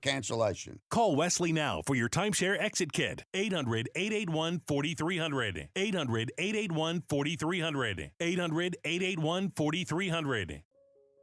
cancellation. Call Wesley now for your timeshare exit kit. 800-881-4300. 800-881-4300. 800-881-4300.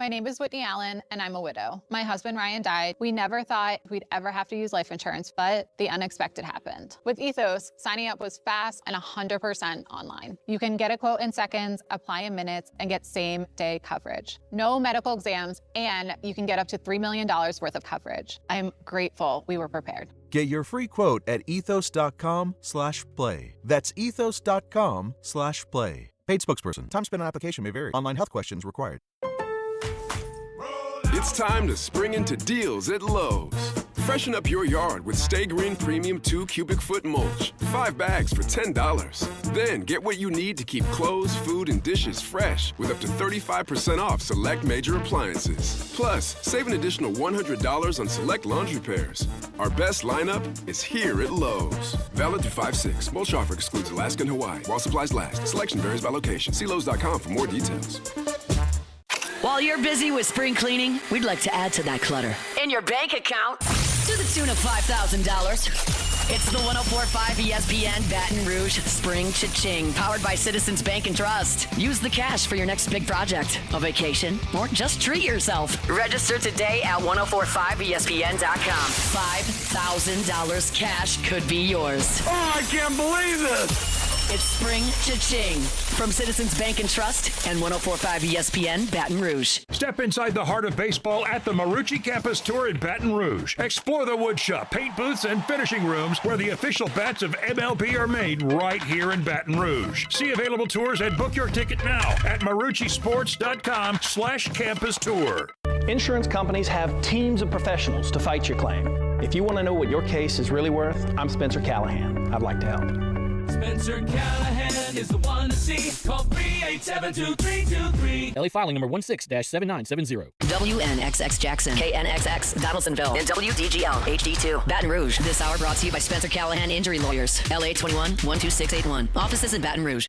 My name is Whitney Allen, and I'm a widow. My husband, Ryan, died. We never thought we'd ever have to use life insurance, but the unexpected happened. With Ethos, signing up was fast and 100% online. You can get a quote in seconds, apply in minutes, and get same-day coverage. No medical exams, and you can get up to $3 million worth of coverage. I'm grateful we were prepared. Get your free quote at ethos.com/play. That's ethos.com/play. Paid spokesperson. Time spent on application may vary. Online health questions required. It's time to spring into deals at Lowe's. Freshen up your yard with Stay Green Premium 2 cubic foot mulch. 5 bags for $10. Then get what you need to keep clothes, food, and dishes fresh with up to 35% off select major appliances. Plus, save an additional $100 on select laundry pairs. Our best lineup is here at Lowe's. Valid through 5/6. Mulch offer excludes Alaska and Hawaii while supplies last. Selection varies by location. See Lowe's.com for more details. While you're busy with spring cleaning, we'd like to add to that clutter in your bank account to the tune of $5,000. It's the 104.5 ESPN Baton Rouge Spring Cha-Ching, powered by Citizens Bank and Trust. Use the cash for your next big project, a vacation, or just treat yourself. Register today at 1045ESPN.com. $5,000 cash could be yours. Oh, I can't believe this! It's Spring Cha-Ching from Citizens Bank and Trust and 104.5 ESPN Baton Rouge. Step inside the heart of baseball at the Marucci Campus Tour in Baton Rouge. Explore the wood shop, paint booths, and finishing rooms where the official bats of MLB are made right here in Baton Rouge. See available tours and book your ticket now at maruccisports.com/campus tour. Insurance companies have teams of professionals to fight your claim. If you want to know what your case is really worth, I'm Spencer Callahan. I'd like to help. Spencer Callahan is the one to see. Call 387-2323. LA filing number 16-7970. WNXX Jackson, KNXX Donaldsonville, and WDGL HD2 Baton Rouge. This hour brought to you by Spencer Callahan Injury Lawyers. LA 21-12681. Offices in Baton Rouge.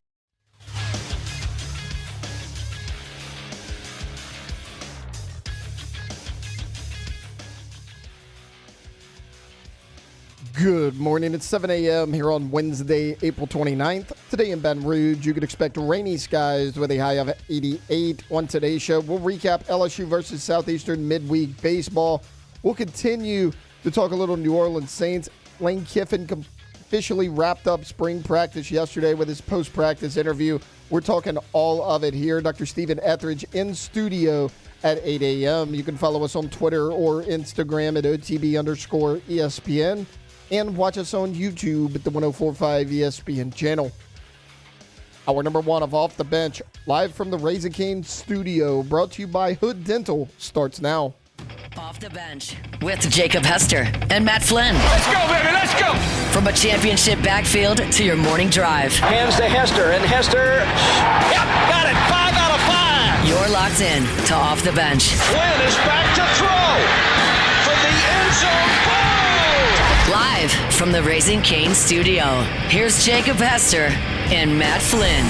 Good morning. It's 7 a.m. here on Wednesday, April 29th. Today in Baton Rouge, you could expect rainy skies with a high of 88. On today's show, we'll recap LSU versus Southeastern midweek baseball. We'll continue to talk a little New Orleans Saints. Lane Kiffin officially wrapped up spring practice yesterday with his post-practice interview. We're talking all of it here. Dr. Stephen Ethridge in studio at 8 a.m. You can follow us on Twitter or Instagram at OTB_ESPN. And watch us on YouTube at the 104.5 ESPN channel. Hour number one of Off the Bench, live from the Raising Cane studio, brought to you by Hood Dental, starts now. Off the Bench with Jacob Hester and Matt Flynn. Let's go, baby, let's go! From a championship backfield to your morning drive. Hands to Hester, and Hester, yep, got it, 5 out of 5. You're locked in to Off the Bench. Flynn is back to throw from the end zone. Live from the Raising Cane studio, here's Jacob Hester and Matt Flynn.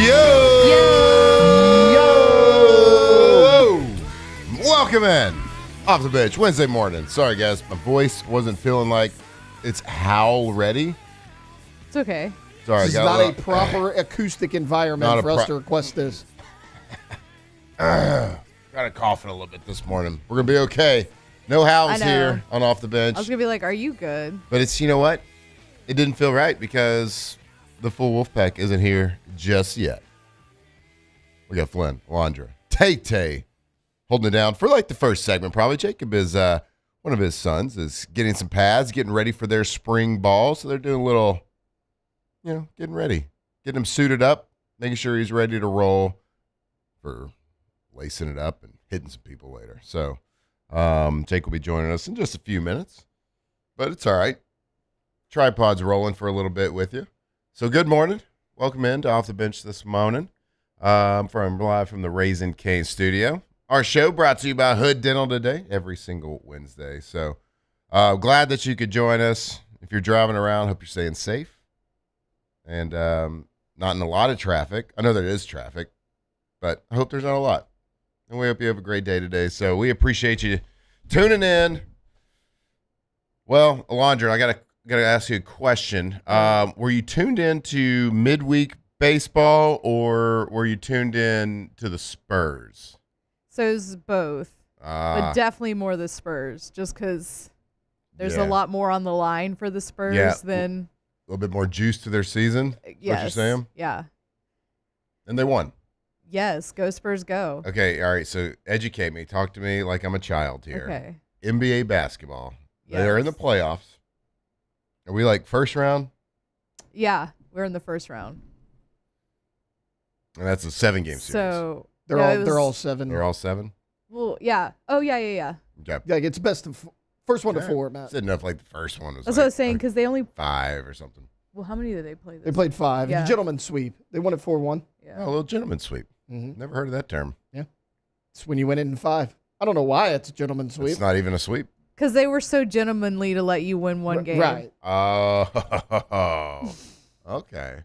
Yo! Welcome in. Off the Bench, Wednesday morning. Sorry, guys, my voice wasn't feeling like it's howl ready. It's okay. Sorry, this is not a proper acoustic environment for us to request this. Got a coughing a little bit this morning. We're going to be okay. No howls here on Off the Bench. I was going to be like, are you good? But it's, you know what? It didn't feel right because the full Wolfpack isn't here just yet. We got Flynn, Alondra, Tay holding it down for like the first segment probably. Jacob is... one of his sons is getting some pads, getting ready for their spring ball. So they're doing a little, getting ready, getting him suited up, making sure he's ready to roll for lacing it up and hitting some people later. So Jake will be joining us in just a few minutes, but it's all right. Tripod's rolling for a little bit with you. So good morning. Welcome in to Off the Bench this morning live from the Raising Cane studio. Our show brought to you by Hood Dental today, every single Wednesday. So Glad that you could join us. If you're driving around, hope you're staying safe and not in a lot of traffic. I know there is traffic, but I hope there's not a lot. And we hope you have a great day today. So we appreciate you tuning in. Well, Alondra, I gotta ask you a question. Were you tuned in to midweek baseball or were you tuned in to the Spurs? So it was both, but definitely more the Spurs, just because there's a lot more on the line for the Spurs than a little bit more juice to their season. Yes. What you're saying? Yeah. And they won. Yes, go Spurs, go. Okay, all right. So educate me. Talk to me like I'm a child here. Okay. NBA basketball. Yes. They're in the playoffs. Are we like first round? Yeah, we're in the first round. And that's a 7-game series. So they're all 7. They're all 7? Well, yeah. Oh, yeah. Okay. Yeah, it's best of first one to 4, Matt. It's enough like the first one was That's what I was saying, because they only 5 or something. Well, how many did they play? They played 5. Yeah. Gentleman sweep. They won it 4-1. Yeah. Oh, a little gentleman sweep. Mm-hmm. Never heard of that term. Yeah. It's when you win it in 5. I don't know why it's a gentleman sweep. It's not even a sweep. Because they were so gentlemanly to let you win one game. Right. Oh, okay.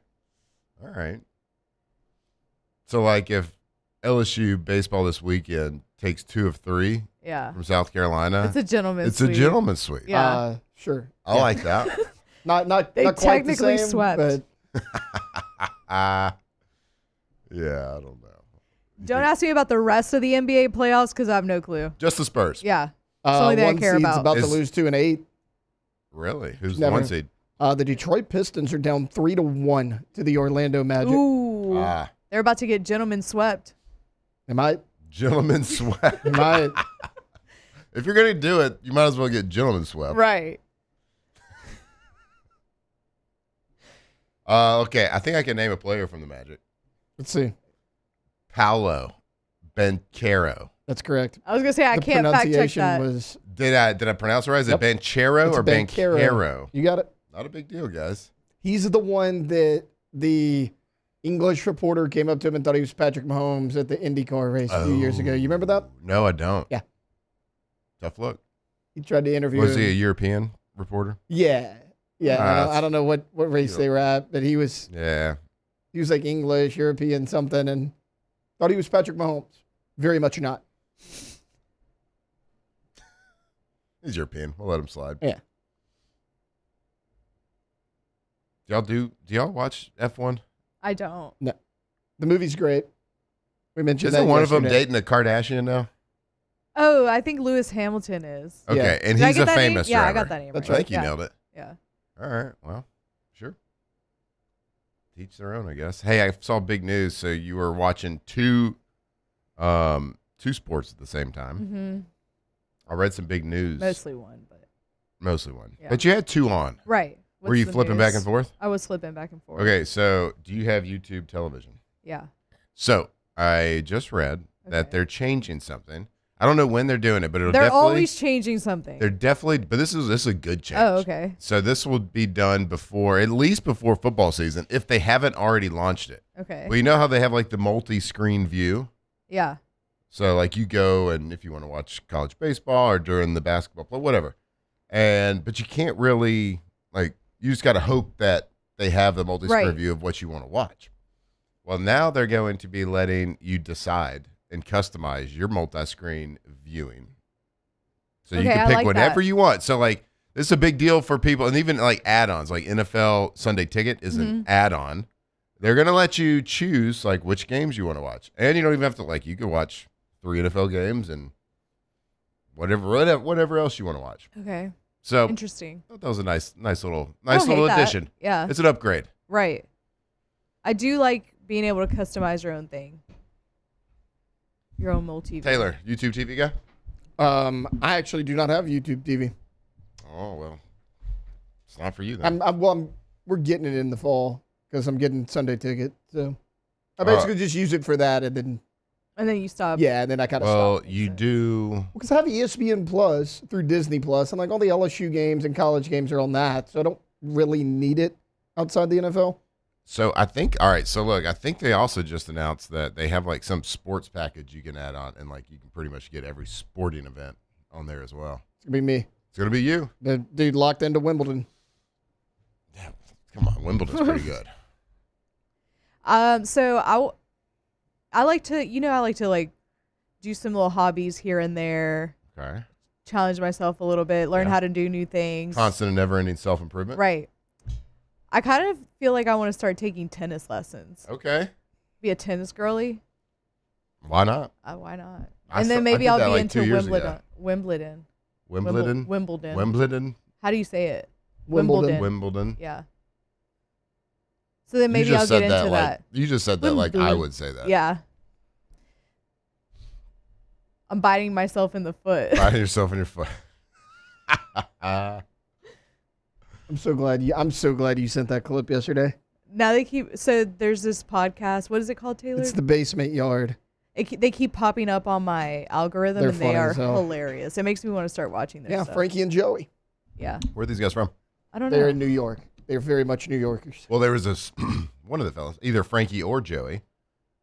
All right. So, like, if LSU baseball this weekend takes 2 of 3 from South Carolina, it's a gentleman's sweep. It's a gentleman's sweep. Yeah. Sure. I like that. Not they not quite technically the same, swept. But yeah, I don't know. Don't ask me about the rest of the NBA playoffs because I have no clue. Just the Spurs. Yeah. It's the only thing I care seed's about. to lose 2 and 8. Really? Who's the 1 seed? The Detroit Pistons are down 3-1 to the Orlando Magic. Ooh. They're about to get gentlemen swept. They might. Gentlemen swept. They might. If you're going to do it, you might as well get gentlemen swept. Right. Okay, I think I can name a player from the Magic. Let's see. Paolo Banchero. That's correct. I was going to say, I can't fact check that. Did I pronounce it right? Is it Banchero or Banchero? You got it. Not a big deal, guys. He's the one that the English reporter came up to him and thought he was Patrick Mahomes at the IndyCar race a few years ago. You remember that? No, I don't. Yeah. Tough look. He tried to interview Was him. he a European reporter? Yeah. Yeah. I don't know what race they were at, but he was like English, European, something, and thought he was Patrick Mahomes. Very much not. He's European. We'll let him slide. Yeah. Do y'all watch F1? I don't. No. The movie's great. We mentioned Isn't that one of them yesterday. dating a Kardashian now? Oh, I think Lewis Hamilton is. Okay, Yeah. and Did I he's get a that name? famous Yeah, I driver. got that name That's right. I think you Yeah. nailed it. Yeah. All right. Well, sure. Teach their own, I guess. Hey, I saw big news. So you were watching two sports at the same time. Mm-hmm. I read some big news. Mostly one, but. Mostly one. Yeah. But you had 2 on. Right. Were you flipping back and forth? I was flipping back and forth. Okay, so do you have YouTube television? Yeah. So I just read that they're changing something. I don't know when they're doing it, but They're always changing something. They're definitely, but this is a good change. Oh, okay. So this will be done at least before football season, if they haven't already launched it. Okay. Well, you know how they have like the multi-screen view? Yeah. So like you go and if you want to watch college baseball or during the basketball play, whatever. But you can't really you just got to hope that they have the multi-screen view of what you want to watch. Well, now they're going to be letting you decide and customize your multi-screen viewing. So you can pick whatever you want. So this is a big deal for people, and even add-ons, like NFL Sunday Ticket is an add-on. They're going to let you choose which games you want to watch. And you don't even have to you can watch 3 NFL games and whatever else you want to watch. Okay. So interesting. I thought that was a nice little addition. Yeah. It's an upgrade. Right. I do like being able to customize your own thing. Your own multi. Taylor, YouTube TV guy? I actually do not have YouTube TV. Oh, well. It's not for you then. We're getting it in the fall because I'm getting Sunday Ticket. So I basically just use it for that and then you stop. Yeah, and then I kind of stop. Well, you do. Because I have ESPN Plus through Disney Plus, and all the LSU games and college games are on that, so I don't really need it outside the NFL. So I think, all right, so look, I think they also just announced that they have some sports package you can add on, and you can pretty much get every sporting event on there as well. It's going to be me. It's going to be you. The dude locked into Wimbledon. Yeah, come on. Wimbledon's pretty good. So I like to like do some little hobbies here and there. Okay. Challenge myself a little bit, learn how to do new things. Constant and never-ending self-improvement. Right. I kind of feel like I want to start taking tennis lessons. Okay. Be a tennis girly. Why not? Why not? And then maybe I'll be into Wimbledon. Wimbledon. How do you say it? Wimbledon. Yeah. So then maybe I'll get into that. You just said that like I would say that. Yeah. I'm biting myself in the foot. Biting yourself in your foot. I'm so glad you sent that clip yesterday. Now there's this podcast. What is it called, Taylor? It's The Basement Yard. They keep popping up on my algorithm, and they are hilarious. It makes me want to start watching their stuff. Frankie and Joey. Yeah. Where are these guys from? I don't know. They're in New York. They're very much New Yorkers. Well, there was this one of the fellas, either Frankie or Joey,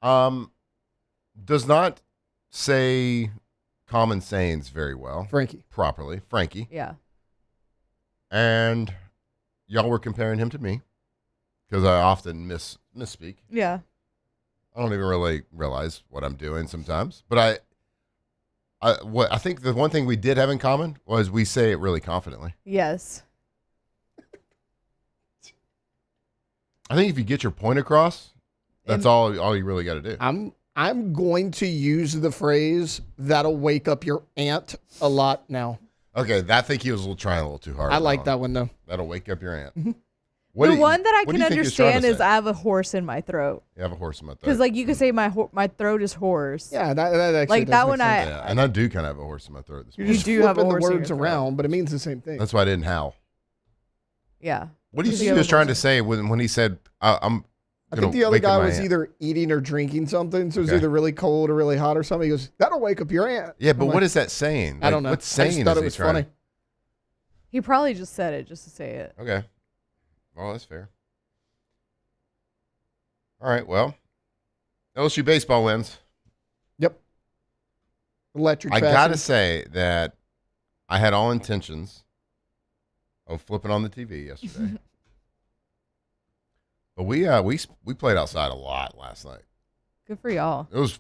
does not say common sayings very well. Properly. Frankie. Yeah. And y'all were comparing him to me because I often misspeak. Yeah. I don't even really realize what I'm doing sometimes. But I think the one thing we did have in common was we say it really confidently. Yes. I think if you get your point across, that's all you really got to do. I'm going to use the phrase "that'll wake up your aunt" a lot now. Okay, I think he was trying a little too hard. I like that one though. That'll wake up your aunt. Mm-hmm. The one that I can understand is I have a horse in my throat. You have a horse in my throat. Because like you could say my throat is hoarse. Yeah, that actually like that one. And I do kind of have a horse in my throat. You do have a horse the words around, but it means the same thing. That's why I didn't howl. Yeah. What do you think he was trying to say when he said, "I'm"? I think the other guy was either eating or drinking something, so it was either really cold or really hot or something. He goes, "That'll wake up your aunt." Yeah, but what is that saying? I don't know. What saying I just thought is it was he trying funny. He probably just said it just to say it. Okay. Well, that's fair. All right. Well, LSU baseball wins. Yep. Electric. I got to say that I had all intentions of flipping on the TV yesterday. But we played outside a lot last night. Good for y'all. It was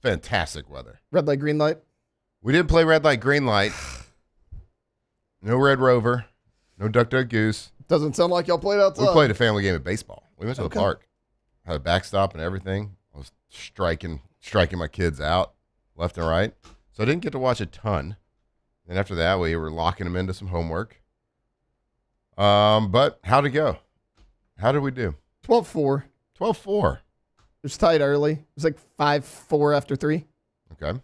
fantastic weather. Red light, green light. We did play red light, green light. No Red Rover. No Duck Duck Goose. Doesn't sound like y'all played outside. We played a family game of baseball. We went to the park. Had a backstop and everything. I was striking my kids out left and right. So I didn't get to watch a ton. And after that, we were locking them into some homework. But how'd it go? How did we do? 12-4. 12-4. It was tight early. It was like 5-4 after 3. Okay.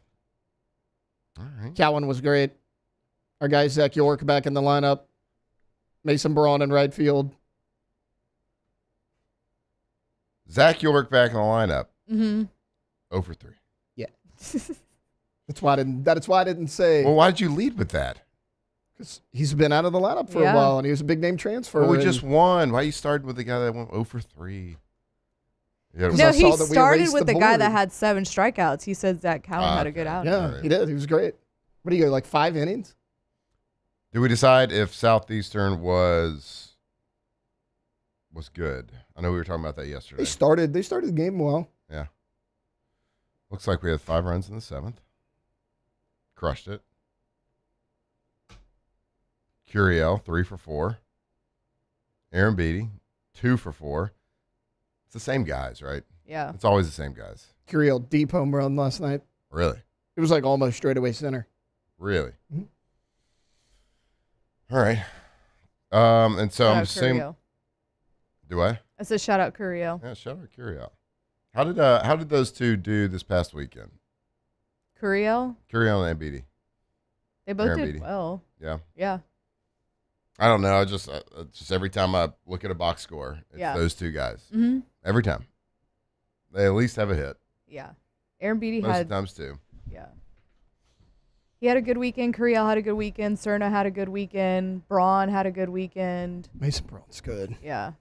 All right. Cowan was great. Our guy Zach York back in the lineup. Mason Braun in right field. Zach York back in the lineup. Mm-hmm. 0 for 3. Yeah. That's why I didn't say. Well, why did you lead with that? Because he's been out of the lineup for a while, and he was a big name transfer. Well, we just won. Why you started with the guy that went 0 for 3? No, he started with the guy that had 7 strikeouts. He said Zach Cowan had a good outing. Yeah, he did. He was great. What do you go, like 5 innings? Did we decide if Southeastern was good? I know we were talking about that yesterday. They started the game well. Yeah. Looks like we had 5 runs in the 7th. Crushed it. Curiel, 3 for 4. Aaron Beatty, 2 for 4. It's the same guys, right? Yeah. It's always the same guys. Curiel deep home run last night. Really? It was like almost straightaway center. Really? Mm-hmm. All right. And so I'm assuming. Do I? I said shout out Curiel. Yeah, shout out Curiel. How did those two do this past weekend? Curiel and Beatty. They both Aaron did Beatty. well. Yeah. Yeah. I don't know. I just every time I look at a box score, it's those two guys. Mm-hmm. Every time. They at least have a hit. Yeah. Aaron Beatty Most had. of the times too. Yeah. He had a good weekend. Curiel had a good weekend. Cerna had a good weekend. Braun had a good weekend. Mason Braun's good. Yeah.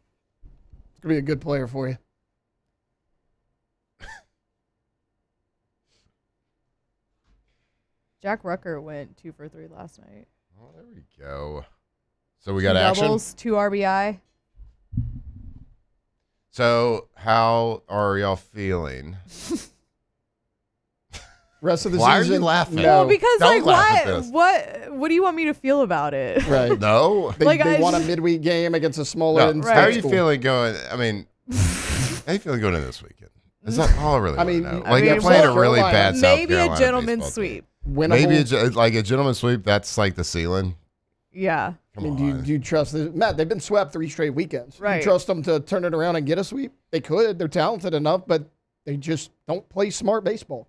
It's going to be a good player for you. Jack Rucker went 2 for 3 last night. Oh, there we go. So we got doubles, action. 2 RBI. So how are y'all feeling? Rest of the Why season. are you laughing? No. Well, because Don't like laugh at this. what do you want me to feel about it? Right. No. They won a midweek game against a smaller No. in-state How are you school. feeling going? I mean, how are you feeling going into this weekend? Is that all I really want to know? I Like, mean, you're playing a South really Carolina, bad South Maybe Carolina a gentleman's baseball team. sweep. Winnable. Maybe like a gentleman's sweep. That's like the ceiling. Yeah. I mean, do you trust this? Matt, they've been swept 3 straight weekends. Right. You trust them to turn it around and get a sweep? They could. They're talented enough, but they just don't play smart baseball.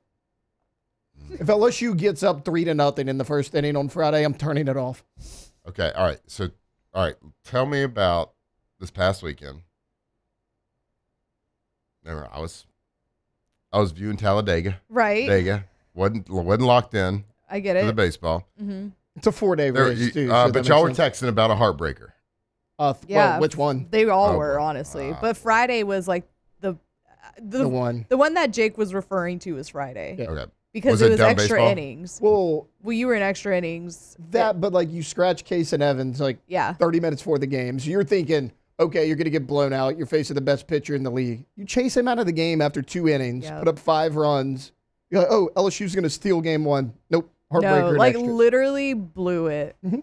If LSU gets up 3-0 in the first inning on Friday, I'm turning it off. Okay. All right. So, all right. Tell me about this past weekend. Remember, I was viewing Talladega. Right. Talladega wasn't locked in. I get For the it. baseball. Mm-hmm. It's a 4-day race, too. But y'all were texting about a heartbreaker. Yeah. Well, which one? They all Oh, were, boy. honestly. But Friday was like the one. The one that Jake was referring to was Friday. Yeah. Okay. Because Was it it was dumb extra baseball? innings. Well, you were in extra innings. but like you scratch Case and Evans like 30 minutes before the game. So you're thinking, okay, you're going to get blown out. You're facing the best pitcher in the league. You chase him out of the game after 2 innings, put up 5 runs. You're like, oh, LSU's going to steal game 1. Nope. Heartbreaker. No, in like extras. literally blew it. Mm-hmm.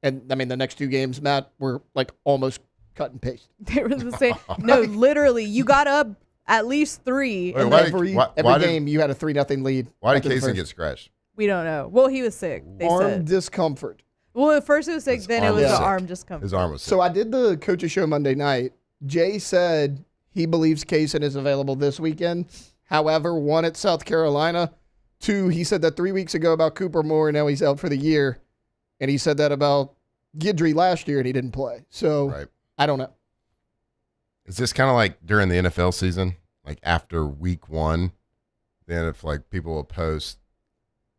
And I mean, the next 2 games, Matt, were like almost cut and paste. They were the same. No, literally, you got up at least 3. Wait, and why then- Every game, you had a 3-0 lead. Why did after the Kaysen first. get scratched? We don't know. Well, he was sick. They Arm said. discomfort. Well, at first it was sick, then it arm was was the sick. arm discomfort. His arm was sick. So I did the coaches show Monday night. Jay said he believes Kaysen is available this weekend. However, 1 at South Carolina. 2, he said that 3 weeks ago about Cooper Moore, and now he's out for the year. And he said that about Guidry last year, and he didn't play. So I don't know. Is this kind of like during the NFL season? Like after week 1, then if like people will post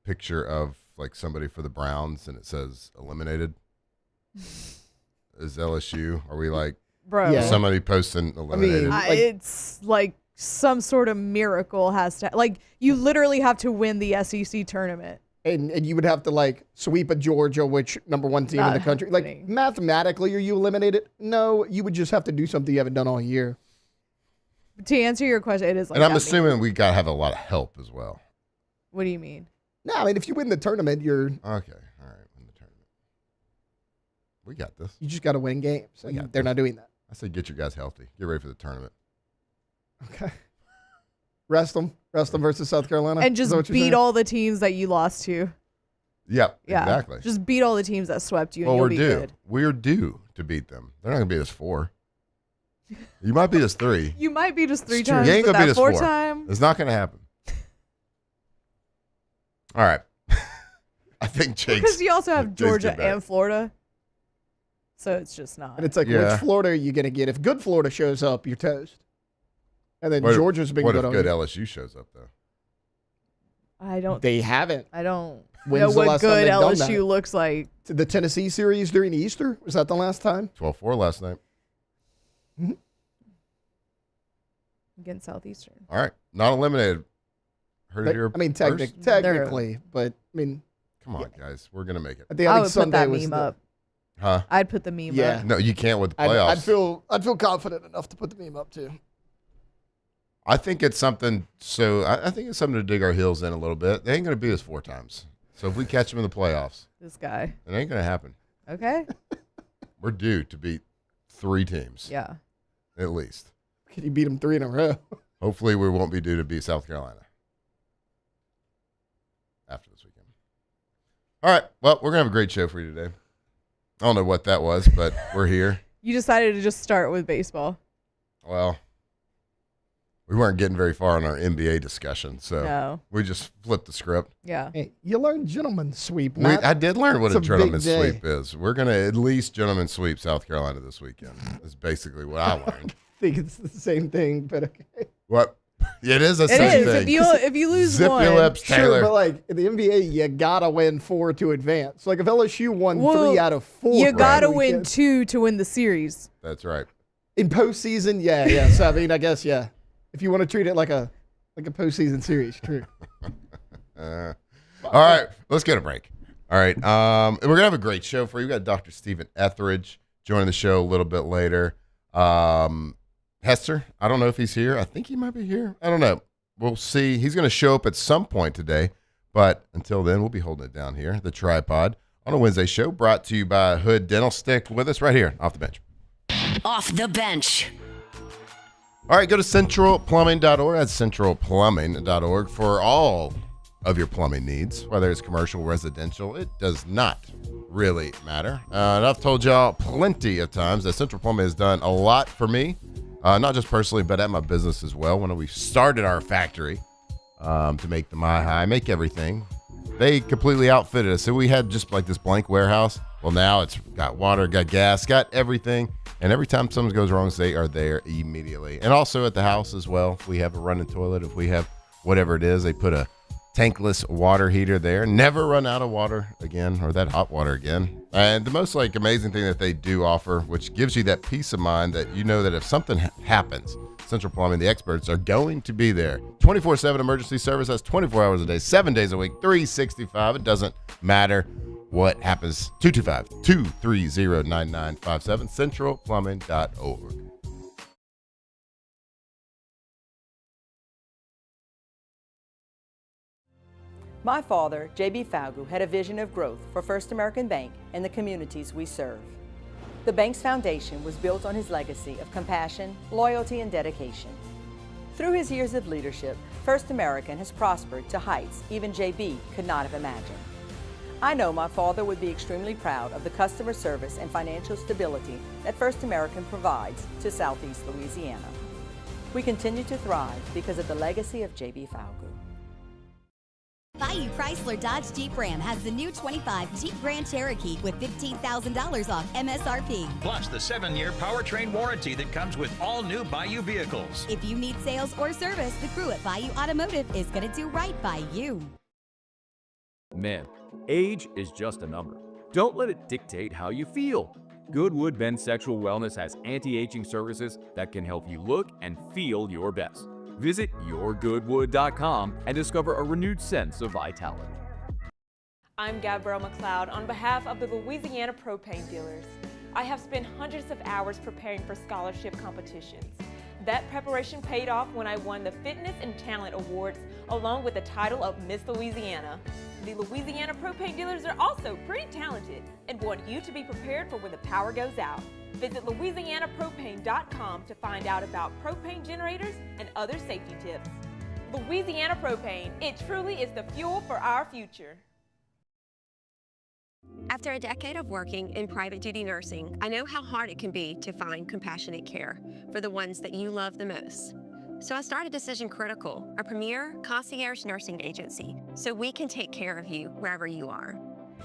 picture of like somebody for the Browns and it says eliminated. Is LSU? Are we like Bro. somebody posting eliminated? It's like some sort of miracle has to, like, you literally have to win the SEC tournament. And you would have to, like, sweep a Georgia, which #1 team in the country. Like, mathematically, are you eliminated? No, you would just have to do something you haven't done all year. To answer your question, it is like and I'm that assuming we got to have a lot of help as well. What do you mean? No, I mean, if you win the tournament, you're... Okay, all right, win the tournament. We got this. You just got to win games. And they're not doing that. I say get your guys healthy. Get ready for the tournament. Okay. Rest them versus South Carolina. And just beat all the teams that you lost to. Yep, Yeah, exactly. Just beat all the teams that swept you, and Well, you'll we're be due. good. We're due to beat them. They're not going to beat us 4. You might beat us 3. You might beat us 3 It's true. times, You ain't but gonna beat that us 4 4. time. It's not going to happen. All right. I think Jake's... Because you also have Jake's Georgia get back. and Florida. So it's just not. And it's like, Yeah. which Florida are you going to get? If good Florida shows up, you're toast. And then What if- Georgia's been What good if on good you. LSU shows up, though? I don't. They haven't. I don't When's know the what last time good they've done LSU that? looks like. The Tennessee series during Easter? Was that the last time? 12-4 last night. Against Southeastern. All right. Not eliminated. Heard it here I mean, first? technically, but I mean, Come on, guys. We're going to make it. I think I would Sunday put that was meme the- up. Huh? I'd put the meme Yeah. up. No, you can't with the playoffs. I'd feel confident enough to put the meme up too. I think it's something. So I think it's something to dig our heels in a little bit. They ain't going to beat us 4 times. So if we catch them in the playoffs, This guy. it ain't going to happen. Okay. We're due to beat 3 teams. Yeah. At least. Can you beat them 3 in a row? Hopefully, we won't be due to beat South Carolina after this weekend. All right. Well, we're going to have a great show for you today. I don't know what that was, but we're here. You decided to just start with baseball. Well, we weren't getting very far in our NBA discussion, so No. we just flipped the script. Yeah. Hey, you learned gentleman's sweep, Matt. I did learn what It's a a big gentleman's day. sweep is. We're going to at least gentleman's sweep South Carolina this weekend. Is basically what I learned. I think it's the same thing, but okay. What? It is a It same is. thing. If you lose Zip one. your lips, Taylor. Sure, but like in the NBA, you gotta win 4 to advance. Like if LSU won Well, 3 out of 4, You gotta right, win weekend. 2 to win the series. That's right. In postseason, yeah. So I mean, I guess yeah. If you want to treat it like a postseason series, true. All right, let's get a break. All right. And we're going to have a great show for you. We got Dr. Stephen Ethridge joining the show a little bit later. Hester, I don't know if he's here. I think he might be here. I don't know. We'll see. He's going to show up at some point today. But until then, we'll be holding it down here, the tripod, on a Wednesday show brought to you by Hood Dental. Stick with us right here, Off the Bench. Off the Bench. All right, go to centralplumbing.org. That's centralplumbing.org for all of your plumbing needs, whether it's commercial, residential. It does not really matter. And I've told y'all plenty of times that Central Plumbing has done a lot for me, not just personally, but at my business as well. When we started our factory to make the My make everything, they completely outfitted us. So we had just like this blank warehouse. Well, now it's got water, got gas, got everything. And every time something goes wrong, they are there immediately. And also at the house as well. If we have a running toilet, if we have whatever it is, they put a tankless water heater there. Never run out of water again, or that hot water again. And the most amazing thing that they do offer, which gives you that peace of mind that you know that if something happens, Central Plumbing, the experts are going to be there. 24/7 emergency service. That's 24 hours a day, 7 days a week, 365. It doesn't matter what happens. 225-230-9957, centralplumbing.org. My father, J.B. Falgu, had a vision of growth for First American Bank and the communities we serve. The bank's foundation was built on his legacy of compassion, loyalty, and dedication. Through his years of leadership, First American has prospered to heights even J.B. could not have imagined. I know my father would be extremely proud of the customer service and financial stability that First American provides to Southeast Louisiana. We continue to thrive because of the legacy of J.B. Falgu. Bayou Chrysler Dodge Jeep Ram has the new 25 Jeep Grand Cherokee with $15,000 off MSRP. Plus the 7-year powertrain warranty that comes with all new Bayou vehicles. If you need sales or service, the crew at Bayou Automotive is going to do right by you. Men, age is just a number. Don't let it dictate how you feel. Goodwood Men's Sexual Wellness has anti-aging services that can help you look and feel your best. Visit yourgoodwood.com and discover a renewed sense of vitality. I'm Gabrielle McLeod on behalf of the Louisiana Propane Dealers. I have spent hundreds of hours preparing for scholarship competitions. That preparation paid off when I won the Fitness and Talent Awards along with the title of Miss Louisiana. The Louisiana Propane Dealers are also pretty talented and want you to be prepared for when the power goes out. Visit LouisianaPropane.com to find out about propane generators and other safety tips. Louisiana Propane, it truly is the fuel for our future. After a decade of working in private duty nursing, I know how hard it can be to find compassionate care for the ones that you love the most. So I started Decision Critical, a premier concierge nursing agency, so we can take care of you wherever you are.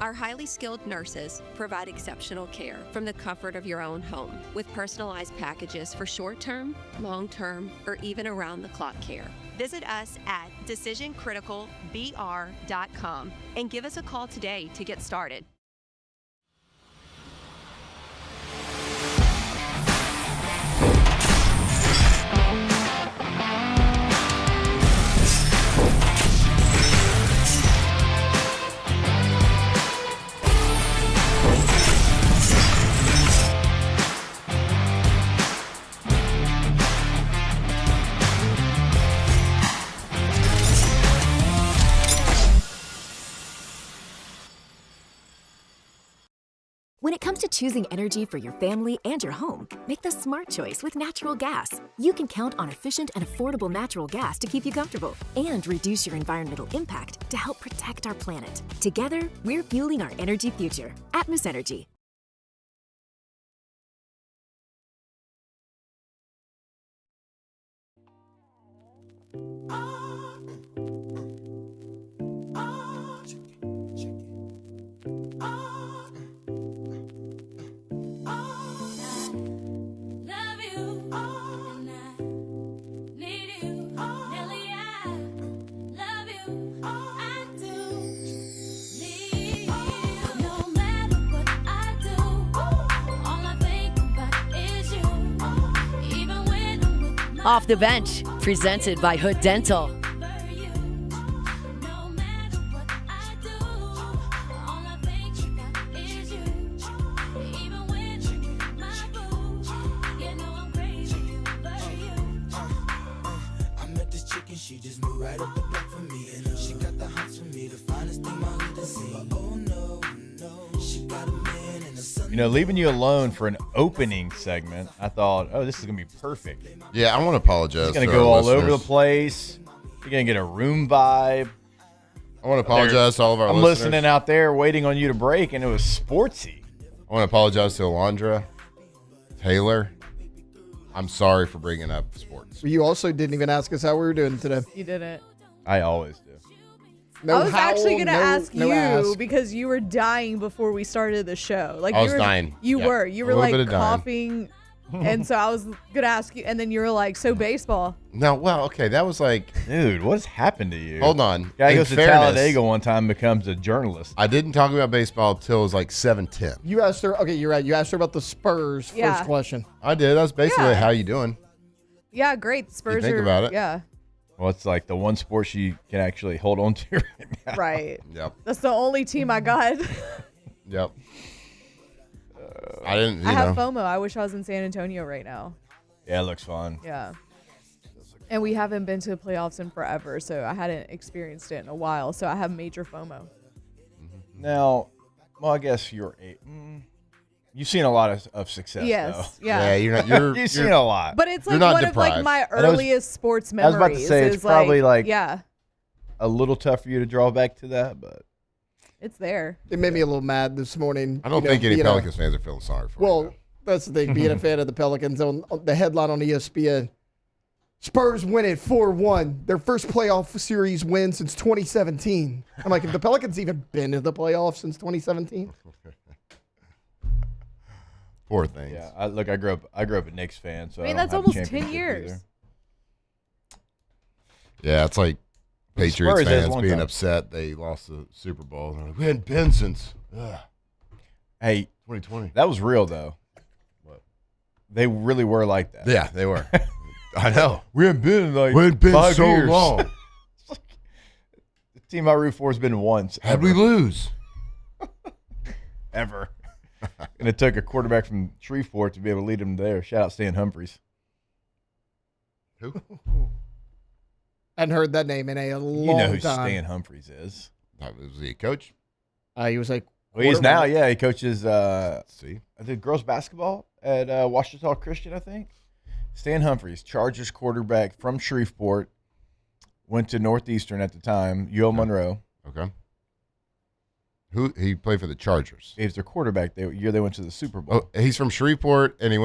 Our highly skilled nurses provide exceptional care from the comfort of your own home with personalized packages for short-term, long-term, or even around-the-clock care. Visit us at decisioncriticalbr.com and give us a call today to get started. When it comes to choosing energy for your family and your home, make the smart choice with natural gas. You can count on efficient and affordable natural gas to keep you comfortable and reduce your environmental impact to help protect our planet. Together, we're fueling our energy future. Atmos Energy. Off the Bench, presented by Hood Dental. right up the block for me. And she got the hots for me, the finest thing my hood has seen. Oh no, no, she got a man and a son. You know, leaving you alone for an opening segment, I thought, oh, this is going to be perfect. Yeah, I want to apologize. It's going to go all over the place. You're going to get a room vibe. I want to apologize to all of our listeners. I'm listening out there waiting on you to break, and it was sportsy. I want to apologize to Alondra, Taylor. I'm sorry for bringing up sports. You also didn't even ask us how we were doing today. You didn't. I always do. No I was actually going to ask you ask. because you were dying before we started the show. Like I was you were dying. You Yeah. were. You were A little bit like of dying. coughing. And so I was going to ask you. And then you were like, so baseball. No, well, okay, that was like... Dude, what's happened to you? Hold on. Guy In goes to fairness, Talladega one time and becomes a journalist. I didn't talk about baseball until it was like 7:10. You asked her. Okay, you're right. You asked her about the Spurs. Yeah. First question. I did. That was basically Yeah. how you doing. Yeah, great. The Spurs think are, about it. Yeah. Well, it's like the one sport she can actually hold on to right now. Right. Yep. That's the only team I got. Yep. I didn't, I have FOMO. I wish I was in San Antonio right now. Yeah, it looks fun. Yeah. And we haven't been to the playoffs in forever, so I hadn't experienced it in a while. So I have major FOMO. Now, well, I guess you've seen a lot of success. Yes, though. yeah. You're You've seen a lot. But it's You're like not one of like deprived. my I know it's- earliest sports I memories. was about to say it's is probably like yeah, a little tough for you to draw back to that, but it's there. It made me a little mad this morning. I don't think any Pelicans fans are feeling sorry for Well, it. that's the thing. Being a fan of the Pelicans, on the headline on ESPN, Spurs win it 4-1. Their first playoff series win since 2017. I'm like, have the Pelicans even been to the playoffs since 2017? Poor things. yeah. I grew up a Knicks fan, so I mean, don't that's have a almost 10 championship years. either. Yeah, it's like Patriots Spurs has fans one being time. upset they lost the Super Bowl. They're like, we hadn't been since Hey, 2020. that was real though. They really were like that. Yeah, they were. I know. We haven't been in like We hadn't been 5 so years. long. The team I root for has been once. How'd ever. we lose? Ever. And it took a quarterback from Shreveport to be able to lead them there. Shout out Stan Humphries. Who? Hadn't heard that name in a long You know who time. Stan Humphries is. Was he a coach? He was like, Well, he's now, quarterback. yeah. He coaches See? I think girls basketball at Washita Christian, I think. Stan Humphries, Chargers quarterback from Shreveport, went to Northeastern at the time, UL Monroe. Okay. He played for the Chargers. He was their quarterback the year they went to the Super Bowl. Oh, he's from Shreveport, and he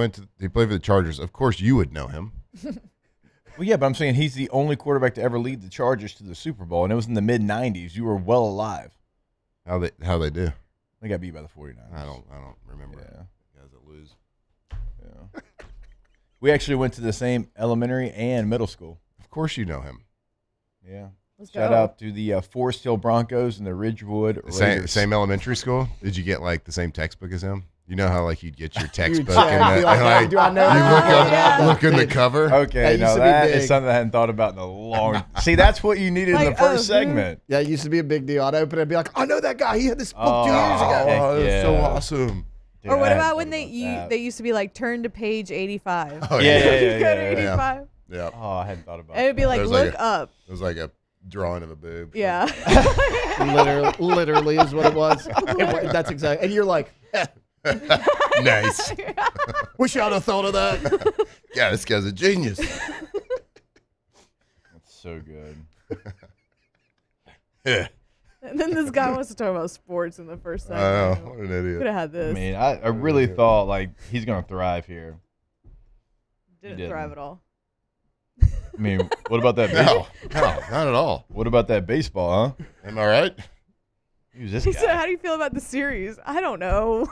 played for the Chargers. Of course, you would know him. Well, yeah, but I'm saying he's the only quarterback to ever lead the Chargers to the Super Bowl, and it was in the mid-'90s. You were well alive. How they do? They got beat by the 49ers. I don't remember. Yeah. Guys that lose. Yeah. We actually went to the same elementary and middle school. Of course, you know him. Yeah. Let's Shout go. out to the Forest Hill Broncos and the Ridgewood Raiders. Same elementary school. Did you get like the same textbook as him? You know how like you'd get your textbook check, and be like, like, do I know you that? look in the cover. Okay, That used now to be that big. is something I hadn't thought about in a long. See, that's what you needed in the Like, first oh, segment. Yeah, it used to be a big deal. I'd open it and be like, I know that guy. He had this book 2 years Oh, ago. heck Oh, that's so yeah. awesome. Dude, Or what I hadn't about thought when that. they used to be like, turn to page 85. Oh, Yeah, Go to yeah. 85. Yeah. Oh, I hadn't thought about And it'd be that. like, There's look like up. It was like a drawing of a boob. Yeah. Literally is what it was. That's exactly. And you're like, Nice. wish I'd have thought of that. Yeah, this guy's a genius. That's so good. Yeah. And then this guy wants to talk about sports in the first I segment. know. What an idiot. Could have had this. I mean, I really thought like he's gonna thrive here. Didn't thrive at all. I mean, what about that? No, not at all. What about that baseball, huh? Am I right? Who's this He guy? said, how do you feel about the series? I don't know.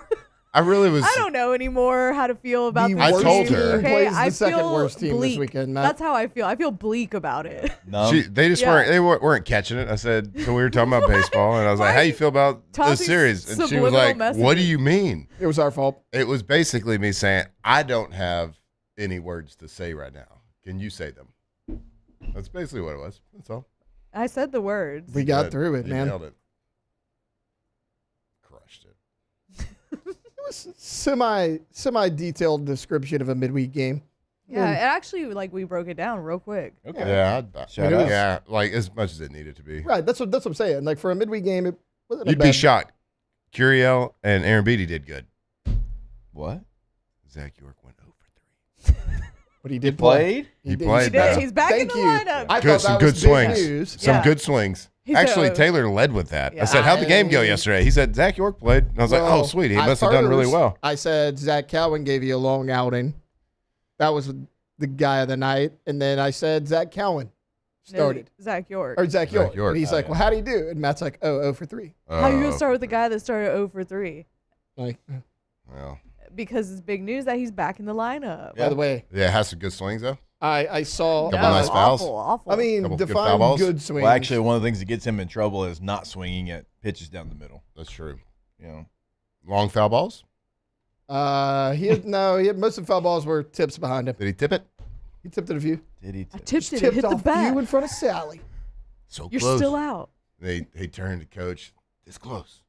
I really was. I don't know anymore how to feel about the I series. told her. Okay, Plays the I second feel worst team this bleak. weekend, Matt. That's how I feel. I feel bleak about it. No. They just weren't catching it. I said, so we were talking about baseball, and I was like, how you feel about the Tossing series? And she was subliminal like, what do messages. you mean? It was our fault. It was basically me saying, I don't have any words to say right now. Can you say them? That's basically what it was. That's all. I said the words. We got Good. through it, You man. nailed it. Crushed it. It was semi detailed description of a midweek game. Yeah, it actually, like, we broke it down real quick. Okay. Yeah, Shout out. yeah, like as much as it needed to be. Right, that's what I'm saying. Like for a midweek game, it wasn't. You'd be shocked. Curiel and Aaron Beatty did good. What? Zach York went 0 for 3. But he did played. play. He played. He did. He's back in Thank the you. lineup. I Good, thought some that good was big swings. news. Some Yeah. good swings. He Actually, said- Taylor led with that. Yeah. I said, "How'd the game go yesterday?" He said, "Zach York played." And I was like, "Oh, sweet. He At must have done really first, well." I said Zach Cowan gave you a long outing. That was the guy of the night. And then I said Zach Cowan started. No, Zach York. Or Zach York. York. And he's like, well, how do you do? And Matt's like, 0 for 3. How you going to start with the guy that started 0 for 3? Like, Well, Because it's big news that he's back in the lineup. by the way, yeah, it has some good swings though. I saw. Couple nice fouls. Awful. I mean, Couple good foul define balls. good swings. Well, actually, one of the things that gets him in trouble is not swinging at pitches down the middle. That's true. You know, Long foul balls. He had most of the foul balls were tips behind him. Did he tip it? He tipped it a few. did he? I tipped it. Tipped Hit the off bat. you in front of Sally. So You're close. still out. He turned to coach. This close.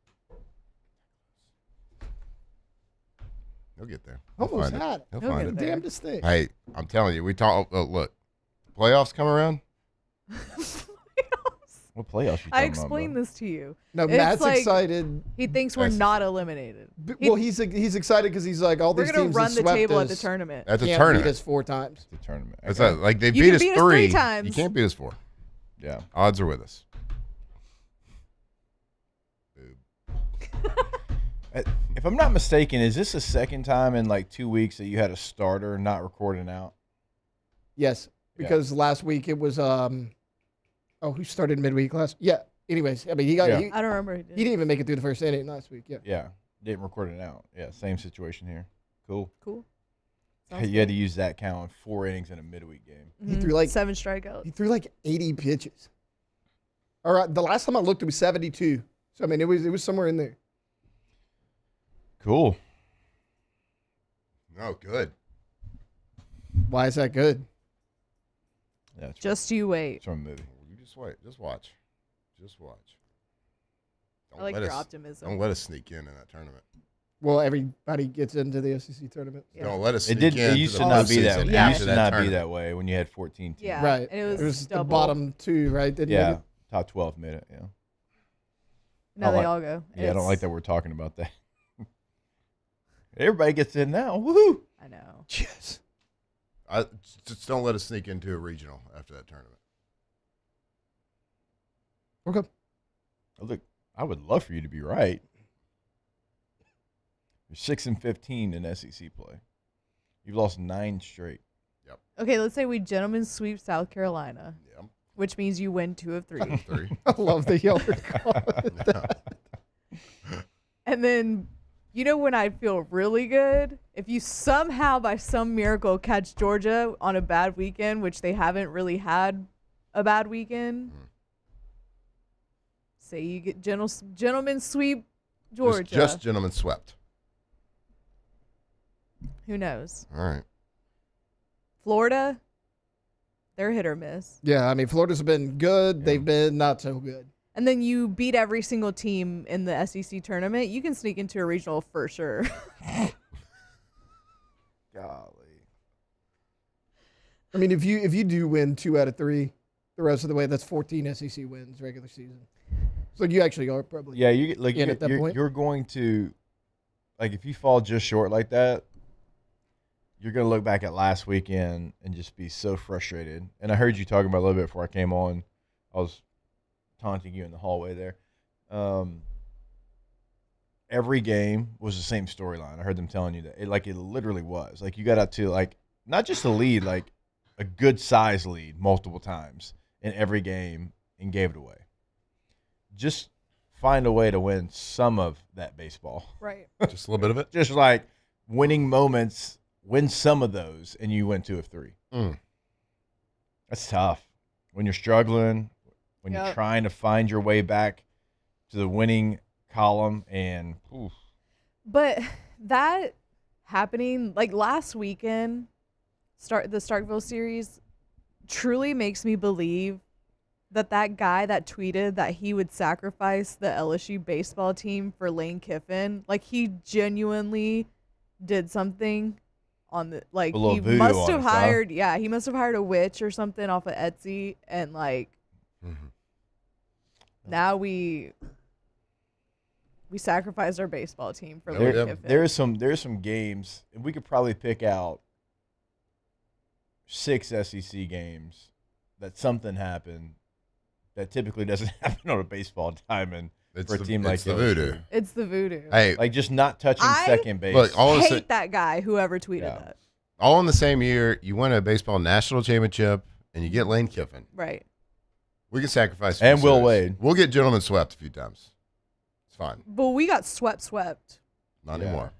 He'll get there. He'll Almost find had it. it. He'll find The it. damnedest thing. Hey, I'm telling you, we talk. Look, playoffs come around. What playoffs you talking I about, explained bro? this to you. No, It's Matt's like excited. He thinks we're That's- not eliminated. Well, he's excited because he's like all We're these gonna teams run that the swept table at the us tournament. At the can't tournament. beat us 4 times. The tournament. That's Okay. not, like they You beat can us beat us 3 3 times. You can't beat us 4. Yeah. Odds are with us. If I'm not mistaken, is this the second time in like 2 weeks that you had a starter not recording out? Yes, because last week it was who started midweek last? Yeah. Anyways, I mean he got. Yeah. I don't remember. Who He didn't even make it through the first inning last week. Yeah. Yeah. Didn't record it out. Yeah. Same situation here. Cool. Cool. You had to use that count 4 innings in a midweek game. He threw like 7 strikeouts. He threw like 80 pitches. All right, the last time I looked, it was 72. So I mean, it was somewhere in there. Cool. Oh, good. Why is that good? Yeah, Just you wait. It's from a movie. You just wait. Just watch. Just watch. I like your optimism. Don't let us sneak in that tournament. Well, everybody gets into the SEC tournament. Yeah. Don't let us It sneak did. in. It used to not be that. It Yeah. used to that not be tournament. that way when you had 14 teams. Yeah. Right. And it was the double. bottom 2, right? Didn't Yeah. make it? Top 12 made it. Yeah. Now I they like- all go. Yeah, I don't It's- like that we're talking about that. Everybody gets in now. Woohoo! I know. Yes. Just don't let us sneak into a regional after that tournament. Okay. Look, I would love for you to be right. You're 6-15 in SEC play. You've lost 9 straight. Yep. Okay, let's say we gentlemen sweep South Carolina. Yep. Which means you win 2 of 3. 3. I love the yellow comment. And then, you know when I'd feel really good? If you somehow, by some miracle, catch Georgia on a bad weekend, which they haven't really had a bad weekend. Say you get gentlemen sweep Georgia. Just gentlemen swept. Who knows? All right. Florida, they're hit or miss. Yeah, I mean, Florida's been good. They've been not so good. And then you beat every single team in the SEC tournament. You can sneak into a regional for sure. Golly. I mean, if you do win 2 out of 3, the rest of the way, that's 14 SEC wins regular season. So you actually are probably Yeah, you like in at that point. you're going to like if you fall just short like that, you're going to look back at last weekend and just be so frustrated. And I heard you talking about it a little bit before I came on. I was taunting you in the hallway there. Every game was the same storyline. I heard them telling you that. It literally was. Like you got out to like not just a lead, like a good size lead multiple times in every game and gave it away. Just find a way to win some of that baseball. Right. Just a little bit of it. Just like winning moments, win some of those, and you win 2 of 3. That's tough. When you're struggling, when you're trying to find your way back to the winning column, and oof. But that happening, like last weekend, the Starkville series, truly makes me believe that guy that tweeted that he would sacrifice the LSU baseball team for Lane Kiffin, like he genuinely did something on the like. A little He voodoo must on have us, huh? hired. Yeah, he must have hired a witch or something off of Etsy, and like now we sacrificed our baseball team for Lane Kiffin. There's some games, and we could probably pick out 6 SEC games that something happened that typically doesn't happen on a baseball diamond for a team like it's the LSU. voodoo. It's the voodoo. Hey, Like just not touching second base. Look, all hate that guy, whoever tweeted that. all in the same year, you win a baseball national championship, and you get Lane Kiffin. Right. We can sacrifice. And Will series. Wade. We'll get gentlemen swept a few times. It's fine. But we got swept. Not anymore.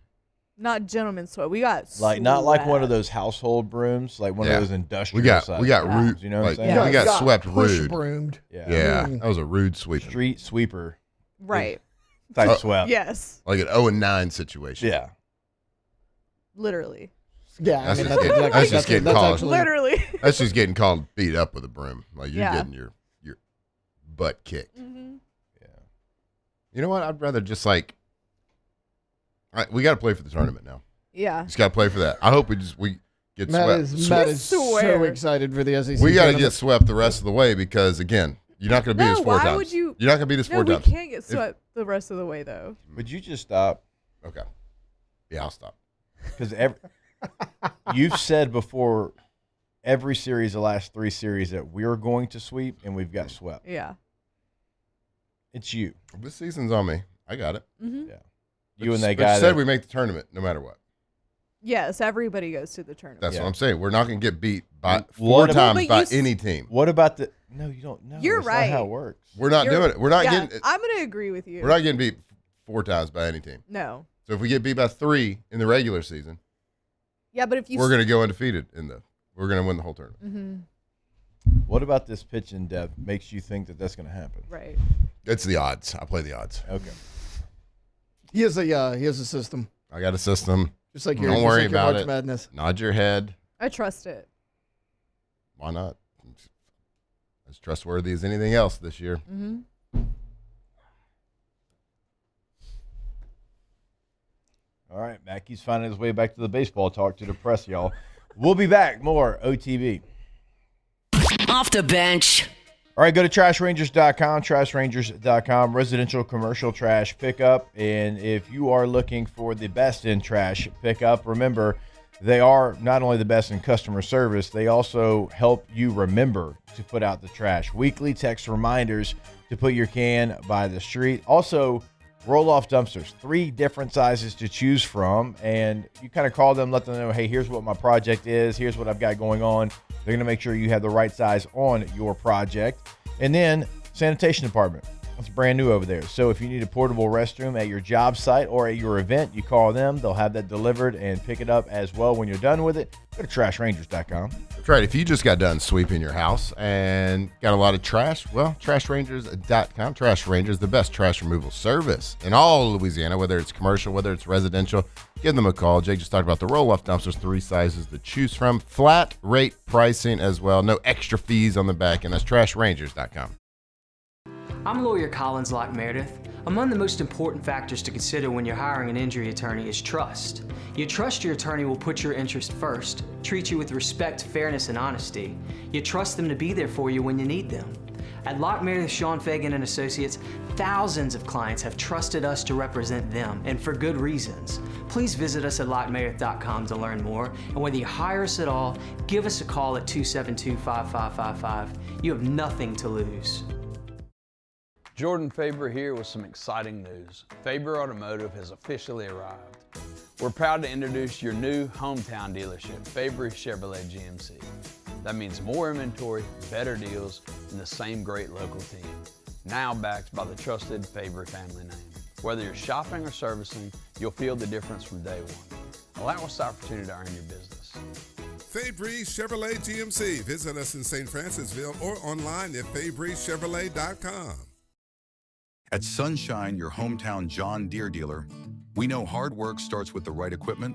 Not gentlemen swept. We got Like not like one of swept. those household brooms, like one Yeah. of those industrial. We got size rude. You know what I'm saying? Yeah, We got swept push rude. broomed. Yeah, that was a rude sweep. Street sweeper Right. type swept. Yes. Like an 0-9 situation. Yeah. Literally. Yeah, That's I mean, just getting- that's that's just getting that's called. actually- Literally. That's just getting called beat up with a broom. Like you're Yeah. getting your butt kicked. Mm-hmm. You know what? I'd rather just like. We got to play for the tournament now. Yeah. Just got to play for that. I hope we get Matt swept. Matt is so excited for the SEC. We got to tournament. get swept the rest of the way because again, you're not going to beat us 4 why times. would you? You're not going to beat us 4 times. We can't get swept the rest of the way though. Would you just stop? Okay. Yeah, I'll stop. Because you've said before, every series, the last 3 series, that we're going to sweep, and we've got swept. Yeah. It's you. This season's on me. I got it. Mm-hmm. Yeah. But You and just- that but guy you said that- we make the tournament no matter what. Yes, everybody goes to the tournament. That's what I'm saying. We're not going to get beat by What 4 about- times But by you any team. What about the? No, you don't know. You're That's right. Not how it works. We're not doing it. We're not yeah, getting. I'm gonna agree with you. We're not getting beat 4 times by any team. No. So if we get beat by 3 in the regular season, Yeah, but if you. we're going to go undefeated we're going to win the whole tournament. Mm-hmm. What about this pitching depth makes you think that that's going to happen? Right. It's the odds. I play the odds. Okay. He has a system. I got a system. Just like Don't yours, worry just like your about March it. Madness. Nod your head. I trust it. Why not? As trustworthy as anything else this year. Mm-hmm. All right, Mackey's finding his way back to the baseball talk to depress y'all. We'll be back. More OTB. Off the bench. All right, go to trashrangers.com, trashrangers.com, residential commercial trash pickup. And if you are looking for the best in trash pickup, remember, they are not only the best in customer service, they also help you remember to put out the trash. Weekly text reminders to put your can by the street. Also, roll-off dumpsters, 3 different sizes to choose from. And you kind of call them, let them know, hey, here's what my project is. Here's what I've got going on. They're going to make sure you have the right size on your project. And then sanitation department. It's brand new over there. So if you need a portable restroom at your job site or at your event, you call them. They'll have that delivered and pick it up as well when you're done with it. Go to trashrangers.com. That's right. If you just got done sweeping your house and got a lot of trash, well, trashrangers.com. Trash Rangers, the best trash removal service in all of Louisiana, whether it's commercial, whether it's residential. Give them a call. Jake just talked about the roll-off dumpsters, 3 sizes to choose from. Flat rate pricing as well. No extra fees on the back end. That's trashrangers.com. I'm lawyer Collins Locke Meredith. Among the most important factors to consider when you're hiring an injury attorney is trust. You trust your attorney will put your interest first, treat you with respect, fairness, and honesty. You trust them to be there for you when you need them. At Locke Meredith, Sean Fagan and Associates, thousands of clients have trusted us to represent them, and for good reasons. Please visit us at LockeMeredith.com to learn more, and whether you hire us at all, give us a call at 272-5555. You have nothing to lose. Jordan Faber here with some exciting news. Faber Automotive has officially arrived. We're proud to introduce your new hometown dealership, Faber Chevrolet GMC. That means more inventory, better deals, and the same great local team. Now backed by the trusted Faber family name. Whether you're shopping or servicing, you'll feel the difference from day one. Allow us the opportunity to earn your business. Fabry Chevrolet GMC. Visit us in St. Francisville or online at FabryChevrolet.com. At Sunshine, your hometown John Deere dealer, we know hard work starts with the right equipment.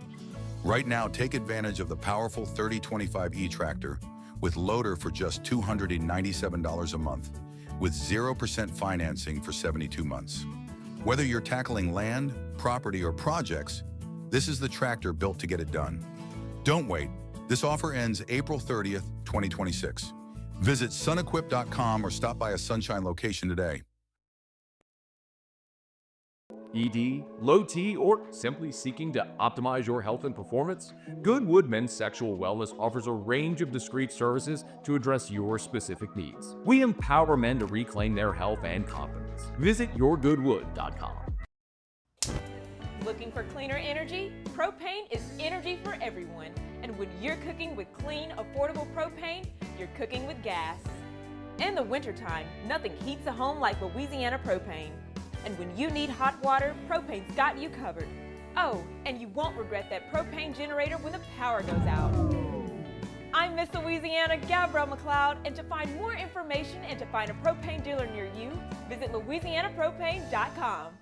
Right now, take advantage of the powerful 3025E tractor with loader for just $297 a month, with 0% financing for 72 months. Whether you're tackling land, property, or projects, this is the tractor built to get it done. Don't wait. This offer ends April 30th, 2026. Visit sunequip.com or stop by a Sunshine location today. ED, low T, or simply seeking to optimize your health and performance? Goodwood Men's Sexual Wellness offers a range of discreet services to address your specific needs. We empower men to reclaim their health and confidence. Visit yourgoodwood.com. Looking for cleaner energy? Propane is energy for everyone. And when you're cooking with clean, affordable propane, you're cooking with gas. In the wintertime, nothing heats a home like Louisiana propane. And when you need hot water, propane's got you covered. Oh, and you won't regret that propane generator when the power goes out. I'm Miss Louisiana, Gabrielle McLeod, and to find more information and to find a propane dealer near you, visit louisianapropane.com.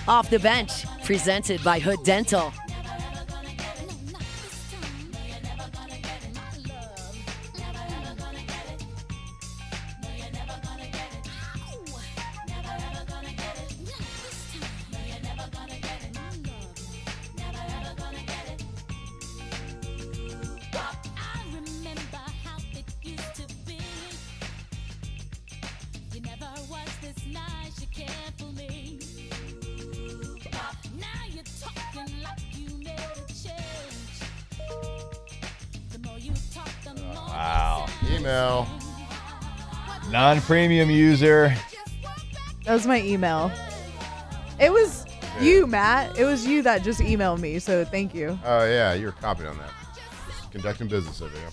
Off the Bench, presented by Hood Dental. Wow. Email. Non-premium user. That was my email. It was you, Matt. It was you that just emailed me, so thank you. Oh, yeah, you were copied on that. Just conducting business over here.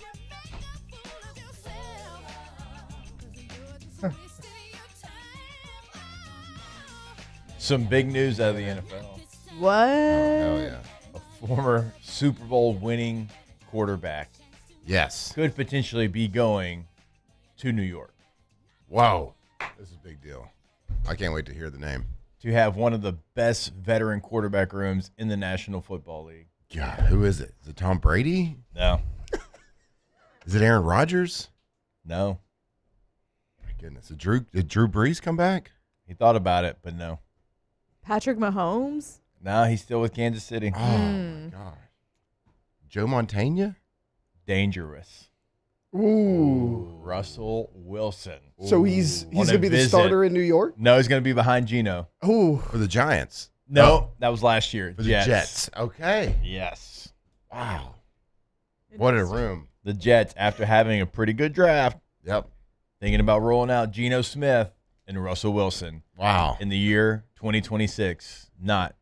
Some big news out of the NFL. What? Hell yeah. A former Super Bowl winning quarterback. Yes. Could potentially be going to New York. Wow. This is a big deal. I can't wait to hear the name. To have one of the best veteran quarterback rooms in the National Football League. God, who is it? Is it Tom Brady? No. Is it Aaron Rodgers? No. My goodness. Did Drew Brees come back? He thought about it, but no. Patrick Mahomes? No, he's still with Kansas City. Oh, my God. Joe Montana? Dangerous. Ooh. Russell Wilson. So he's going to be the starter in New York? No, he's going to be behind Geno. Ooh. For the Giants? No, that was last year. For the Jets. Okay. Yes. Wow. What a room. The Jets, after having a pretty good draft. Yep. Thinking about rolling out Geno Smith and Russell Wilson. Wow. In the year 2026, not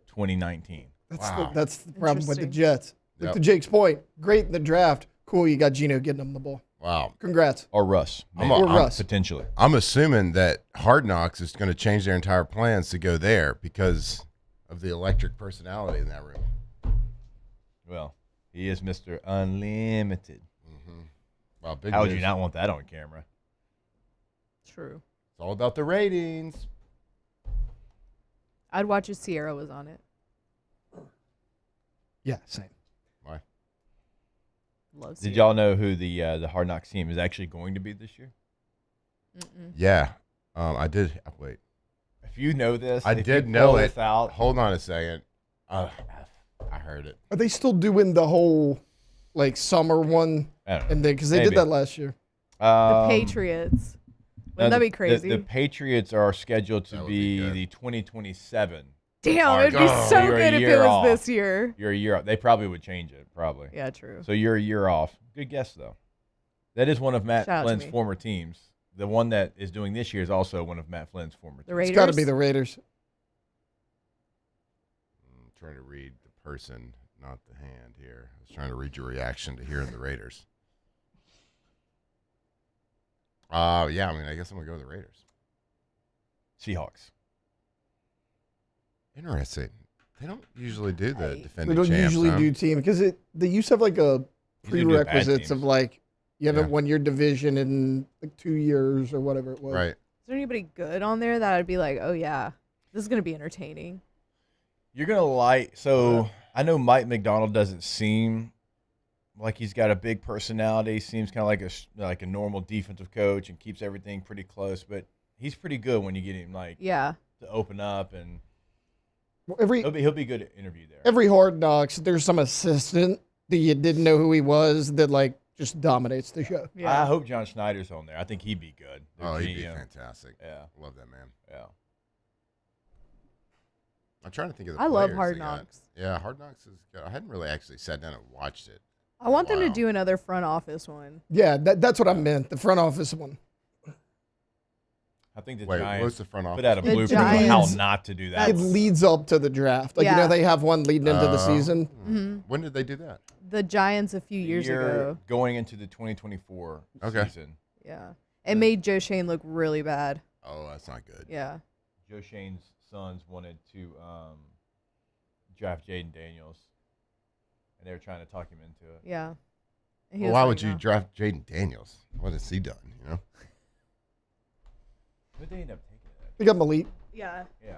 2019. That's the problem with the Jets. Look, to Jake's point, great in the draft. Cool, you got Geno getting them the ball. Wow. Congrats. Or Russ. Russ. Potentially. I'm assuming that Hard Knocks is going to change their entire plans to go there because of the electric personality in that room. Well, he is Mr. Unlimited. Mm-hmm. Wow, big How would news. you not want that on camera? True. It's all about the ratings. I'd watch if Sierra was on it. Yeah, same. Why? Love Did y'all know who the Hard Knocks team is actually going to be this year? Yeah. I did. Wait. If you know this, I if did you know pull it. this out, Hold on a second. I heard it. Are they still doing the whole summer one? And because they did that last year. The Patriots. Wouldn't that be crazy? The Patriots are scheduled to be the 2027. Damn, it'd be so good if it was this year. You're a year off. They probably would change it, probably. Yeah, true. So you're a year off. Good guess, though. That is one of Matt Shout out to Flynn's me. former teams. the one that is doing this year is also one of Matt Flynn's former teams. It's got to be the Raiders. I'm trying to read the person, not the hand here. I was trying to read your reaction to hearing the Raiders. Yeah, I mean, I guess I'm going to go with the Raiders. Seahawks. Interesting. They don't usually do the defending They don't champs, usually huh? do team because they used to have like a Usually do bad prerequisites of teams. like you haven't Yeah. won your division in like 2 years or whatever it was. Right. Is there anybody good on there that I'd be like, oh yeah, this is gonna be entertaining? You're going to like – so I know Mike McDonald doesn't seem like he's got a big personality. Seems kind of like a normal defensive coach and keeps everything pretty close. But he's pretty good when you get him to open up, and he'll be good at interview there. Every Hard Knocks, there's some assistant that you didn't know who he was that like just dominates the show. I hope John Schneider's on there. I think he'd be good. Oh, he'd be GM. fantastic. Yeah. Love that man. Yeah. I'm trying to think of the I love players Hard they got. Knocks. Yeah, Hard Knocks is good. I hadn't really actually sat down and watched it. I want them to do another front office one. Yeah, that's what I meant. The front office one. I think the Wait, Giants what's the front office? put out a The blueprint on how Giants- not to do that. It leads up to the draft. Like, you Yeah. know, they have one leading into the season. Mhm. When did they do that? The Giants a few years Year ago. going into the 2024 season. Yeah. It made Joe Shane look really bad. Oh, that's not good. Yeah. Joe Shane's sons wanted to draft Jaden Daniels, and they were trying to talk him into it. Yeah. And he Well, was why like, would you "No." draft Jaden Daniels? What has he done? You know. Who'd they end up taking it? They got Malik. Yeah. Yeah.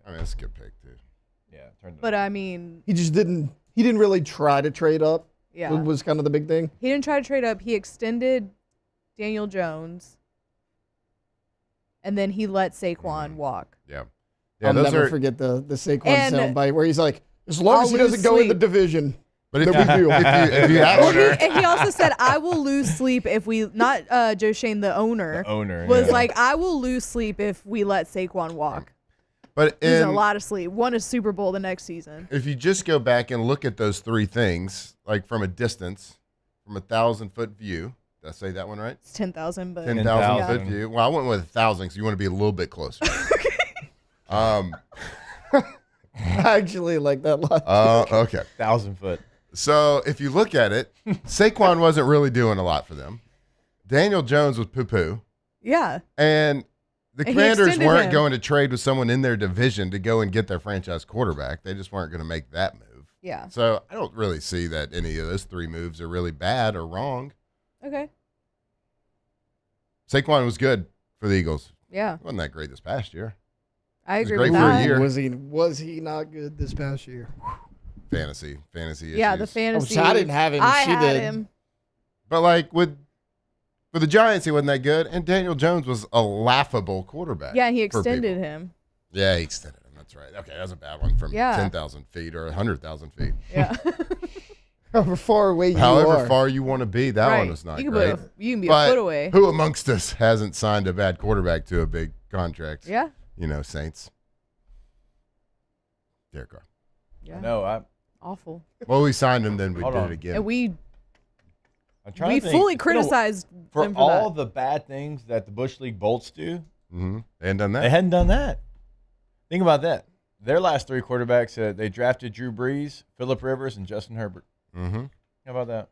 I mean, that's a good pick too. Yeah. Turned But I mean, He just didn't. He didn't really try to trade up. Yeah. was kind of the big thing. he didn't try to trade up. He extended Daniel Jones, and then he let Saquon walk. Yeah. I'll those never are- forget the Saquon And soundbite where he's like, as long I'll as he doesn't lose go in the sleep. division, But no big deal. if you Well, actually, he also said, "I will lose sleep if we not Joe Shane, the owner, was yeah. like, I will lose sleep if we let Saquon walk. but Losing a in, lot of sleep. Won a Super Bowl the next season. if you just go back and look at those three things, like from a distance, from 1,000-foot view. Did I say that one right? It's 10,000, but 10,000 foot view. Well, I went with 1,000 because you want to be a little bit closer. I actually like that lot. Okay. 1,000 foot. So if you look at it, Saquon wasn't really doing a lot for them. Daniel Jones was poo-poo. Yeah. And the And he Commanders extended weren't him. going to trade with someone in their division to go and get their franchise quarterback. They just weren't going to make that move. Yeah. So I don't really see that any of those three moves are really bad or wrong. Okay. Saquon was good for the Eagles. Yeah. Wasn't that great this past year. I He was agree great with for that. a year. Was he not good this past year? Fantasy Yeah, the issues. fantasy. I didn't have him. I She had did. him. But like with the Giants, he wasn't that good, and Daniel Jones was a laughable quarterback. Yeah, he for extended people. him. Yeah, he extended him. That's right. Okay, that was a bad one from Yeah. 10,000 feet or 100,000 feet. Yeah. However far away you However are. far you want to be, that Right. one was not You can great. you can be But a foot away. who amongst us hasn't signed a bad quarterback to a big contract? Yeah. You know, Saints. Derek Carr. Yeah. No, Awful. Well, we signed him, then we Hold did on. it again. And we I'm trying to think. fully It's been criticized for them for all that. the bad things that the Bush League Bolts do. Mm-hmm. They hadn't done that. They hadn't done that. Think about that. Their last three quarterbacks, they drafted Drew Brees, Phillip Rivers, and Justin Herbert. Mm-hmm. How about that?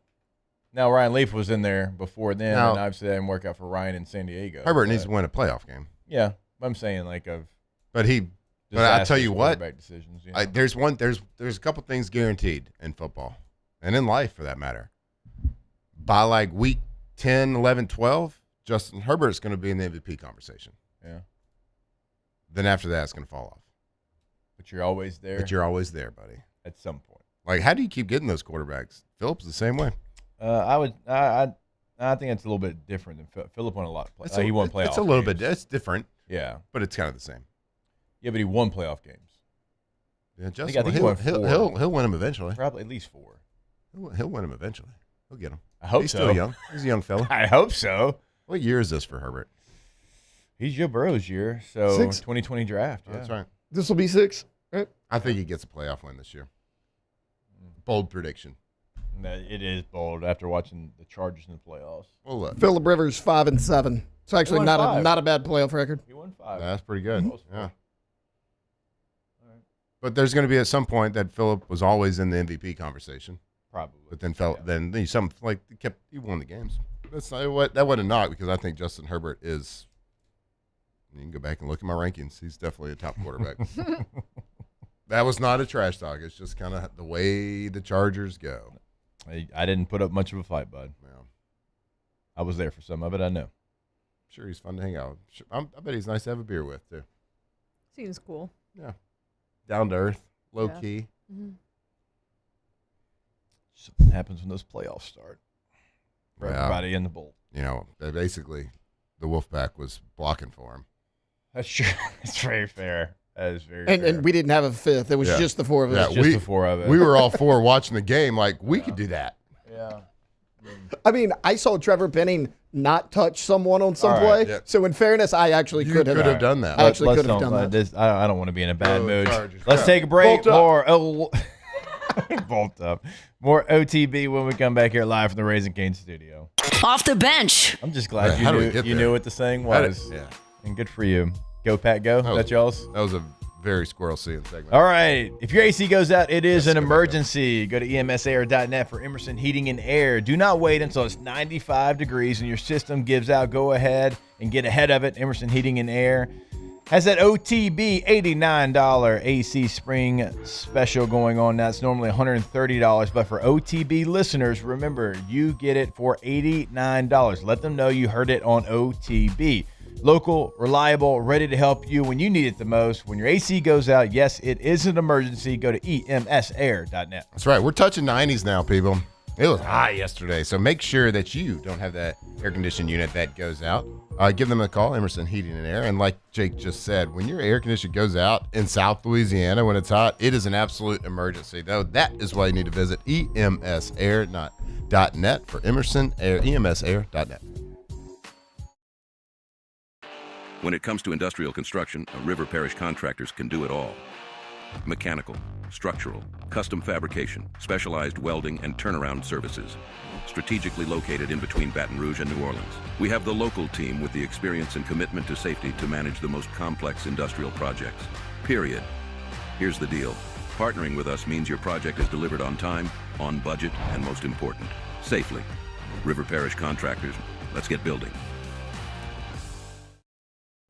Now, Ryan Leaf was in there before then, Now- and obviously that didn't work out for Ryan in San Diego. Herbert needs but- to win a playoff game. Yeah, I'm saying like of. But I tell you what, quarterback decisions, you know? there's a couple things guaranteed in football and in life for that matter. By like week 10, 11, 12, Justin Herbert's going to be in the MVP conversation. Yeah. Then after that, it's going to fall off. But you're always there. But you're always there, buddy. At some point. Like, how do you keep getting those quarterbacks? Phillips the same way. I think it's a little bit different than Phillip won a lot. He won playoff. It's a little games. bit. It's different. Yeah, but it's kind of the same. Yeah, but he won playoff games. Yeah, I Justin, think he won he'll win them eventually. Probably at least 4. He'll win them eventually. He'll get them. I hope He's so. still young. He's a young fella. I hope so. What year is this for Herbert? He's Joe Burrow's year, so 6. 2020 draft. Yeah. That's right. This will be 6, right? I think he gets a playoff win this year. Bold prediction. It is bold after watching the Chargers in the playoffs. Well, look. Phillip Rivers 5-7. It's actually not a bad playoff record. He won 5. That's pretty good. Yeah. But there's going to be at some point that Phillip was always in the MVP conversation. Probably. But then he won the games. That's not what that wasn't a knock because I think Justin Herbert is. You can go back and look at my rankings. He's definitely a top quarterback. That was not a trash talk. It's just kind of the way the Chargers go. I didn't put up much of a fight, bud. Yeah. I was there for some of it, I know. Sure, he's fun to hang out with. I bet he's nice to have a beer with, too. Seems cool. Yeah. Down to earth, low key. Mm-hmm. Something happens when those playoffs start. For Yeah. everybody in the bowl. You know, basically, the Wolfpack was blocking for him. That's true. That's very fair. That is very And fair. and we didn't have a fifth. It was just the four of us. Just the four of us. We were all four watching the game like, we could do that. Yeah. I mean, I saw Trevor Penning not touch someone on some All play. right, yeah. So in fairness, I actually could have done that. I actually could have done that. This, I don't want to be in a bad mood. Chargers. Let's Yeah. take a break. Bolt up. More bolt up. More OTB when we come back here live from the Raising Cane studio. Off the bench. I'm just glad How do we you get knew there? what the saying How was. yeah. And good for you. Go Pat Go. That's y'all's. That was a very squirrel seeing segment. All right. If your AC goes out, it is an emergency. Go to emsair.net for Emerson Heating and Air. Do not wait until it's 95 degrees and your system gives out. Go ahead and get ahead of it. Emerson Heating and Air has that OTB $89 AC Spring special going on now. It's normally $130, but for OTB listeners, remember, you get it for $89. Let them know you heard it on OTB. Local, reliable, ready to help you when you need it the most. When your AC goes out, yes, it is an emergency. Go to emsair.net. That's right. We're touching 90s now, people. It was high yesterday, so make sure that you don't have that air conditioning unit that goes out. Give them a call, Emerson Heating and Air. And like Jake just said, when your air conditioner goes out in South Louisiana when it's hot, it is an absolute emergency. Though that is why you need to visit emsair.net for Emerson Air, emsair.net. When it comes to industrial construction, River Parish Contractors can do it all. Mechanical, structural, custom fabrication, specialized welding, and turnaround services. Strategically located in between Baton Rouge and New Orleans, we have the local team with the experience and commitment to safety to manage the most complex industrial projects. Period. Here's the deal. Partnering with us means your project is delivered on time, on budget, and most important, safely. River Parish Contractors, let's get building.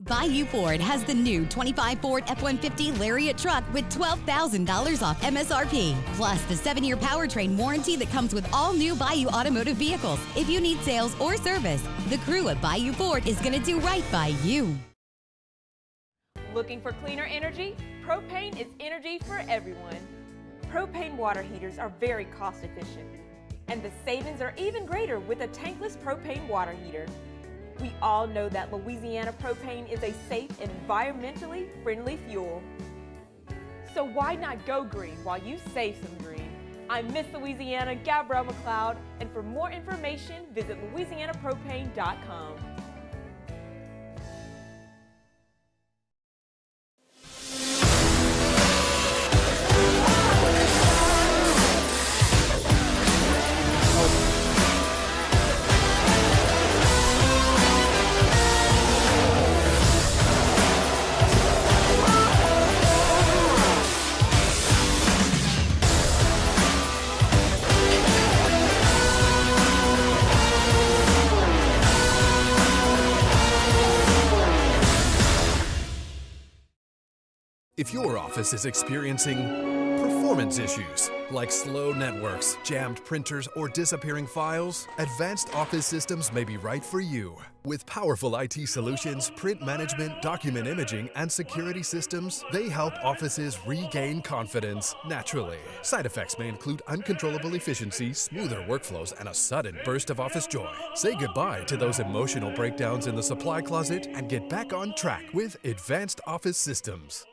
Bayou Ford has the new 25 Ford F-150 Lariat truck with $12,000 off MSRP, plus the 7-year powertrain warranty that comes with all new Bayou automotive vehicles. If you need sales or service, the crew at Bayou Ford is going to do right by you. Looking for cleaner energy? Propane is energy for everyone. Propane water heaters are very cost efficient, and the savings are even greater with a tankless propane water heater. We all know that Louisiana propane is a safe and environmentally friendly fuel. So why not go green while you save some green? I'm Miss Louisiana, Gabrielle McLeod, and for more information, visit louisianapropane.com. If your office is experiencing performance issues like slow networks, jammed printers, or disappearing files, Advanced Office Systems may be right for you. With powerful IT solutions, print management, document imaging, and security systems, they help offices regain confidence naturally. Side effects may include uncontrollable efficiency, smoother workflows, and a sudden burst of office joy. Say goodbye to those emotional breakdowns in the supply closet and get back on track with Advanced Office Systems.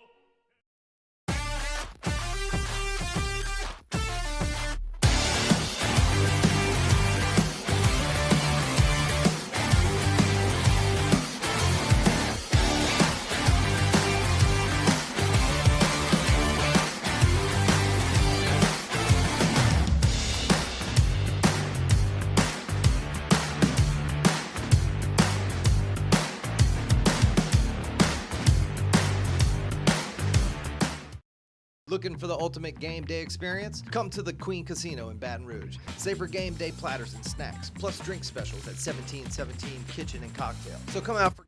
Looking for the ultimate game day experience? Come to the Queen Casino in Baton Rouge. Savor game day platters and snacks, plus drink specials at 1717 Kitchen and Cocktail. So come out for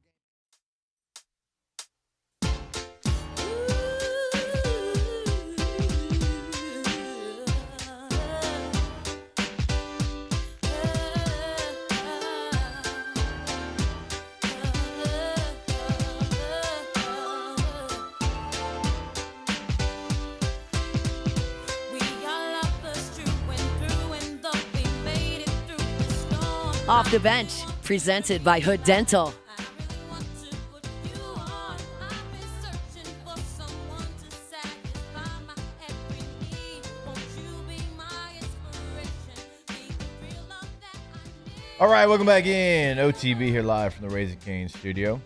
Off the Bench, presented by Hood Dental. All right, welcome back in. OTB here live from the Raising Cane's studio.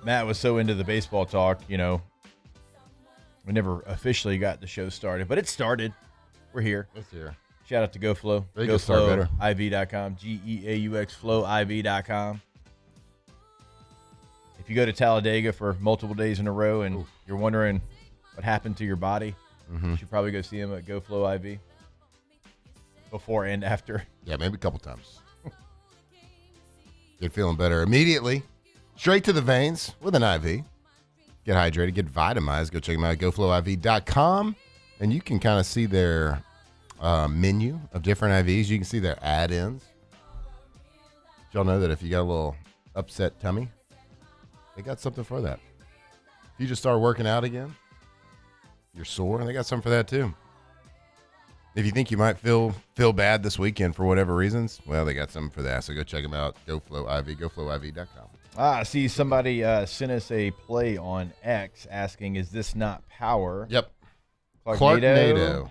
Matt was so into the baseball talk, we never officially got the show started, but it started. We're here. It's here. Shout out to GoFlow. GoFlowIV.com. GEAUX FlowIV.com. If you go to Talladega for multiple days in a row and you're wondering what happened to your body, you should probably go see him at GoFlow IV. Before and after. Yeah, maybe a couple times. Get feeling better immediately. Straight to the veins with an IV. Get hydrated, get vitamized. Go check them out at GoFlowIV.com. And you can kind of see their menu of different IVs. You can see their add-ins. Did y'all know that if you got a little upset tummy, they got something for that. If you just start working out again, you're sore, and they got something for that too. If you think you might feel bad this weekend for whatever reasons, well, they got something for that. So go check them out. GoFlowIV, GoFlowIV.com. I see somebody sent us a play on X asking, is this not power? Yep. Clarknado.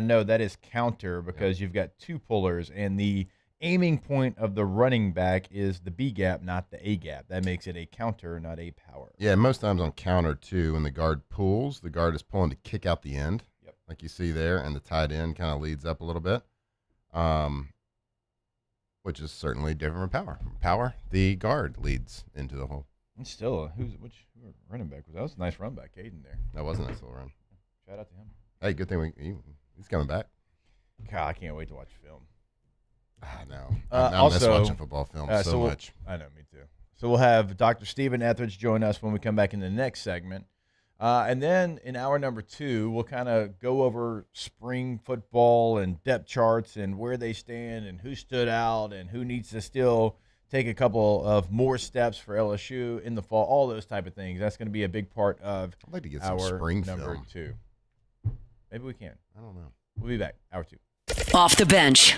No, that is counter because you've got two pullers, and the aiming point of the running back is the B gap, not the A gap. That makes it a counter, not a power. Yeah, most times on counter, too, when the guard pulls, the guard is pulling to kick out the end. Like you see there, and the tight end kind of leads up a little bit, which is certainly different from power. Power, the guard leads into the hole. And still, which running back was that? Was a nice run back, Caden there. That was a nice little run. Shout out to him. Hey, good thing he's coming back. God, I can't wait to watch film. I know. I miss watching football film so much. I know, me too. So we'll have Dr. Stephen Ethridge join us when we come back in the next segment. And then in hour number 2, we'll kind of go over spring football and depth charts and where they stand and who stood out and who needs to still take a couple of more steps for LSU in the fall, all those type of things. That's going to be a big part of I'd like to get our some spring number film. 2. Maybe we can. I don't know. We'll be back. Hour 2. Off the Bench.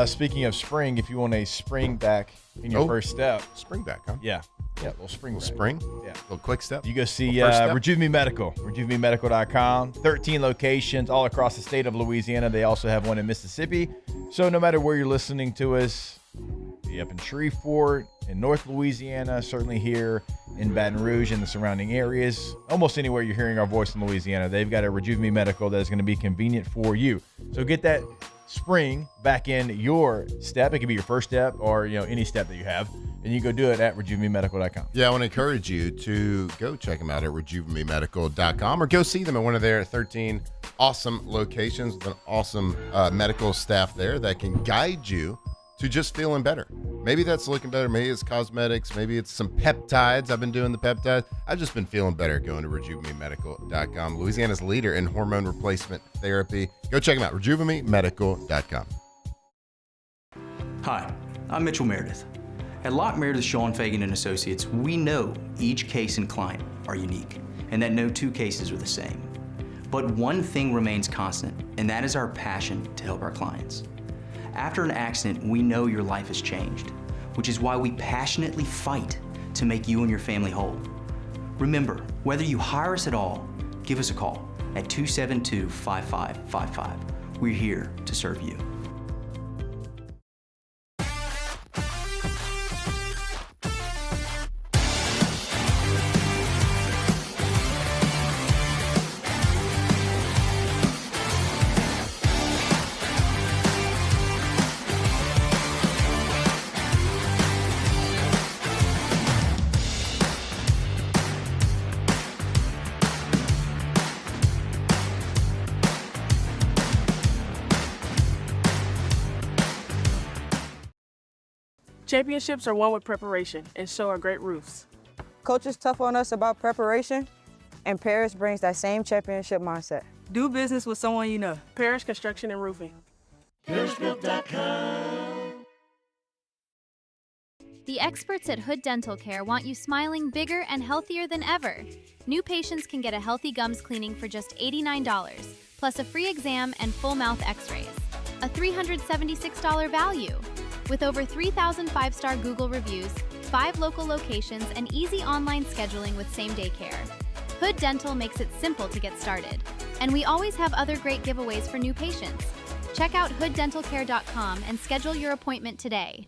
Speaking of spring, if you want a spring back in your first step. Spring back, huh? Yeah. Yeah, a little spring back. Spring? Yeah. A little quick step? You go see Rejuve Medical, RejuveMedical.com. 13 locations all across the state of Louisiana. They also have one in Mississippi. So no matter where you're listening to us, be up in Shreveport, in North Louisiana, certainly here in Baton Rouge and the surrounding areas, almost anywhere you're hearing our voice in Louisiana, they've got a Rejuve Medical that is going to be convenient for you. So get that spring back in your step. It could be your first step or any step that you have, and you go do it at RejuveMedical.com. Yeah, I want to encourage you to go check them out at RejuveMedical.com or go see them at one of their 13 awesome locations with an awesome medical staff there that can guide you to just feeling better. Maybe that's looking better. Maybe it's cosmetics. Maybe it's some peptides. I've been doing the peptides. I've just been feeling better going to RejuveMeMedical.com. Louisiana's leader in hormone replacement therapy. Go check them out. RejuveMeMedical.com. Hi, I'm Mitchell Meredith. At Locke Meredith, Sean Fagan and Associates, we know each case and client are unique and that no two cases are the same. But one thing remains constant, and that is our passion to help our clients. After an accident, we know your life has changed, which is why we passionately fight to make you and your family whole. Remember, whether you hire us at all, give us a call at 272-5555. We're here to serve you. Championships are won with preparation, and so are great roofs. Coach is tough on us about preparation, and Parrish brings that same championship mindset. Do business with someone you know. Parrish Construction and Roofing. ParrishBuilt.com. The experts at Hood Dental Care want you smiling bigger and healthier than ever. New patients can get a healthy gums cleaning for just $89, plus a free exam and full mouth x-rays. A $376 value. With over 3,000 five-star Google reviews, 5 local locations, and easy online scheduling with same-day care. Hood Dental makes it simple to get started. And we always have other great giveaways for new patients. Check out hooddentalcare.com and schedule your appointment today.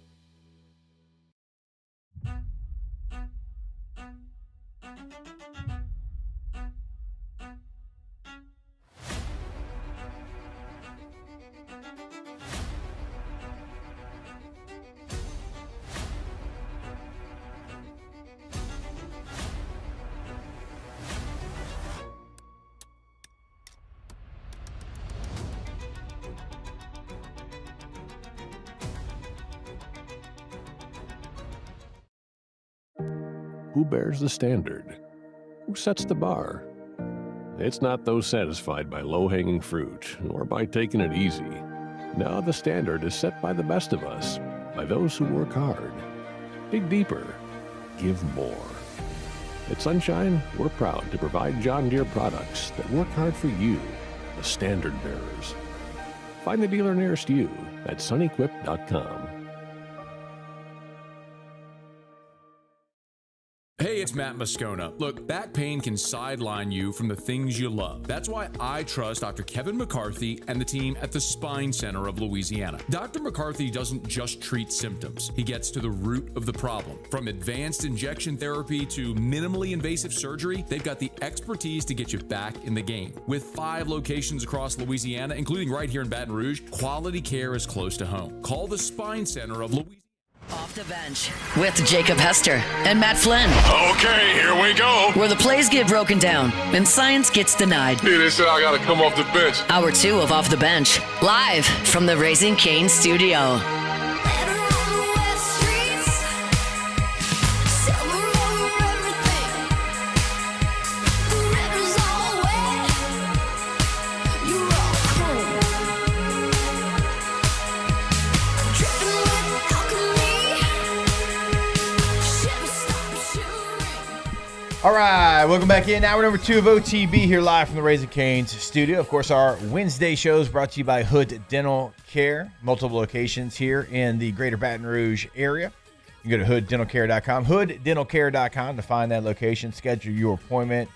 Who bears the standard? Who sets the bar? It's not those satisfied by low-hanging fruit or by taking it easy. Now the standard is set by the best of us, by those who work hard. Dig deeper. Give more. At Sunshine, we're proud to provide John Deere products that work hard for you, the standard bearers. Find the dealer nearest you at sunequip.com. Hey, it's Matt Moscona. Look, back pain can sideline you from the things you love. That's why I trust Dr. Kevin McCarthy and the team at the Spine Center of Louisiana. Dr. McCarthy doesn't just treat symptoms. He gets to the root of the problem. From advanced injection therapy to minimally invasive surgery, they've got the expertise to get you back in the game. With 5 locations across Louisiana, including right here in Baton Rouge, quality care is close to home. Call the Spine Center of Louisiana. Off the bench with Jacob Hester and Matt Flynn. Okay, here we go. Where the plays get broken down and science gets denied. Hey, they said I gotta come off the bench. Hour 2 of Off the Bench, live from the Raising Cane studio. All right, welcome back in. Hour number 2 of OTB here live from the Raising Cane's studio. Of course, our Wednesday shows brought to you by Hood Dental Care. Multiple locations here in the greater Baton Rouge area. You can go to hooddentalcare.com, hooddentalcare.com to find that location, schedule your appointment.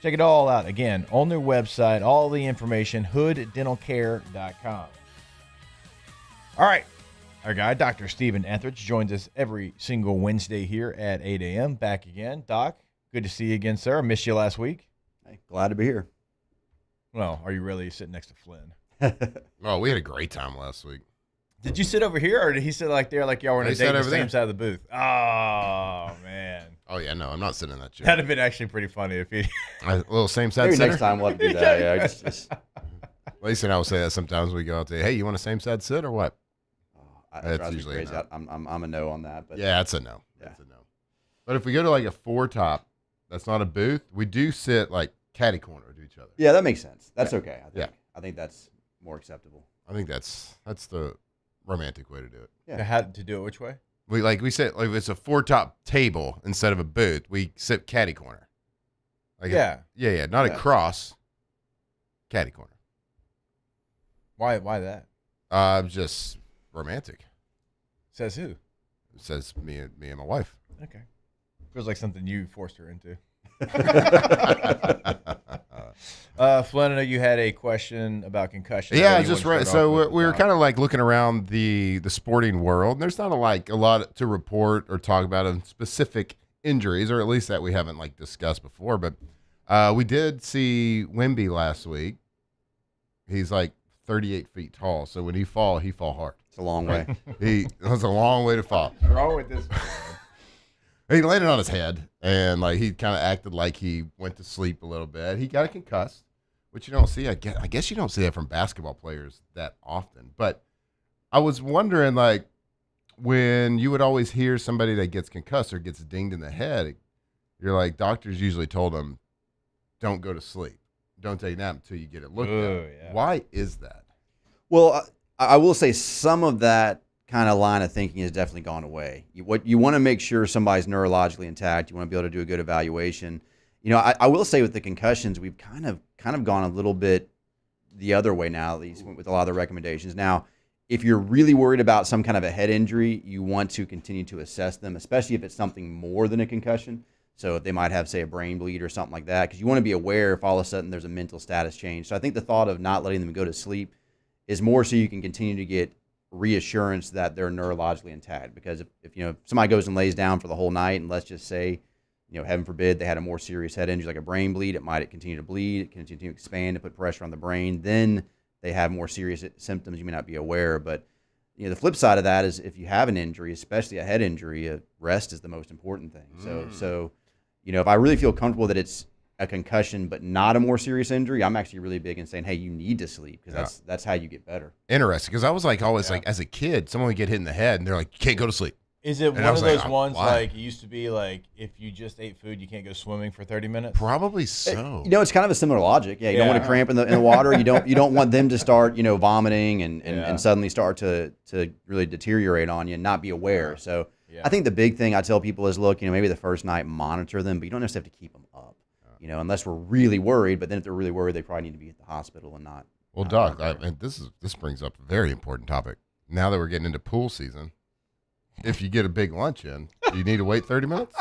Check it all out. Again, on their website, all the information, hooddentalcare.com. All right. Our guy, Dr. Stephen Ethridge, joins us every single Wednesday here at 8 a.m. Back again. Doc, good to see you again, sir. I missed you last week. Hey, glad to be here. Well, are you really sitting next to Flynn? Oh, we had a great time last week. Did you sit over here, or did he sit like there, like y'all were in a date on the same side of the booth? Oh, man. Oh, yeah, no, I'm not sitting in that chair. That'd have been actually pretty funny if he... A little same-side Maybe sitter? next time we'll have to do that. Yeah, just... Lisa and I will say that sometimes when we go out to, hey, you want a same-side sit or what? That's usually crazy. I'm a no on that. But yeah, that's a no. Yeah. That's a no. But if we go to like a 4-top, that's not a booth, we do sit like catty corner to each other. Yeah, that makes sense. That's Yeah. okay. I think that's more acceptable. I think that's the romantic way to do it. Yeah. How to do it which way? We sit like if it's a 4-top table instead of a booth, we sit catty corner. Like Yeah. Not across. Catty corner. Why that? Just romantic. Says who? It says me and my wife. Okay. Feels like something you forced her into. Flynn, I know you had a question about concussion. Yeah, just right. So we were kind of like looking around the sporting world, and there's not a lot to report or talk about of specific injuries, or at least that we haven't like discussed before. But we did see Wemby last week. He's like 38 feet tall, so when he fall hard. It's a long way. It's a long way to fall. What's wrong with this? He landed on his head, and like he kind of acted like he went to sleep a little bit. He got concussed, which you don't see. I guess you don't see that from basketball players that often. But I was wondering, like, when you would always hear somebody that gets concussed or gets dinged in the head, you're like, doctors usually told them, don't go to sleep. Don't take a nap until you get it looked at. Yeah. Why is that? Well, I will say some of that kind of line of thinking has definitely gone away. You want to make sure somebody's neurologically intact. You want to be able to do a good evaluation. I will say with the concussions, we've kind of gone a little bit the other way now, at least with a lot of the recommendations. Now, if you're really worried about some kind of a head injury, you want to continue to assess them, especially if it's something more than a concussion. So if they might have, say, a brain bleed or something like that, because you want to be aware if all of a sudden there's a mental status change. So I think the thought of not letting them go to sleep is more so you can continue to get reassurance that they're neurologically intact. Because if somebody goes and lays down for the whole night, and let's just say, heaven forbid, they had a more serious head injury like a brain bleed, it might continue to bleed, it can continue to expand and put pressure on the brain. Then they have more serious symptoms you may not be aware. But the flip side of that is if you have an injury, especially a head injury, rest is the most important thing. So if I really feel comfortable that it's a concussion but not a more serious injury, I'm actually really big in saying, hey, you need to sleep, because that's how you get better. Interesting, because I was always like, as a kid, someone would get hit in the head and they're like, you can't go to sleep. Is it And one I of was those like, ones why? like it used to be like if you just ate food, you can't go swimming for 30 minutes? Probably so. It's kind of a similar logic. Yeah, you don't want to cramp in the water. You don't want them to start, vomiting and suddenly start to really deteriorate on you and not be aware. So I think the big thing I tell people is, look, maybe the first night monitor them, but you don't necessarily have to keep them up, unless we're really worried. But then if they're really worried, they probably need to be at the hospital and not. Well, Doc, and this brings up a very important topic. Now that we're getting into pool season, if you get a big lunch in, do you need to wait 30 minutes?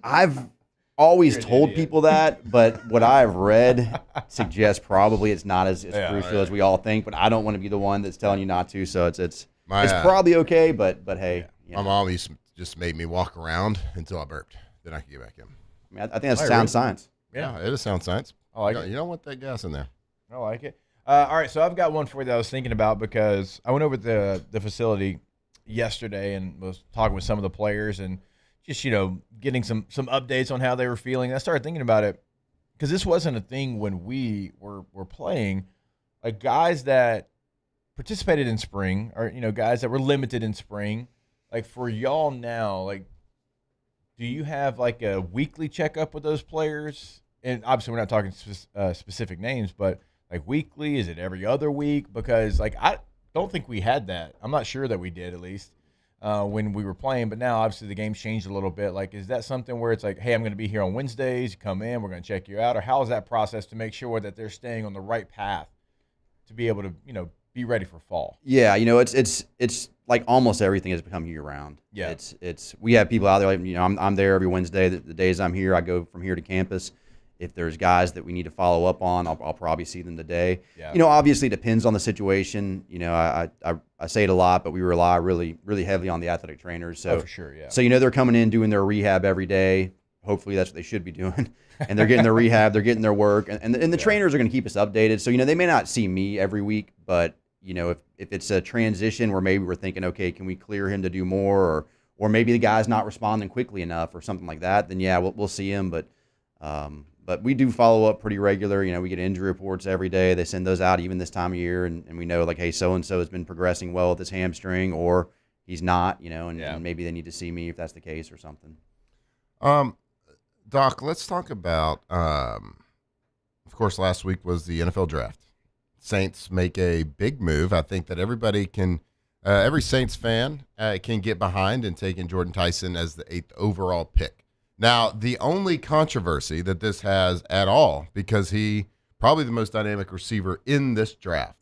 I've always told people that, but what I've read suggests probably it's not as crucial as we all think. But I don't want to be the one that's telling you not to. So it's probably okay. But hey, my mom used to just made me walk around until I burped. Then I could get back in. I think that's sound science. Yeah, it is sound science. I like it. You don't want that gas in there. I like it. All right, so I've got one for you that I was thinking about because I went over to the facility yesterday and was talking with some of the players and just, getting some updates on how they were feeling. And I started thinking about it because this wasn't a thing when we were playing. Like guys that participated in spring or, guys that were limited in spring, like for y'all now, like, do you have like a weekly checkup with those players? And obviously we're not talking specific names, but like weekly, is it every other week? Because like, I don't think we had that. I'm not sure that we did, at least when we were playing. But now, obviously, the game's changed a little bit. Like, is that something where it's like, hey, I'm going to be here on Wednesdays. You come in, we're going to check you out, or how is that process to make sure that they're staying on the right path to be able to, be ready for fall? Yeah, it's like almost everything has become year round. Yeah, it's we have people out there. Like, I'm there every Wednesday. The days I'm here, I go from here to campus. If there's guys that we need to follow up on, I'll probably see them today. Yeah. Obviously it depends on the situation. I say it a lot, but we rely really, really heavily on the athletic trainers. So for sure, yeah. So they're coming in doing their rehab every day. Hopefully that's what they should be doing. And they're getting their rehab, they're getting their work, and the trainers are going to keep us updated. So they may not see me every week, but if it's a transition where maybe we're thinking, okay, can we clear him to do more, or maybe the guy's not responding quickly enough or something like that, then yeah, we'll see him. But we do follow up pretty regular. We get injury reports every day. They send those out even this time of year, and we know like, hey, so-and-so has been progressing well with his hamstring, or he's not, and maybe they need to see me if that's the case or something. Doc, let's talk about, of course, last week was the NFL draft. Saints make a big move. I think that everybody can, every Saints fan can get behind in taking Jordan Tyson as the 8th overall pick. Now, the only controversy that this has at all, because he probably the most dynamic receiver in this draft,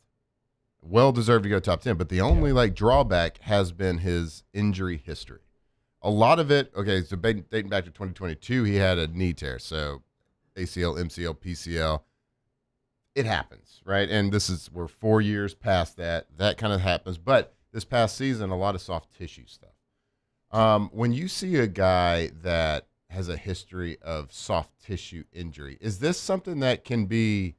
well deserved to go top 10, but the only drawback has been his injury history. A lot of it, okay, so dating back to 2022, he had a knee tear, so ACL, MCL, PCL. It happens, right? And we're 4 years past that. That kind of happens, but this past season, a lot of soft tissue stuff. When you see a guy that has a history of soft tissue injury, is this something that can be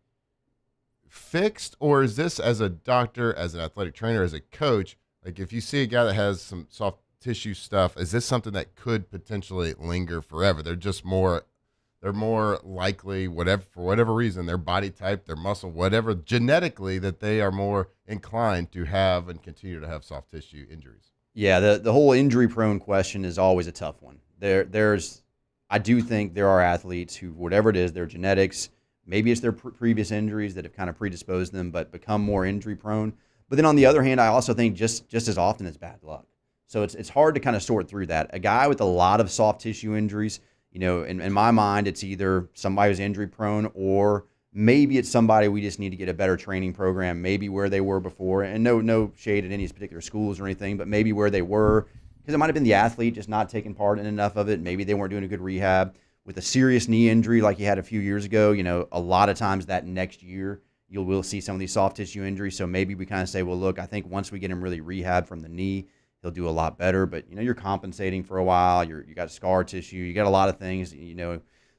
fixed, or is this, as a doctor, as an athletic trainer, as a coach, like if you see a guy that has some soft tissue stuff, is this something that could potentially linger forever? They're more likely, for whatever reason, their body type, their muscle, whatever, genetically, that they are more inclined to have and continue to have soft tissue injuries. Yeah, the whole injury prone question is always a tough one. I do think there are athletes who, whatever it is, their genetics, maybe it's their previous injuries that have kind of predisposed them, but become more injury prone. But then on the other hand, I also think just as often it's bad luck. So it's hard to kind of sort through that. A guy with a lot of soft tissue injuries, in my mind, it's either somebody who's injury prone or maybe it's somebody we just need to get a better training program, maybe where they were before. And no shade at any particular schools or anything, but maybe where they were, because it might have been the athlete just not taking part in enough of it. Maybe they weren't doing a good rehab. With a serious knee injury like he had a few years ago, a lot of times that next year you will see some of these soft tissue injuries. So maybe we kind of say, well, look, I think once we get him really rehab from the knee, he'll do a lot better. But, you're compensating for a while. You got scar tissue. You got a lot of things,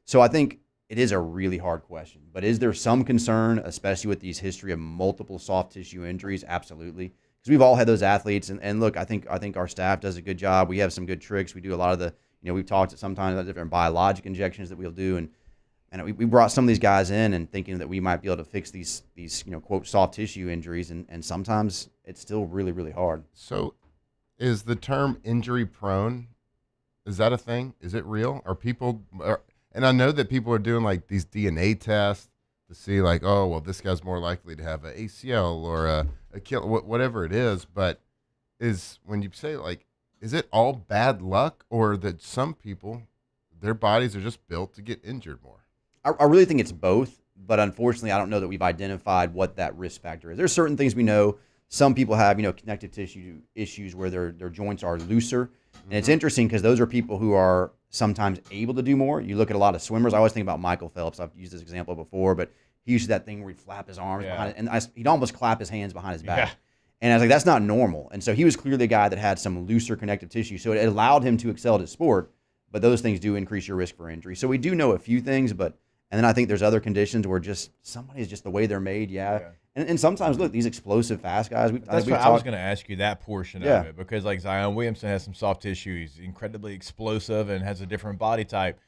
So I think it is a really hard question. But is there some concern, especially with these history of multiple soft tissue injuries? Absolutely. Because we've all had those athletes. And look, I think our staff does a good job. We have some good tricks. We do a lot of the, we've talked sometimes about different biologic injections that we'll do. And we brought some of these guys in and thinking that we might be able to fix these quote, soft tissue injuries. And sometimes it's still really, really hard. So is the term injury prone, is that a thing? Is it real? Are people, and I know that people are doing like these DNA tests to see like, oh, well, this guy's more likely to have an ACL or a whatever it is. But when you say like, is it all bad luck or that some people, their bodies are just built to get injured more? I really think it's both, but unfortunately, I don't know that we've identified what that risk factor is. There's certain things we know. Some people have, connective tissue issues where their joints are looser. And it's interesting because those are people who are sometimes able to do more. You look at a lot of swimmers. I always think about Michael Phelps. I've used this example before, but he used that thing where he'd flap his arms behind it, and he'd almost clap his hands behind his back. Yeah. And I was like, that's not normal. And so he was clearly a guy that had some looser connective tissue. So it allowed him to excel at his sport, but those things do increase your risk for injury. So we do know a few things, and then I think there's other conditions where just somebody's just the way they're made. Yeah. And sometimes, look, these explosive, fast guys. That's what I was going to ask you, that portion of it, because like Zion Williamson has some soft tissue. He's incredibly explosive and has a different body type.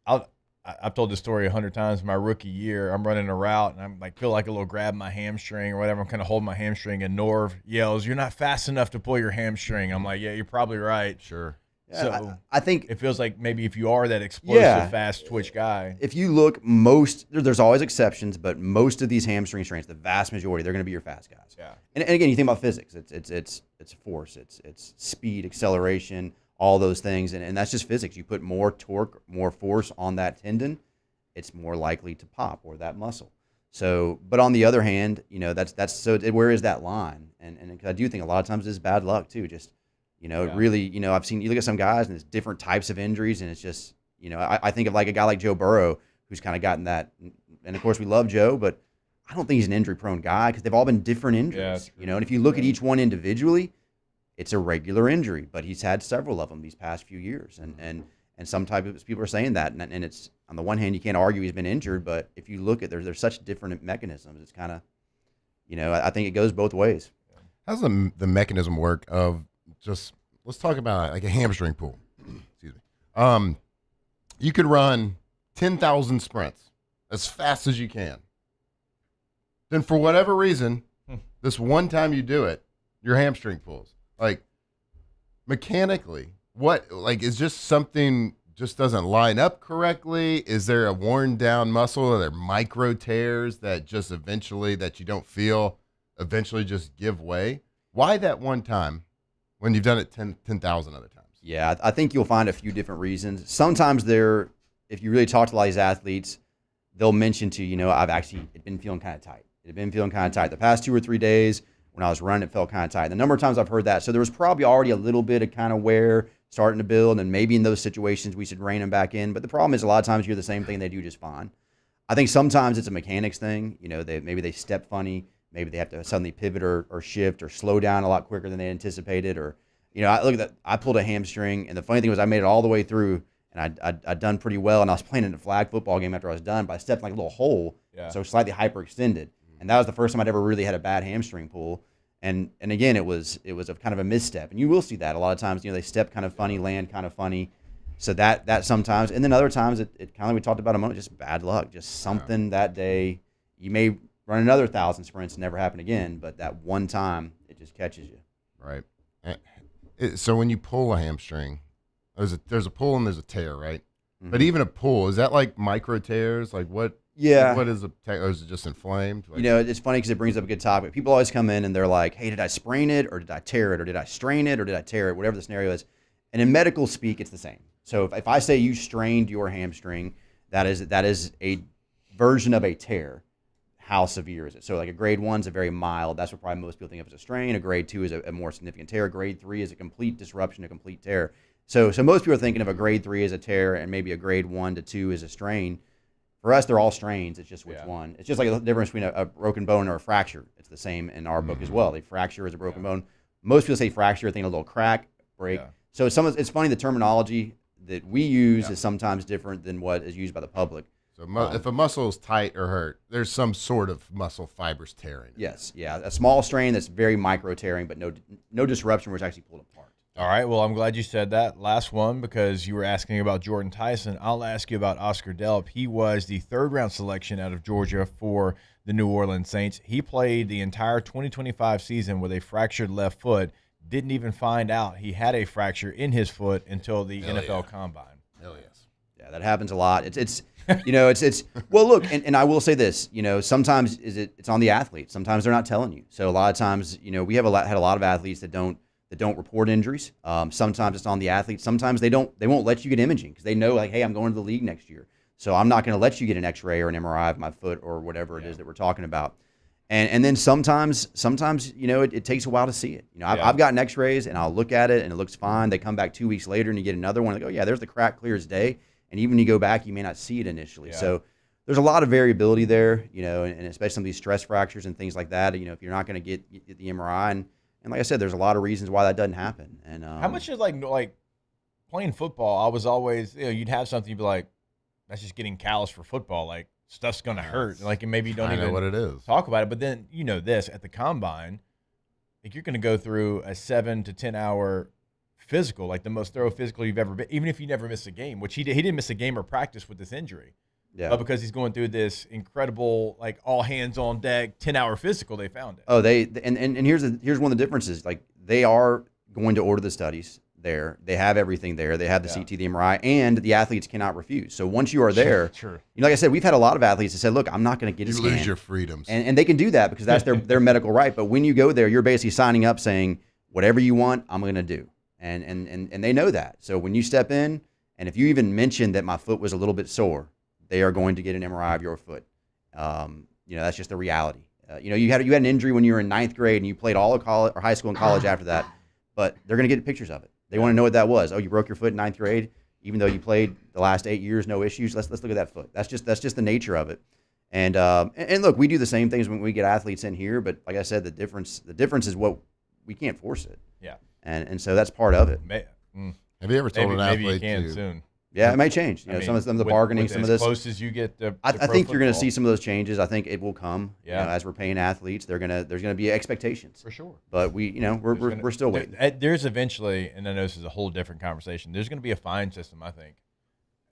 I've told this story 100 times. My rookie year, I'm running a route and I'm like, feel like a little grab my hamstring or whatever. I'm kind of holding my hamstring, and Norv yells, "You're not fast enough to pull your hamstring." I'm like, yeah, you're probably right. Sure. Yeah, so I think it feels like maybe if you are that explosive, fast twitch guy. If you look, there's always exceptions, but most of these hamstring strains, the vast majority, they're going to be your fast guys. Yeah. And again, you think about physics. It's force, it's speed, acceleration, all those things, and that's just physics. You put more torque, more force on that tendon, it's more likely to pop, or that muscle. So, but on the other hand, that's so where is that line? And I do think a lot of times it's bad luck too. Just really, I've seen, you look at some guys and it's different types of injuries, and it's just, I think of like a guy like Joe Burrow who's kind of gotten that, and of course we love Joe, but I don't think he's an injury prone guy because they've all been different injuries. And if you look at each one individually, it's a regular injury, but he's had several of them these past few years, and some type of people are saying that, and it's, on the one hand, you can't argue he's been injured, but if you look at there's such different mechanisms, it's kind of, I think it goes both ways. How's the mechanism work of just, let's talk about like a hamstring pull. Excuse me. You could run 10,000 sprints as fast as you can. Then for whatever reason, this one time you do it, your hamstring pulls. Like mechanically, is just something just doesn't line up correctly? Is there a worn down muscle? Are there micro tears that just eventually, that you don't feel, eventually just give way? Why that one time when you've done it 10,000 other times? Yeah, I think you'll find a few different reasons. Sometimes if you really talk to a lot of these athletes, they'll mention to you, I've actually been feeling kind of tight. It had been feeling kind of tight the past 2 or 3 days. When I was running, it felt kind of tight. The number of times I've heard that, so there was probably already a little bit of kind of wear starting to build, and maybe in those situations we should rein them back in. But the problem is a lot of times you hear the same thing, they do just fine. I think sometimes it's a mechanics thing. Maybe they step funny. Maybe they have to suddenly pivot or shift or slow down a lot quicker than they anticipated. Or, I look at that. I pulled a hamstring, and the funny thing was I made it all the way through, and I'd done pretty well. And I was playing in a flag football game after I was done, but I stepped in like a little hole, so slightly hyperextended. And that was the first time I'd ever really had a bad hamstring pull. And again, it was a kind of a misstep. And you will see that a lot of times. They step kind of funny, land kind of funny. So that sometimes, and then other times it kind of like we talked about a moment, just bad luck, just something that day. You may run another 1,000 sprints and never happen again, but that one time it just catches you. Right. So when you pull a hamstring, there's a pull and there's a tear, right? Mm-hmm. But even a pull, is that like micro tears? Like what? Yeah. What is a tear? Or is it just inflamed? Like, It's funny because it brings up a good topic. People always come in and they're like, hey, did I sprain it or did I tear it or did I strain it or did I tear it? Whatever the scenario is. And in medical speak, it's the same. So if I say you strained your hamstring, that is a version of a tear. How severe is it? So like a grade 1 is a very mild. That's what probably most people think of as a strain. A grade 2 is a more significant tear. Grade 3 is a complete disruption, a complete tear. So most people are thinking of a grade 3 as a tear and maybe a grade 1 to 2 as a strain. For us, they're all strains. It's just which one. It's just like the difference between a broken bone or a fracture. It's the same in our book as well. A fracture is a broken bone. Most people say fracture, think a little crack, break. Yeah. So it's funny, the terminology that we use is sometimes different than what is used by the public. So if a muscle is tight or hurt, there's some sort of muscle fibers tearing. Yes, yeah, a small strain that's very micro tearing, but no disruption where it's actually pulled apart. All right, well, I'm glad you said that. Last one, because you were asking about Jordan Tyson. I'll ask you about Oscar Delp. He was the third-round selection out of Georgia for the New Orleans Saints. He played the entire 2025 season with a fractured left foot. Didn't even find out he had a fracture in his foot until the NFL Combine. Hell yes. Yeah, that happens a lot. It's well, look, and I will say this, sometimes it's on the athlete. Sometimes they're not telling you. So a lot of times, we have had a lot of athletes that don't report injuries. Sometimes it's on the athlete. Sometimes they won't let you get imaging because they know like, hey, I'm going to the league next year, so I'm not going to let you get an X-ray or an MRI of my foot or whatever it is that we're talking about. And then sometimes it takes a while to see it. I've gotten X-rays and I'll look at it and it looks fine. They come back 2 weeks later and you get another one. Like, oh yeah, there's the crack, clear as day. And even when you go back, you may not see it initially. Yeah. So there's a lot of variability there, and especially some of these stress fractures and things like that. If you're not going to get the MRI, and like I said, there's a lot of reasons why that doesn't happen. And how much is like playing football? I was always, you'd have something, you'd be like, that's just getting callous for football. Like stuff's going to hurt. Like, and maybe you don't even know what it is. Talk about it. But then this at the combine, like you're going to go through a 7 to 10 hour physical, like the most thorough physical you've ever been, even if you never miss a game, which he didn't miss a game or practice with this injury. Yeah. But because he's going through this incredible, like all hands on deck, 10-hour physical, they found it. Oh, and here's one of the differences. Like they are going to order the studies there. They have everything there. They have the CT, the MRI, and the athletes cannot refuse. So once you are there, sure. Like I said, we've had a lot of athletes that said, look, I'm not going to get a scan. You lose your freedoms. And they can do that because that's their medical right. But when you go there, you're basically signing up saying, whatever you want, I'm going to do. And they know that. So when you step in, and if you even mention that my foot was a little bit sore, they are going to get an MRI of your foot. That's just the reality. You had an injury when you were in 9th grade and you played all of college or high school and college after that, but they're going to get pictures of it. They want to know what that was. Oh, you broke your foot in 9th grade, even though you played the last 8 years, no issues. Let's look at that foot. That's just the nature of it. And look, we do the same things when we get athletes in here, but like I said, the difference is what we can't force it. Yeah. And so that's part of it. Have you ever told an athlete maybe you can to? soon. Yeah, it may change. Some of the bargaining, some of this. As close as you get to I think you're going to football. see some of those changes. I think it will come. Yeah. As we're paying athletes, there's going to be expectations For sure. But we're still waiting. There's eventually, and I know this is a whole different conversation. There's going to be a fine system, I think.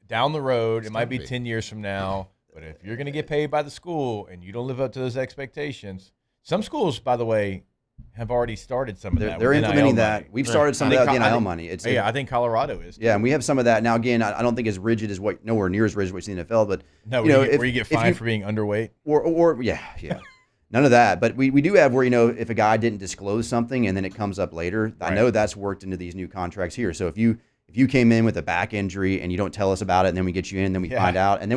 Down the road, it might be 10 years from now, but if you're going to get paid by the school and you don't live up to those expectations, some schools, by the way, have already started some of that. They're with implementing NIL that. money. We've started some of that with the NIL money. I think Colorado is. Yeah, and we have some of that now. Again, I don't think as rigid as nowhere near as rigid as what you see in the NFL, but no, where you get fined for being underweight, or yeah, none of that. But we do have where if a guy didn't disclose something and then it comes up later, I know that's worked into these new contracts here. So if you came in with a back injury and you don't tell us about it, and then we get you in, and then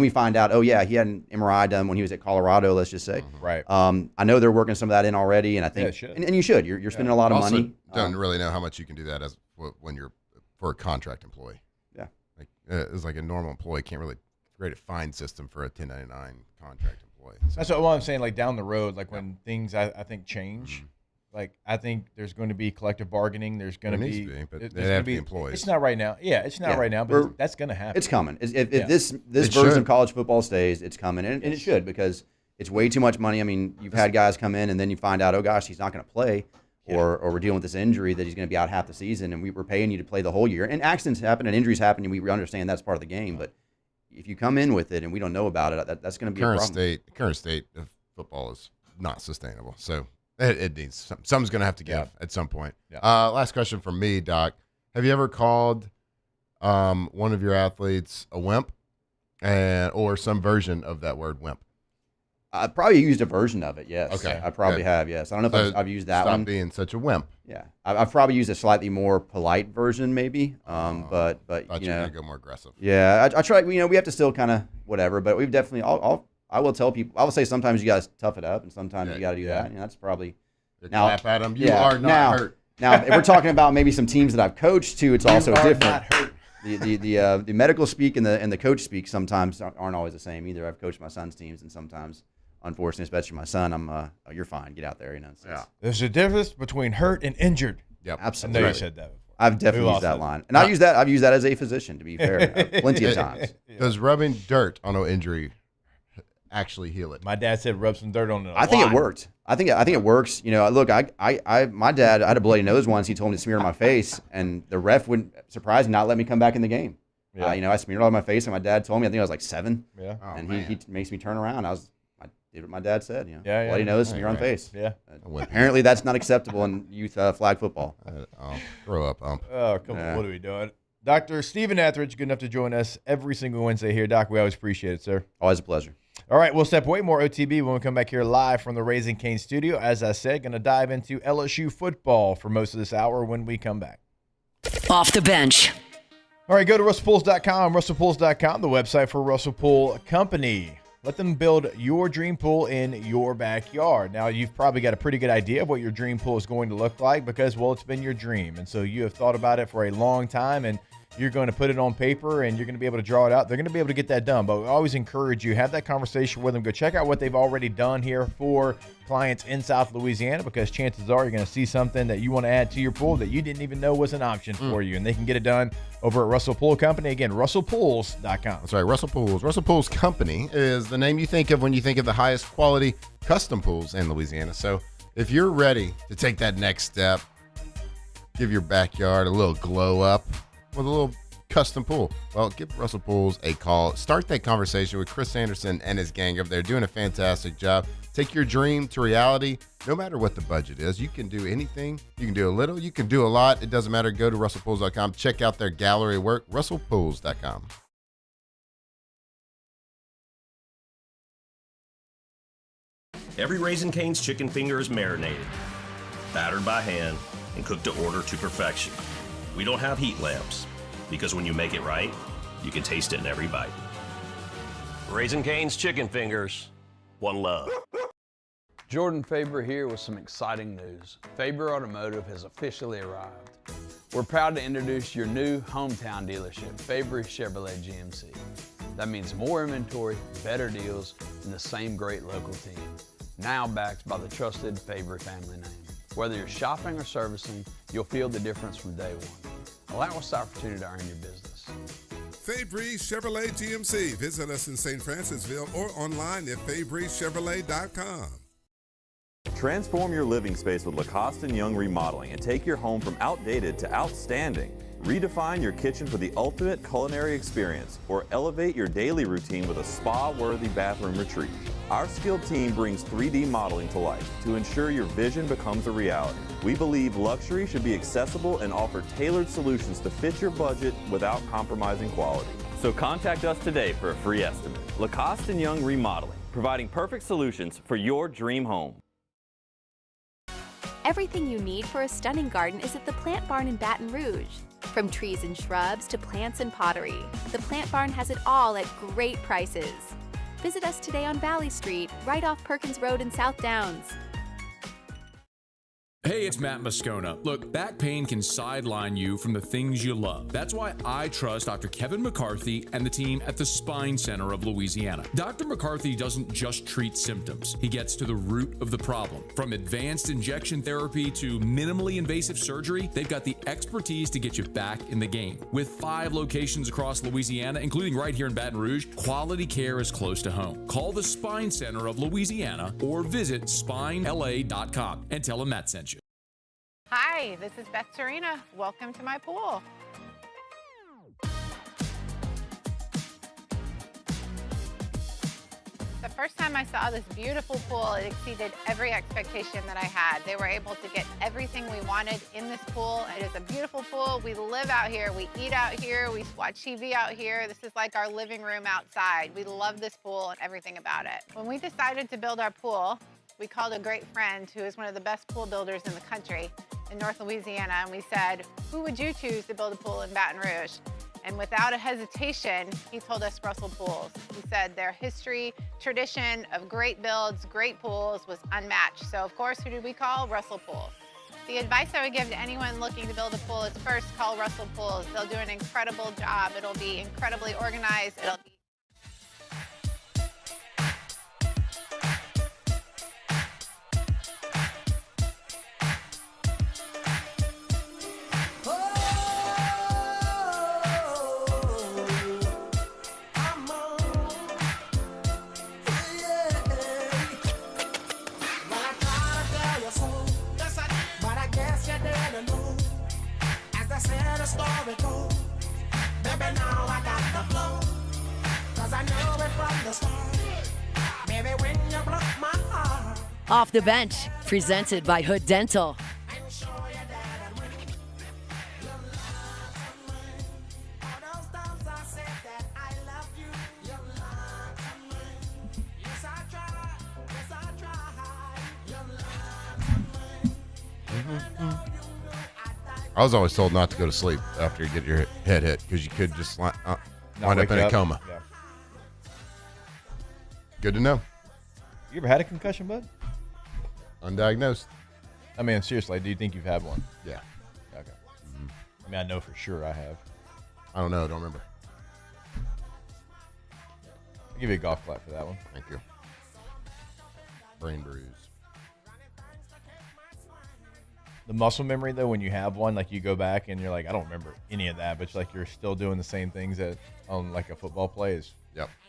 we find out, oh yeah, he had an MRI done when he was at Colorado, let's just say. Right. I know they're working some of that in already, and I think, and you should. You're spending a lot of Also, money. Don't really know how much you can do that when you're for a contract employee. Yeah. Like it's like a normal employee can't really create a fine system for a 1099 contract employee. So. That's what I'm saying. Like down the road, like when things I think change. Like I think there's going to be collective bargaining. There's going to be, but they have to be employees. It's not right now. Yeah, it's not right now, but that's going to happen. It's coming. If this version of college football stays, it's coming, and it should, because it's way too much money. I mean, you've had guys come in and then you find out, oh gosh, he's not going to play, or we're dealing with this injury that he's going to be out half the season, and we're paying you to play the whole year. And accidents happen and injuries happen, and we understand that's part of the game. But if you come in with it and we don't know about it, that's going to be a problem. Current state of football is not sustainable. So. It needs something's going to have to give at some point. Yeah. Last question from me, Doc. Have you ever called one of your athletes a wimp, or some version of that word wimp? I probably used a version of it, yes. Okay. I probably Good. have, yes. I don't know if I've used that Stop one. being such a wimp. Yeah. I've probably used a slightly more polite version, maybe. But thought you you were know, gonna go more aggressive. Yeah, I try. You know, we have to still kind of whatever, but we've definitely. I will tell people. I will say sometimes you got to tough it up, and sometimes you got to do that. And that's probably now. Clap at them. You are not hurt. Now, if we're talking about maybe some teams that I've coached too, it's also different. Not hurt. The medical speak and the coach speak sometimes aren't always the same either. I've coached my son's teams, and sometimes, unfortunately, especially my son, I'm oh, you're fine, get out there, you know. So There's a difference between hurt and injured. Yep, absolutely. I know you said that before. I've definitely used that line, and I've used that as a physician, to be fair, plenty of times. Does rubbing dirt on an injury actually heal it? My dad said rub some dirt on it. I think it worked. I think it works. You know, look, my dad, I had a bloody nose once. He told me to smear on my face, and the ref wouldn't, surprisingly, not let me come back in the game. Yeah. You know, I smeared all over my face, and my dad told me, I think I was like 7. Yeah. And he makes me turn around. I did what my dad said. You know, Yeah, yeah. bloody nose, smear on Right. face. Yeah. Apparently, that's not acceptable in youth flag football. Grow up, ump. Oh, come on. What are we doing? Dr. Stephen Ethridge, good enough to join us every single Wednesday here. Doc, we always appreciate it, sir. Always a pleasure. All right, we'll step way more OTB when we come back here live from the Raising Cane's studio. As I said, going to dive into LSU football for most of this hour when we come back. Off the bench. All right, go to RussellPools.com, RussellPools.com, the website for Russell Pool Company. Let them build your dream pool in your backyard. Now, you've probably got a pretty good idea of what your dream pool is going to look like because, well, it's been your dream. And so you have thought about it for a long time, and you're going to put it on paper, and you're going to be able to draw it out. They're going to be able to get that done. But we always encourage you, have that conversation with them. Go check out what they've already done here for clients in South Louisiana, because chances are you're going to see something that you want to add to your pool that you didn't even know was an option for you. And they can get it done over at Russell Pool Company. Again, RussellPools.com. That's right, Russell Pools. Russell Pools Company is the name you think of when you think of the highest quality custom pools in Louisiana. So if you're ready to take that next step, give your backyard a little glow up with a little custom pool, well, give Russell Pools a call. Start that conversation with Chris Anderson and his gang up there, doing a fantastic job. Take your dream to reality. No matter what the budget is, you can do anything. You can do a little, you can do a lot. It doesn't matter. Go to russellpools.com. Check out their gallery of work, russellpools.com. Every Raising Cane's chicken finger is marinated, battered by hand, and cooked to order to perfection. We don't have heat lamps, because when you make it right, you can taste it in every bite. Raising Cane's chicken fingers, one love. Jordan Faber here with some exciting news. Faber Automotive has officially arrived. We're proud to introduce your new hometown dealership, Faber Chevrolet GMC. That means more inventory, better deals, and the same great local team. Now backed by the trusted Faber family name. Whether you're shopping or servicing, you'll feel the difference from day one. Allow us the opportunity to earn your business. Fabry Chevrolet GMC. Visit us in St. Francisville or online at FabryChevrolet.com. Transform your living space with Lacoste & Young Remodeling and take your home from outdated to outstanding. Redefine your kitchen for the ultimate culinary experience, or elevate your daily routine with a spa-worthy bathroom retreat. Our skilled team brings 3D modeling to life to ensure your vision becomes a reality. We believe luxury should be accessible and offer tailored solutions to fit your budget without compromising quality. So contact us today for a free estimate. Lacoste & Young Remodeling, providing perfect solutions for your dream home. Everything you need for a stunning garden is at the Plant Barn in Baton Rouge. From trees and shrubs to plants and pottery, the Plant Barn has it all at great prices. Visit us today on Valley Street, right off Perkins Road in South Downs. Hey, it's Matt Moscona. Look, back pain can sideline you from the things you love. That's why I trust Dr. Kevin McCarthy and the team at the Spine Center of Louisiana. Dr. McCarthy doesn't just treat symptoms. He gets to the root of the problem. From advanced injection therapy to minimally invasive surgery, they've got the expertise to get you back in the game. With 5 locations across Louisiana, including right here in Baton Rouge, quality care is close to home. Call the Spine Center of Louisiana or visit spinela.com and tell them Matt sent you. Hi, this is Beth Serena. Welcome to my pool. The first time I saw this beautiful pool, it exceeded every expectation that I had. They were able to get everything we wanted in this pool. It is a beautiful pool. We live out here. We eat out here. We watch TV out here. This is like our living room outside. We love this pool and everything about it. When we decided to build our pool, we called a great friend who is one of the best pool builders in the country in North Louisiana, and we said, who would you choose to build a pool in Baton Rouge? And without a hesitation, he told us Russell Pools. He said their history, tradition of great builds, great pools was unmatched. So of course, who did we call? Russell Pools. The advice I would give to anyone looking to build a pool is first call Russell Pools. They'll do an incredible job. It'll be incredibly organized. It'll be Off the Bench, presented by Hood Dental. I was always told not to go to sleep after you get your head hit because you could just wind up in a coma. Yeah. Good to know. You ever had a concussion, bud? Undiagnosed. I mean, seriously, do you think you've had one? Yeah. Okay. I mean, I know for sure I have. I don't know. I don't remember. I'll give you a golf clap for that one. Thank you. Brain bruise. The muscle memory, though, when you have one, like you go back and you're like, I don't remember any of that, but it's like you're still doing the same things that on like a football play is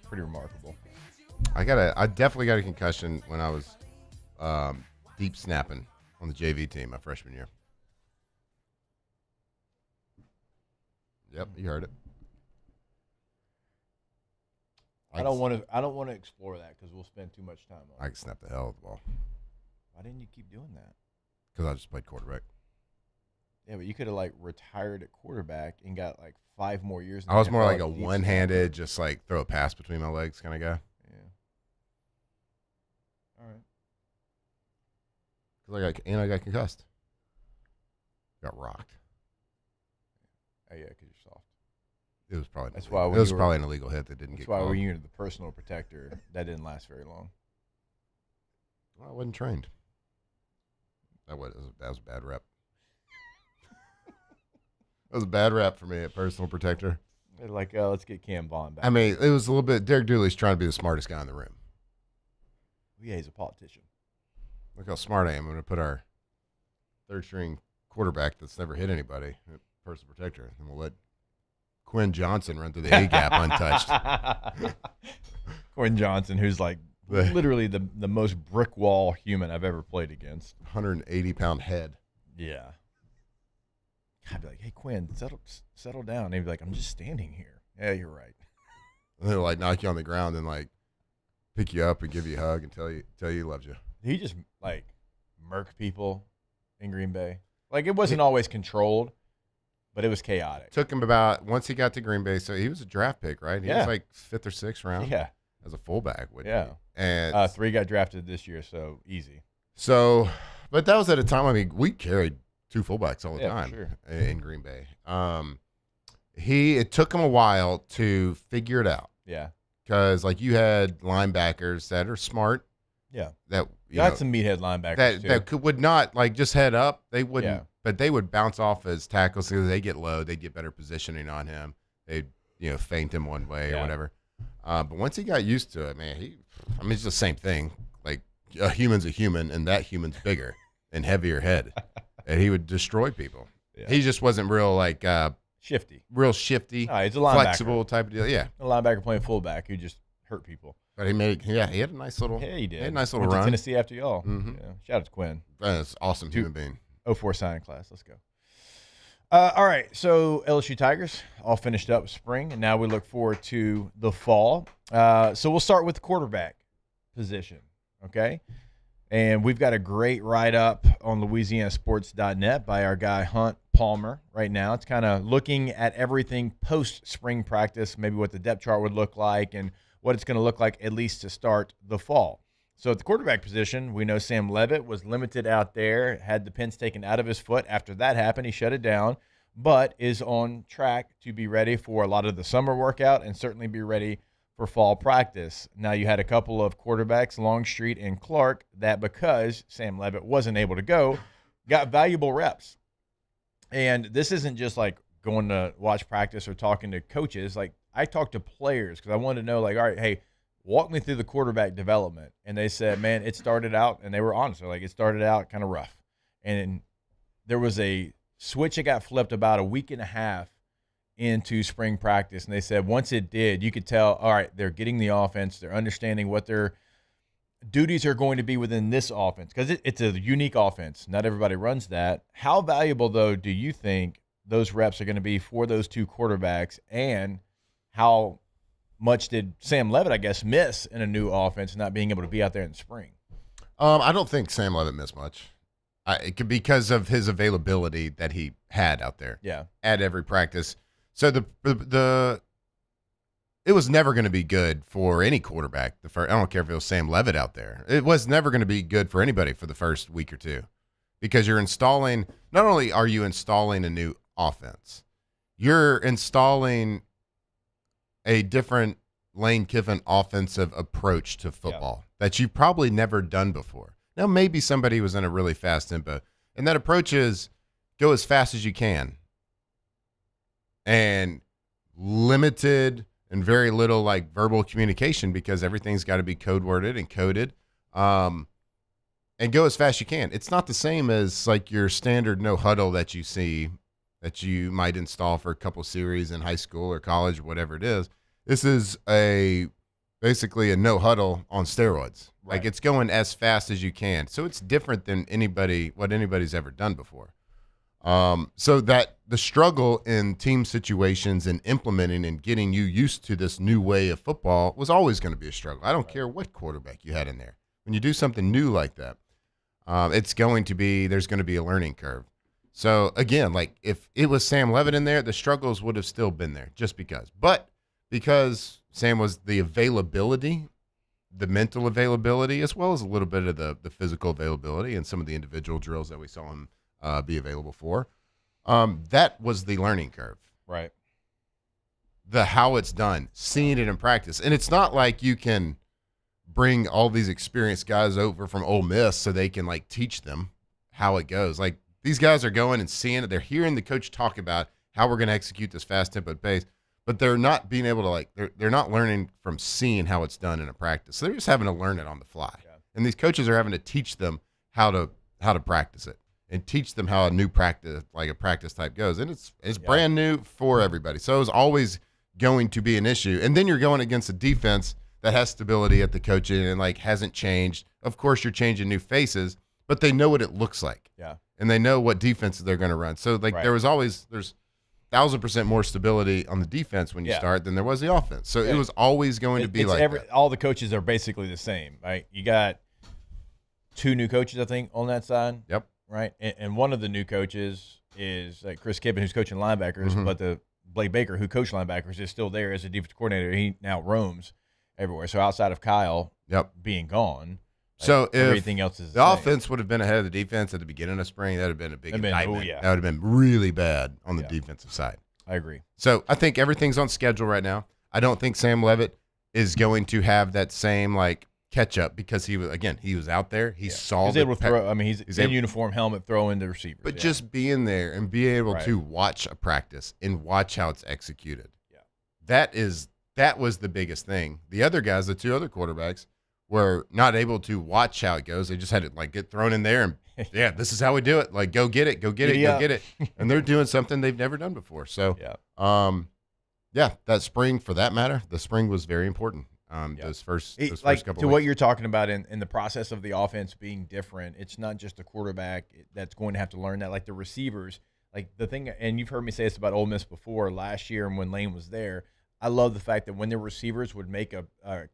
pretty remarkable. I definitely got a concussion when I was deep snapping on the JV team my freshman year. Yep, you heard it. I don't want to explore that because we'll spend too much time on it. I can snap the hell out of the ball. Why didn't you keep doing that? Because I just played quarterback. Yeah, but you could have like retired at quarterback and got like 5 more years. I was more like a one-handed, just like throw a pass between my legs kind of guy. Yeah. All right. Because I got concussed. Got rocked. Oh yeah, because you're soft. It was probably probably an illegal hit that didn't get called. That's why called. when you were the personal protector, that didn't last very long. Well, I wasn't trained. That was a bad rep. That was a bad rep for me at personal protector. They're like, let's get Cam Bond back. I mean, it was a little bit. Derek Dooley's trying to be the smartest guy in the room. Yeah, he's a politician. Look how smart I am. I'm going to put our third string quarterback that's never hit anybody at personal protector, and we'll let Quinn Johnson run through the A gap untouched. Quinn Johnson, who's like literally the most brick wall human I've ever played against. 180-pound head. Yeah. I'd be like, hey, Quinn, settle down. And he'd be like, I'm just standing here. Yeah, you're right. And they'll like knock you on the ground and like pick you up and give you a hug and tell you he loves you. He just like murked people in Green Bay. Like it wasn't always controlled, but it was chaotic. Took him about once he got to Green Bay. So he was a draft pick, right? He was like 5th or 6th round. Yeah. As a fullback. Yeah. And 3 got drafted this year, so easy. So, but that was at a time. I mean, we carried 2 fullbacks all the time for sure. in Green Bay. It took him a while to figure it out. Yeah. Because like you had linebackers that are smart. Yeah. That you got some meathead linebackers that would not like just head up. They wouldn't, but they would bounce off as tackles because they get low. They get better positioning on him. They'd feint him one way or whatever. But once he got used to it, man, it's the same thing. Like a human's a human, and that human's bigger and heavier head, and he would destroy people. Yeah. He just wasn't real like shifty, real shifty. No, he's a linebacker. Flexible type of deal. Yeah, a linebacker playing fullback who just hurt people. But he had a nice little. Yeah, he did. He had a nice little Went run. to Tennessee after y'all. Mm-hmm. Yeah. Shout out to Quinn. That's awesome human being. 04 signing class. Let's go. All right, so LSU Tigers all finished up spring, and now we look forward to the fall. So we'll start with the quarterback. position, okay? And we've got a great write-up on LouisianaSports.net by our guy Hunt Palmer right now. It's kind of looking at everything post-spring practice, maybe what the depth chart would look like and what it's going to look like at least to start the fall. So at the quarterback position, we know Sam Leavitt was limited out there, had the pins taken out of his foot. After that happened, he shut it down, but is on track to be ready for a lot of the summer workout and certainly be ready for fall practice. Now, you had a couple of quarterbacks, Longstreet and Clark, that because Sam Leavitt wasn't able to go, got valuable reps. And this isn't just like going to watch practice or talking to coaches. Like, I talked to players because I wanted to know, like, all right, hey, walk me through the quarterback development. And they said, man, it started out, and they were honest. They're like, it started out kind of rough. And there was a switch that got flipped about a week and a half into spring practice. And they said once it did, you could tell, all right, they're getting the offense. They're understanding what their duties are going to be within this offense because it's a unique offense. Not everybody runs that. How valuable, though, do you think those reps are going to be for those two quarterbacks, and how much did Sam Leavitt, I guess, miss in a new offense, not being able to be out there in the spring? I don't think Sam Leavitt missed much. It could because of his availability that he had out there. Yeah, at every practice. So it was never going to be good for any quarterback. I don't care if it was Sam Leavitt out there. It was never going to be good for anybody for the first week or two, because you're installing. Not only are you installing a new offense, you're installing a different Lane Kiffin offensive approach to football that you've probably never done before. Now, maybe somebody was in a really fast tempo, and that approach is go as fast as you can and limited and very little like verbal communication because everything's got to be code worded and coded, and go as fast as you can. It's not the same as like your standard no huddle that you see that you might install for a couple series in high school or college or whatever it is. This is basically a no huddle on steroids. Right. Like, it's going as fast as you can. So it's different than what anybody's ever done before. So that the struggle in team situations and implementing and getting you used to this new way of football was always going to be a struggle. I don't care what quarterback you had in there. When you do something new like that, there's going to be a learning curve. So again, like if it was Sam Leavitt in there, the struggles would have still been there just because. But because Sam was the availability, the mental availability, as well as a little bit of the physical availability and some of the individual drills that we saw him be available for, that was the learning curve. Right. The how it's done, seeing it in practice. And it's not like you can bring all these experienced guys over from Ole Miss so they can like teach them how it goes. Like, these guys are going and seeing it. They're hearing the coach talk about how we're going to execute this fast tempo pace, but they're not being able to they're not learning from seeing how it's done in a practice. So they're just having to learn it on the fly. Yeah. And these coaches are having to teach them how to practice it and teach them how a new practice, like a practice type, goes. And it's brand new for everybody. So it's always going to be an issue. And then you're going against a defense that has stability at the coaching and like hasn't changed. Of course, you're changing new faces, but they know what it looks like. Yeah. And they know what defenses they're going to run. So like there's 1,000% more stability on the defense when you start than there was the offense. So it was always going to be like that. All the coaches are basically the same, right? You got 2 new coaches, I think, on that side. Yep. Right. And one of the new coaches is like Chris Kippen, who's coaching linebackers, but the Blake Baker, who coached linebackers, is still there as a defensive coordinator. He now roams everywhere. So outside of Kyle being gone, so if everything else is the offense would have been ahead of the defense at the beginning of spring, that would have been a big indictment. That would have been really bad on the defensive side. I agree. So I think everything's on schedule right now. I don't think Sam Leavitt is going to have that same like catch up because he was out there. He saw. He's able to throw. I mean, he's in uniform, helmet, throw into receivers. But just being there and be able to watch a practice and watch how it's executed. Yeah, that was the biggest thing. The other guys, the 2 other quarterbacks, were not able to watch how it goes. They just had to like get thrown in there and this is how we do it. Like, go get it, go get it. And they're doing something they've never done before. So that spring, for that matter, the spring was very important. Those first couple to weeks. what you're talking about in the process of the offense being different, it's not just the quarterback that's going to have to learn that. Like the receivers, like the thing, and you've heard me say this about Ole Miss before last year and when Lane was there, I love the fact that when the receivers would make a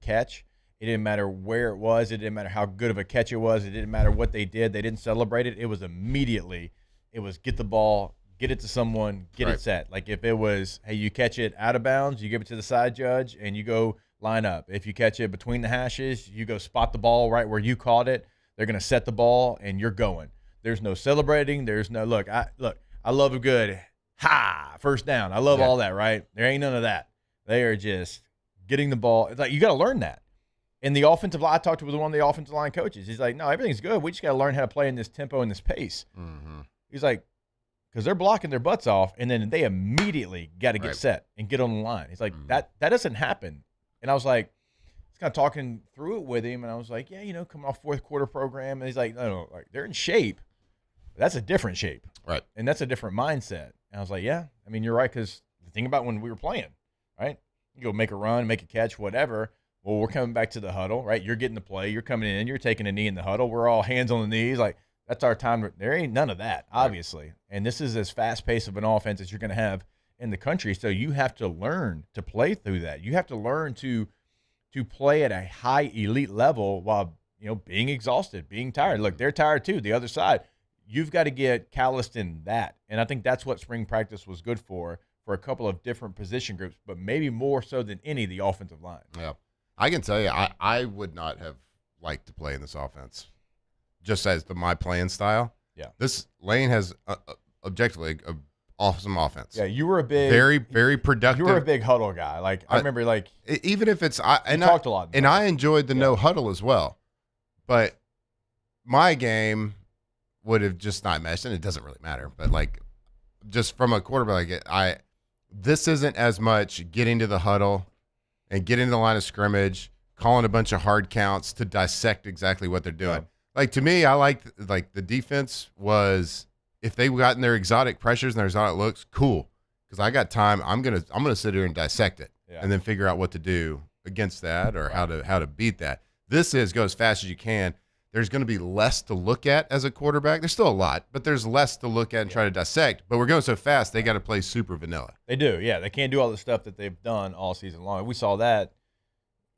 catch, It didn't matter where it was. It didn't matter how good of a catch it was. It didn't matter what they did. They didn't celebrate it. It was immediately, it was get the ball, get it to someone, get it set. Like if it was, hey, you catch it out of bounds, you give it to the side judge, and you go line up. If you catch it between the hashes, you go spot the ball right where you caught it. They're going to set the ball, and you're going. There's no celebrating. There's no, look, I love a good, first down. I love all that, right? There ain't none of that. They are just getting the ball. It's like you got to learn that. And the offensive line, I talked with one of the offensive line coaches. He's like, no, everything's good. We just got to learn how to play in this tempo and this pace. Mm-hmm. He's like, because they're blocking their butts off, and then they immediately got to get set and get on the line. He's like, that doesn't happen. And I was like, kind of talking through it with him, and I was like, yeah, coming off fourth quarter program. And he's like, no, like they're in shape. That's a different shape. Right. And that's a different mindset. And I was like, yeah, I mean, you're right, because the thing about when we were playing, right? You go make a run, make a catch, whatever. Well, we're coming back to the huddle, right? You're getting the play. You're coming in. You're taking a knee in the huddle. We're all hands on the knees. Like, that's our time. There ain't none of that, obviously. Right. And this is as fast-paced of an offense as you're going to have in the country. So you have to learn to play through that. You have to learn to play at a high elite level while, being exhausted, being tired. Look, they're tired too. The other side, you've got to get calloused in that. And I think that's what spring practice was good for a couple of different position groups, but maybe more so than any, the offensive line. Yeah. I can tell you, I would not have liked to play in this offense, just as my playing style. Yeah. This Lane has objectively an awesome offense. Yeah, you were a big, very, very productive. You were a big huddle guy. Like I remember, like even if it's and talked a lot, and I enjoyed the no huddle as well, but my game would have just not meshed, and it doesn't really matter. But like, just from a quarterback, this isn't as much getting to the huddle and getting to the line of scrimmage, calling a bunch of hard counts to dissect exactly what they're doing. Yeah. Like, to me, I liked, the defense was, if they got in their exotic pressures and their exotic looks, cool. Because I got time. I'm gonna sit here and dissect it and then figure out what to do against that or how to beat that. This is go as fast as you can. There's going to be less to look at as a quarterback. There's still a lot, but there's less to look at and try to dissect. But we're going so fast, they got to play super vanilla. They do, yeah. They can't do all the stuff that they've done all season long. We saw that,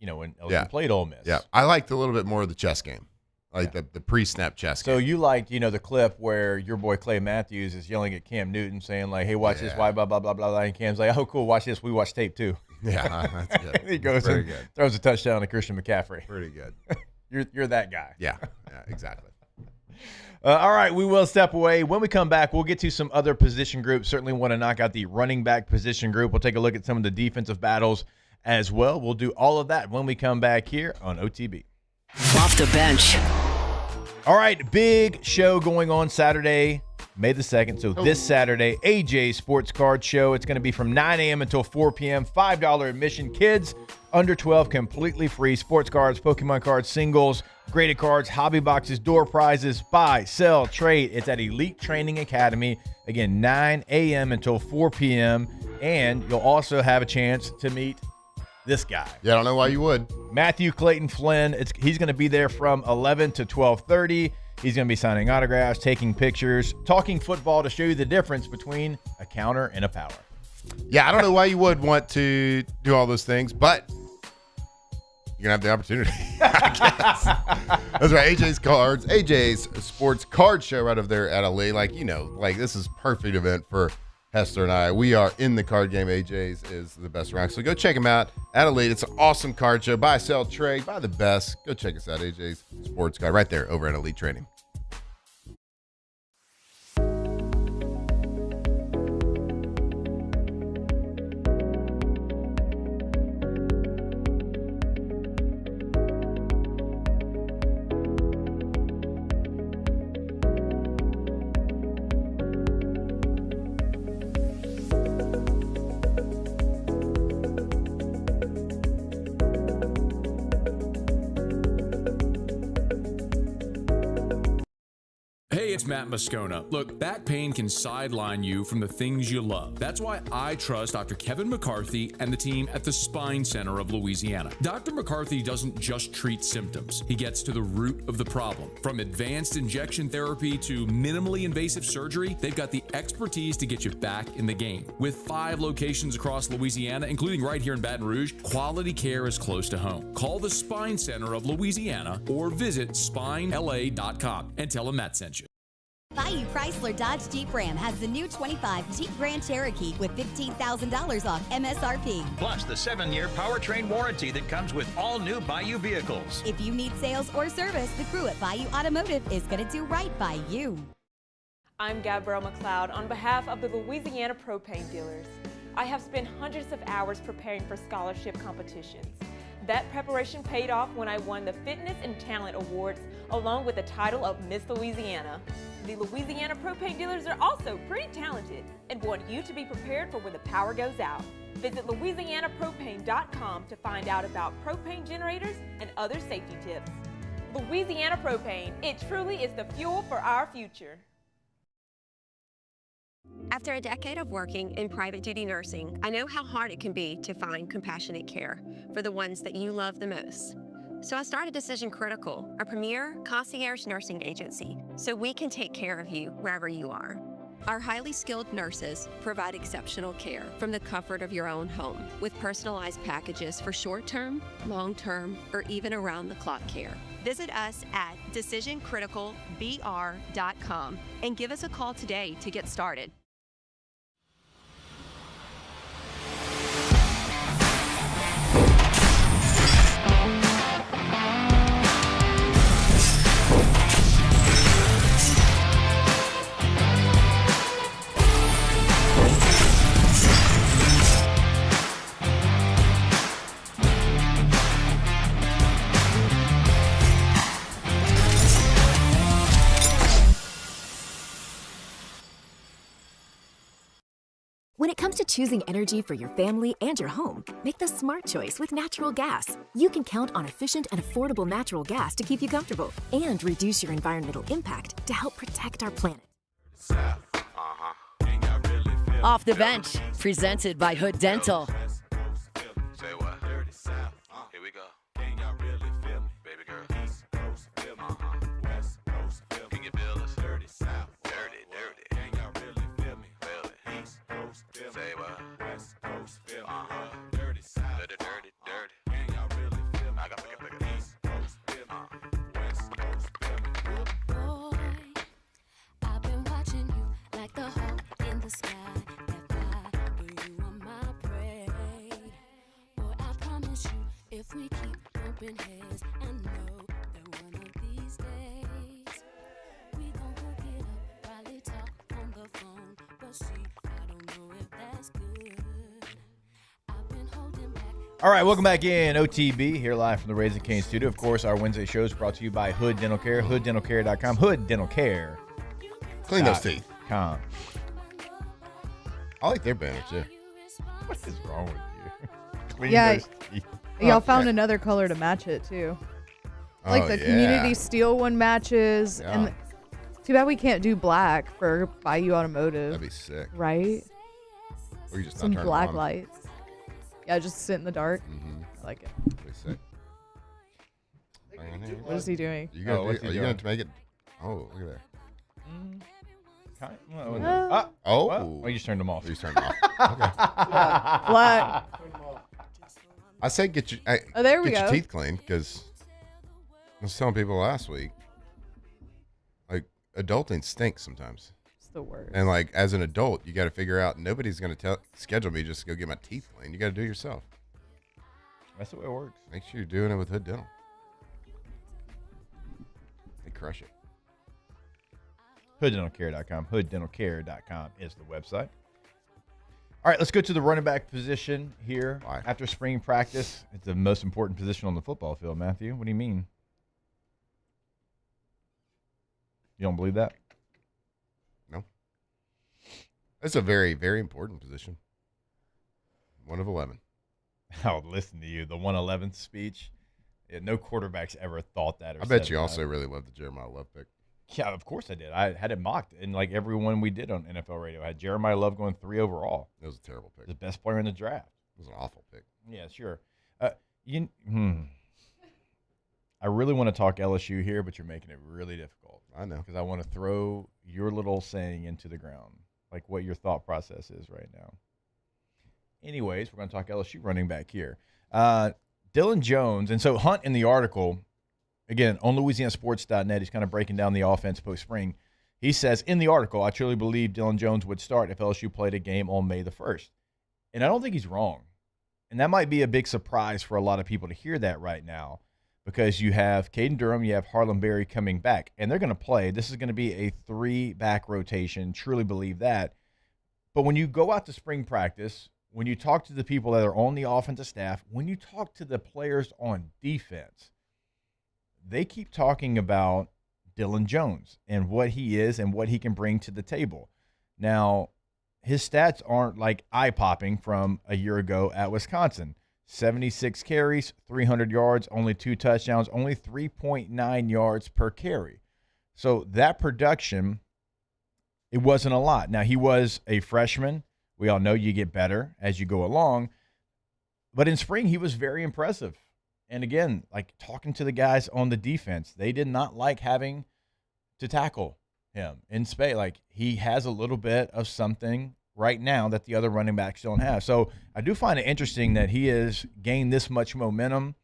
when LSU played Ole Miss. Yeah, I liked a little bit more of the chess game, like the pre-snap chess game. So you liked, the clip where your boy Clay Matthews is yelling at Cam Newton, saying like, "Hey, watch this, why blah blah blah blah," and Cam's like, "Oh, cool, watch this. We watch tape too." Yeah, that's good. He goes and throws a touchdown to Christian McCaffrey. Pretty good. You're that guy. Yeah, exactly. All right, we will step away. When we come back, we'll get to some other position groups. Certainly want to knock out the running back position group. We'll take a look at some of the defensive battles as well. We'll do all of that when we come back here on OTB. Off the bench. All right, big show going on Saturday, May the 2nd. So this Saturday, AJ's Sports Card Show. It's going to be from 9 a.m. until 4 p.m. $5 admission. Kids under 12, completely free. Sports cards, Pokemon cards, singles, graded cards, hobby boxes, door prizes, buy, sell, trade. It's at Elite Training Academy. Again, 9 a.m. until 4 p.m. And you'll also have a chance to meet this guy. Yeah, I don't know why you would. Matthew Clayton Flynn. He's going to be there from 11 to 12:30. He's going to be signing autographs, taking pictures, talking football to show you the difference between a counter and a power. Yeah, I don't know why you would want to do all those things, but you're going to have the opportunity, I guess. That's right, AJ's Sports Card Show right over there at LA. This is perfect event for Hester and I. We are in the card game. AJ's is the best around. So go check him out at Elite. It's an awesome card show. Buy, sell, trade. Buy the best. Go check us out. AJ's Sports Card right there over at Elite Training. Hey, it's Matt Moscona. Look, back pain can sideline you from the things you love. That's why I trust Dr. Kevin McCarthy and the team at the Spine Center of Louisiana. Dr. McCarthy doesn't just treat symptoms. He gets to the root of the problem. From advanced injection therapy to minimally invasive surgery, they've got the expertise to get you back in the game. With 5 locations across Louisiana, including right here in Baton Rouge, quality care is close to home. Call the Spine Center of Louisiana or visit spinela.com and tell them Matt sent you. Bayou Chrysler Dodge Jeep Ram has the new 25 Jeep Grand Cherokee with $15,000 off MSRP. Plus the 7-year powertrain warranty that comes with all new Bayou vehicles. If you need sales or service, the crew at Bayou Automotive is going to do right by you. I'm Gabrielle McLeod on behalf of the Louisiana Propane Dealers. I have spent hundreds of hours preparing for scholarship competitions. That preparation paid off when I won the Fitness and Talent Awards along with the title of Miss Louisiana. The Louisiana Propane Dealers are also pretty talented and want you to be prepared for when the power goes out. Visit louisianapropane.com to find out about propane generators and other safety tips. Louisiana Propane, it truly is the fuel for our future. After a decade of working in private duty nursing, I know how hard it can be to find compassionate care for the ones that you love the most. So I started Decision Critical, a premier concierge nursing agency, so we can take care of you wherever you are. Our highly skilled nurses provide exceptional care from the comfort of your own home with personalized packages for short-term, long-term, or even around-the-clock care. Visit us at decisioncriticalbr.com and give us a call today to get started. When it comes to choosing energy for your family and your home, make the smart choice with natural gas. You can count on efficient and affordable natural gas to keep you comfortable and reduce your environmental impact to help protect our planet. Off the Bench, presented by Hood Dental. Say what? Here we go. Baby girl. Can you feel us? Dirty. Say what? Dirty. I got pick it. Boy, I've been watching you like the hawk in the sky. That fly, but you are my prey. Boy, I promise you, if we keep bumping heads, I know that one of these days we gon' hook it up, probably talk on the phone, but see, I don't know if that's good. I've been holding back. All right, welcome back in OTB here live from the Raising Cane studio. Of course, our Wednesday show is brought to you by Hood Dental Care, hooddentalcare.com, Hood Dental Care. Clean those teeth. I like their banner too. What is wrong with you? Clean Yeah, those teeth. y'all found another color to match it too. Like the community steel one matches, Yeah. and too bad we can't do black for Bayou Automotive. That'd be sick. Right? Or you just not Some turn it black on. lights. Yeah, just sit in the dark. I like it. Pretty sick. What is he doing? You gonna what's do, he are you gonna doing? make it? Oh, look at there. Oh, you just turned them off. You just turned them off. Okay. Black. I say get your Oh, there we get your go. teeth cleaned because I was telling people last week, like adulting stinks sometimes. It's the worst. And like as an adult, you got to figure out nobody's gonna schedule me just to go get my teeth cleaned. You got to do it yourself. That's the way it works. Make sure you're doing it with Hood Dental. They crush it. HoodDentalCare.com. HoodDentalCare.com is the website. All right, let's go to the running back position here. After spring practice, it's the most important position on the football field, Matthew. What do you mean? You don't believe that? No. That's a very, very important position. 1 of 11. Oh, listen to you. The 111th speech. Yeah, no quarterbacks ever thought that. Or I bet said you that. also really love the Jeremiah Love pick. Yeah, of course I did. I had it mocked, and like everyone we did on NFL radio, I had Jeremiah Love going 3 overall. It was a terrible pick. The best player in the draft. It was an awful pick. Yeah, sure. I really want to talk LSU here, but you're making it really difficult. I know. Because I want to throw your little saying into the ground, like what your thought process is right now. Anyways, we're going to talk LSU running back here. Dylan Jones, and so Hunt in the article, again, on LouisianaSports.net, he's kind of breaking down the offense post-spring. He says, in the article, I truly believe Dylan Jones would start if LSU played a game on May the 1st. And I don't think he's wrong. And that might be a big surprise for a lot of people to hear that right now, because you have Caden Durham, you have Harlan Berry coming back, and they're going to play. This is going to be a 3-back rotation, truly believe that. But when you go out to spring practice, when you talk to the people that are on the offensive staff, when you talk to the players on defense, they keep talking about Dylan Jones and what he is and what he can bring to the table. Now, his stats aren't like eye-popping from a year ago at Wisconsin. 76 carries, 300 yards, only 2 touchdowns, only 3.9 yards per carry. So that production, it wasn't a lot. Now, he was a freshman. We all know you get better as you go along. But in spring, he was very impressive. And again, like talking to the guys on the defense, they did not like having to tackle him in space. Like he has a little bit of something right now that the other running backs don't have. So I do find it interesting that he has gained this much momentum.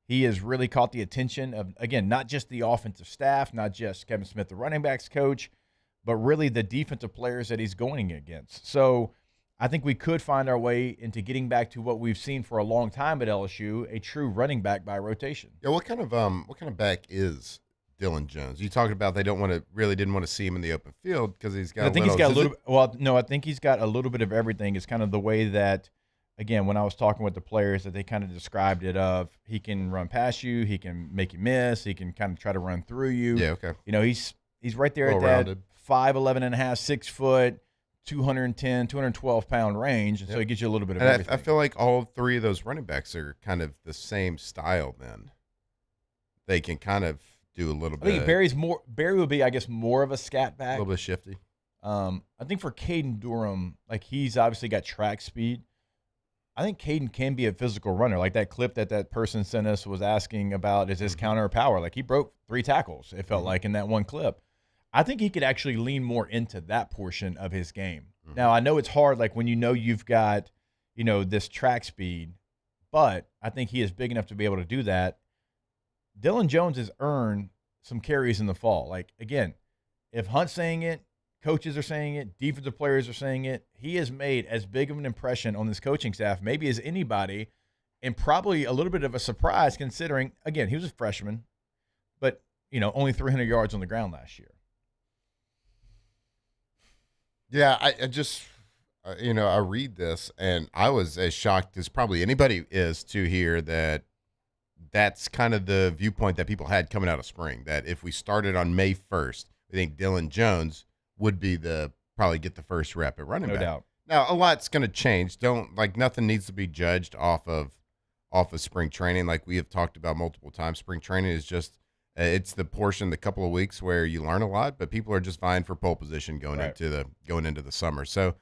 He has really caught the attention of, again, not just the offensive staff, not just Kevin Smith, the running backs coach, but really the defensive players that he's going against. So I think we could find our way into getting back to what we've seen for a long time at LSU, a true running back by rotation. Yeah, what kind of back is Dylan Jones? You talked about they didn't want to see him in the open field because he's got. I think he's got a little. Well, no, I think he's got a little bit of everything. It's kind of the way that, again, when I was talking with the players, that they kind of described it of he can run past you, he can make you miss, he can kind of try to run through you. Yeah, okay. You know, he's right there at that 5'11 and a half, 6 foot. 210, 212-pound range, and so it gives you a little bit of everything. I feel like all 3 of those running backs are kind of the same style then. They can kind of do a little bit. I think Barry would be, I guess, more of a scat back. A little bit shifty. I think for Caden Durham, like he's obviously got track speed. I think Caden can be a physical runner. Like that clip that person sent us was asking about, is this counter or power? Like he broke 3 tackles, it felt like, in that one clip. I think he could actually lean more into that portion of his game. Mm-hmm. Now, I know it's hard, like when you know you've got, this track speed, but I think he is big enough to be able to do that. Dylan Jones has earned some carries in the fall. Like, again, if Hunt's saying it, coaches are saying it, defensive players are saying it, he has made as big of an impression on this coaching staff, maybe as anybody, and probably a little bit of a surprise considering, again, he was a freshman, but, only 300 yards on the ground last year. Yeah, I just, I read this, and I was as shocked as probably anybody is to hear that that's kind of the viewpoint that people had coming out of spring, that if we started on May 1st, we think Dylan Jones would be probably get the first rep at running back. No doubt. Now, a lot's going to change. Nothing needs to be judged off of spring training like we have talked about multiple times. Spring training is just, it's the portion, the couple of weeks where you learn a lot, but people are just vying for pole position going into the summer. So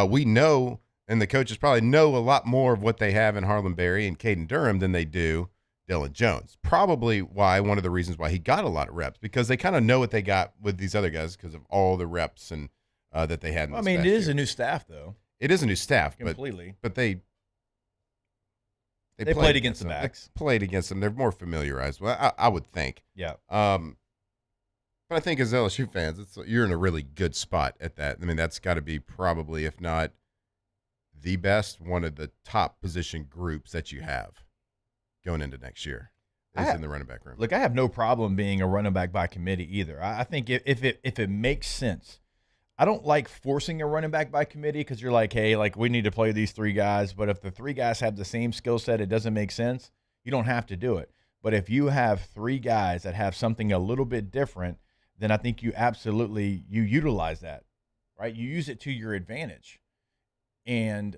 we know, and the coaches probably know a lot more of what they have in Harlan Berry and Caden Durham than they do Dylan Jones. Probably one of the reasons why he got a lot of reps, because they kind of know what they got with these other guys because of all the reps and that they had. It is a new staff, though. It is a new staff, completely. But they played against the backs. They played against them. They're more familiarized. Well, I would think. Yeah. But I think as LSU fans, you're in a really good spot at that. I mean, that's got to be probably, if not the best, one of the top position groups that you have going into next year is in the running back room. Look, I have no problem being a running back by committee either. I think if it makes sense. I don't like forcing a running back by committee because you're like, hey, like we need to play these 3 guys. But if the 3 guys have the same skill set, it doesn't make sense. You don't have to do it. But if you have 3 guys that have something a little bit different, then I think you utilize that, right? You use it to your advantage. And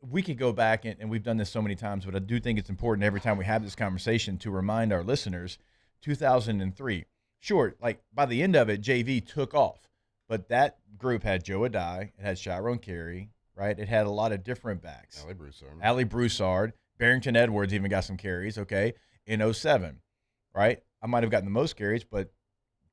we could go back, and we've done this so many times, but I do think it's important every time we have this conversation to remind our listeners, 2003, Sure, like by the end of it, JV took off. But that group had Joe Adai. It had Chiron Carey, right? It had a lot of different backs. Allie Broussard. Barrington Edwards even got some carries, okay, in 07, right? I might have gotten the most carries, but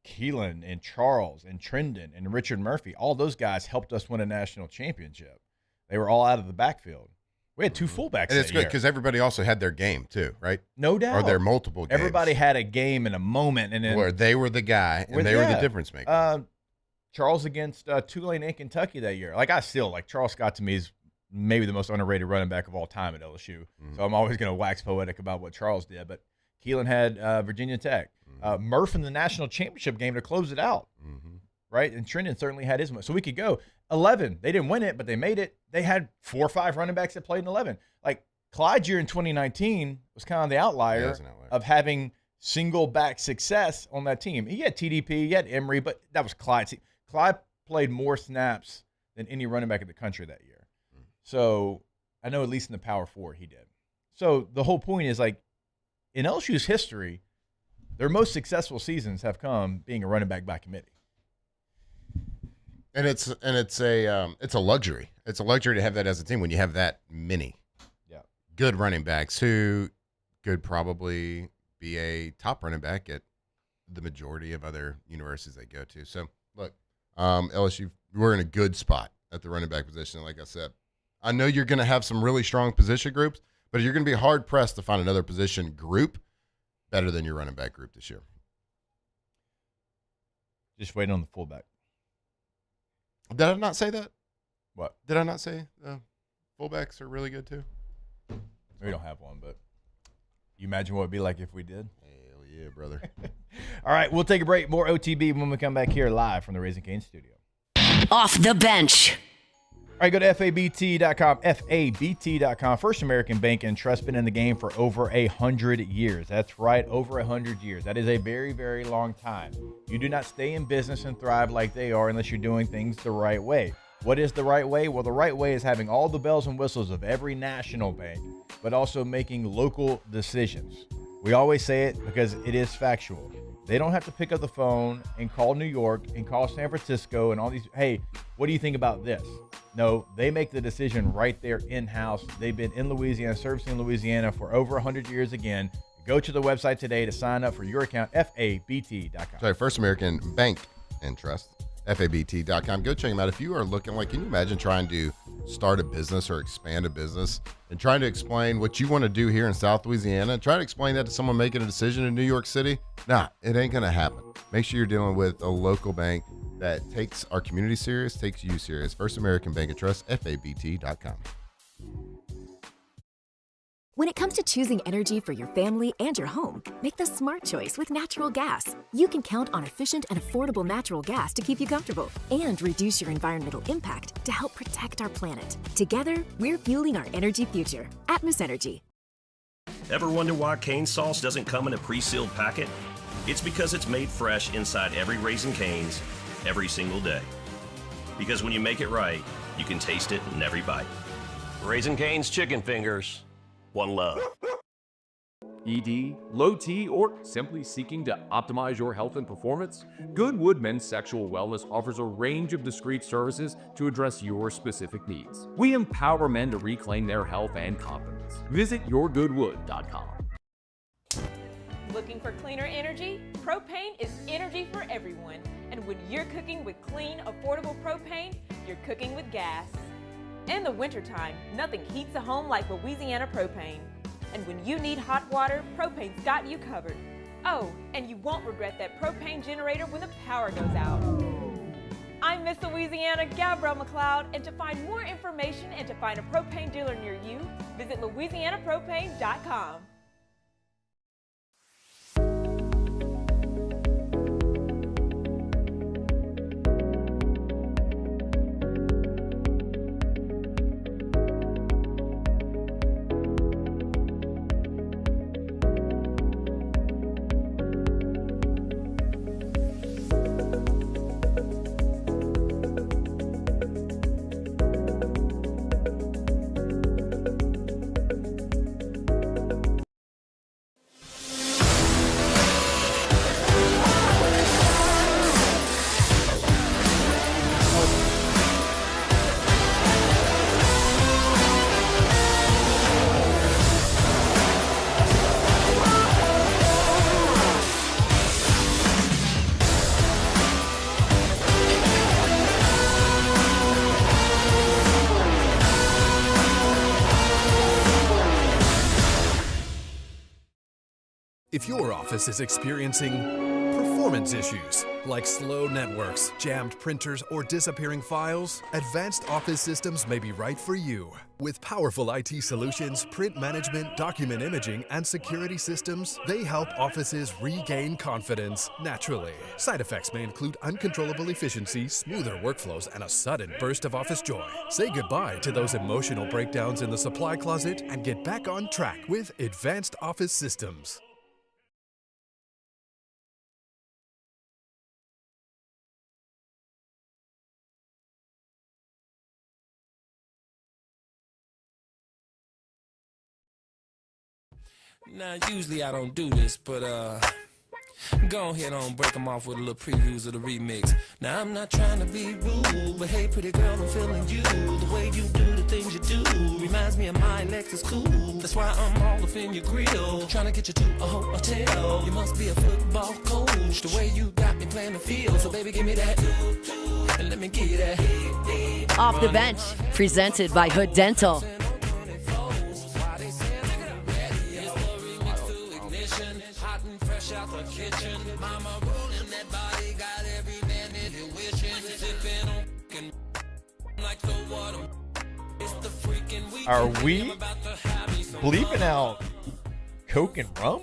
Keelan and Charles and Trendon and Richard Murphy, all those guys helped us win a national championship. They were all out of the backfield. We had 2 fullbacks. And it's good because everybody also had their game too, right? No doubt. Or their multiple games. Everybody had a game and a moment, and then where they were the guy and they were the difference maker. Charles against Tulane and Kentucky that year. Like Charles Scott to me is maybe the most underrated running back of all time at LSU. So I'm always going to wax poetic about what Charles did. But Keelan had Virginia Tech. Murph in the national championship game to close it out, right? And Trendon certainly had his. So we could go 11. They didn't win it, but they made it. They had 4 or 5 running backs that played in 11. Like Clyde's year in 2019 was kind of the outlier, of having single back success on that team. He had TDP, he had Emory, but that was Clyde. See, Clyde played more snaps than any running back in the country that year. So I know at least in the Power 4 he did. So the whole point is, like, in LSU's history, their most successful seasons have come being a running back by committee. And it's a luxury. It's a luxury to have that as a team when you have that many good running backs who could probably be a top running back at the majority of other universities they go to. So look, LSU, we're in a good spot at the running back position. Like I said, I know you're going to have some really strong position groups, but you're going to be hard pressed to find another position group better than your running back group this year. Just waiting on the fullback. Did I not say that? What? Did I not say fullbacks are really good too? We don't have one, but you imagine what it'd be like if we did? Hell yeah, brother. All right, we'll take a break. More OTB when we come back here live from the Raising Cane's studio. Off the bench. All right, go to FABT.com, FABT.com. First American Bank and Trust, been in the game for over 100 years. That's right, over 100 years. That is a very, very long time. You do not stay in business and thrive like they are unless you're doing things the right way. What is the right way? Well, the right way is having all the bells and whistles of every national bank, but also making local decisions. We always say it because it is factual. They don't have to pick up the phone and call New York and call San Francisco and all these, hey, what do you think about this? No, they make the decision right there in-house. They've been in Louisiana, servicing Louisiana for over 100 years again. Go to the website today to sign up for your account, FABT.com. Sorry, First American Bank and Trust, FABT.com. Go check them out. If you are looking, like, can you imagine trying to start a business or expand a business and trying to explain what you want to do here in South Louisiana and try to explain that to someone making a decision in New York City? Nah, it ain't going to happen. Make sure you're dealing with a local bank that takes our community serious, takes you serious. First American Bank and Trust, FABT.com. When it comes to choosing energy for your family and your home, make the smart choice with natural gas. You can count on efficient and affordable natural gas to keep you comfortable and reduce your environmental impact to help protect our planet. Together, we're fueling our energy future. Atmos Energy. Ever wonder why cane sauce doesn't come in a pre-sealed packet? It's because it's made fresh inside every Raising Cane's every single day. Because when you make it right, you can taste it in every bite. Raising Cane's chicken fingers. One love. ED, low T, or simply seeking to optimize your health and performance? Goodwood Men's Sexual Wellness offers a range of discreet services to address your specific needs. We empower men to reclaim their health and confidence. Visit yourgoodwood.com. Looking for cleaner energy? Propane is energy for everyone. And when you're cooking with clean, affordable propane, you're cooking with gas. In the wintertime, nothing heats a home like Louisiana propane. And when you need hot water, propane's got you covered. Oh, and you won't regret that propane generator when the power goes out. I'm Miss Louisiana, Gabrielle McLeod, and to find more information and to find a propane dealer near you, visit louisianapropane.com. If your office is experiencing performance issues like slow networks, jammed printers, or disappearing files, Advanced Office Systems may be right for you. With powerful IT solutions, print management, document imaging, and security systems, they help offices regain confidence naturally. Side effects may include uncontrollable efficiency, smoother workflows, and a sudden burst of office joy. Say goodbye to those emotional breakdowns in the supply closet and get back on track with Advanced Office Systems. Now, usually I don't do this, but go ahead on, break them off with a little previews of the remix. Now, I'm not trying to be rude, but hey, pretty girl, I'm feeling you. The way you do the things you do reminds me of my Lexus cool. That's why I'm all up in your grill, trying to get you to a hotel. You must be a football coach, the way you got me playing the field. So, baby, give me that, and let me give you that. Off the Bench, presented by Hood Dental. Are we bleeping out Coke and rum?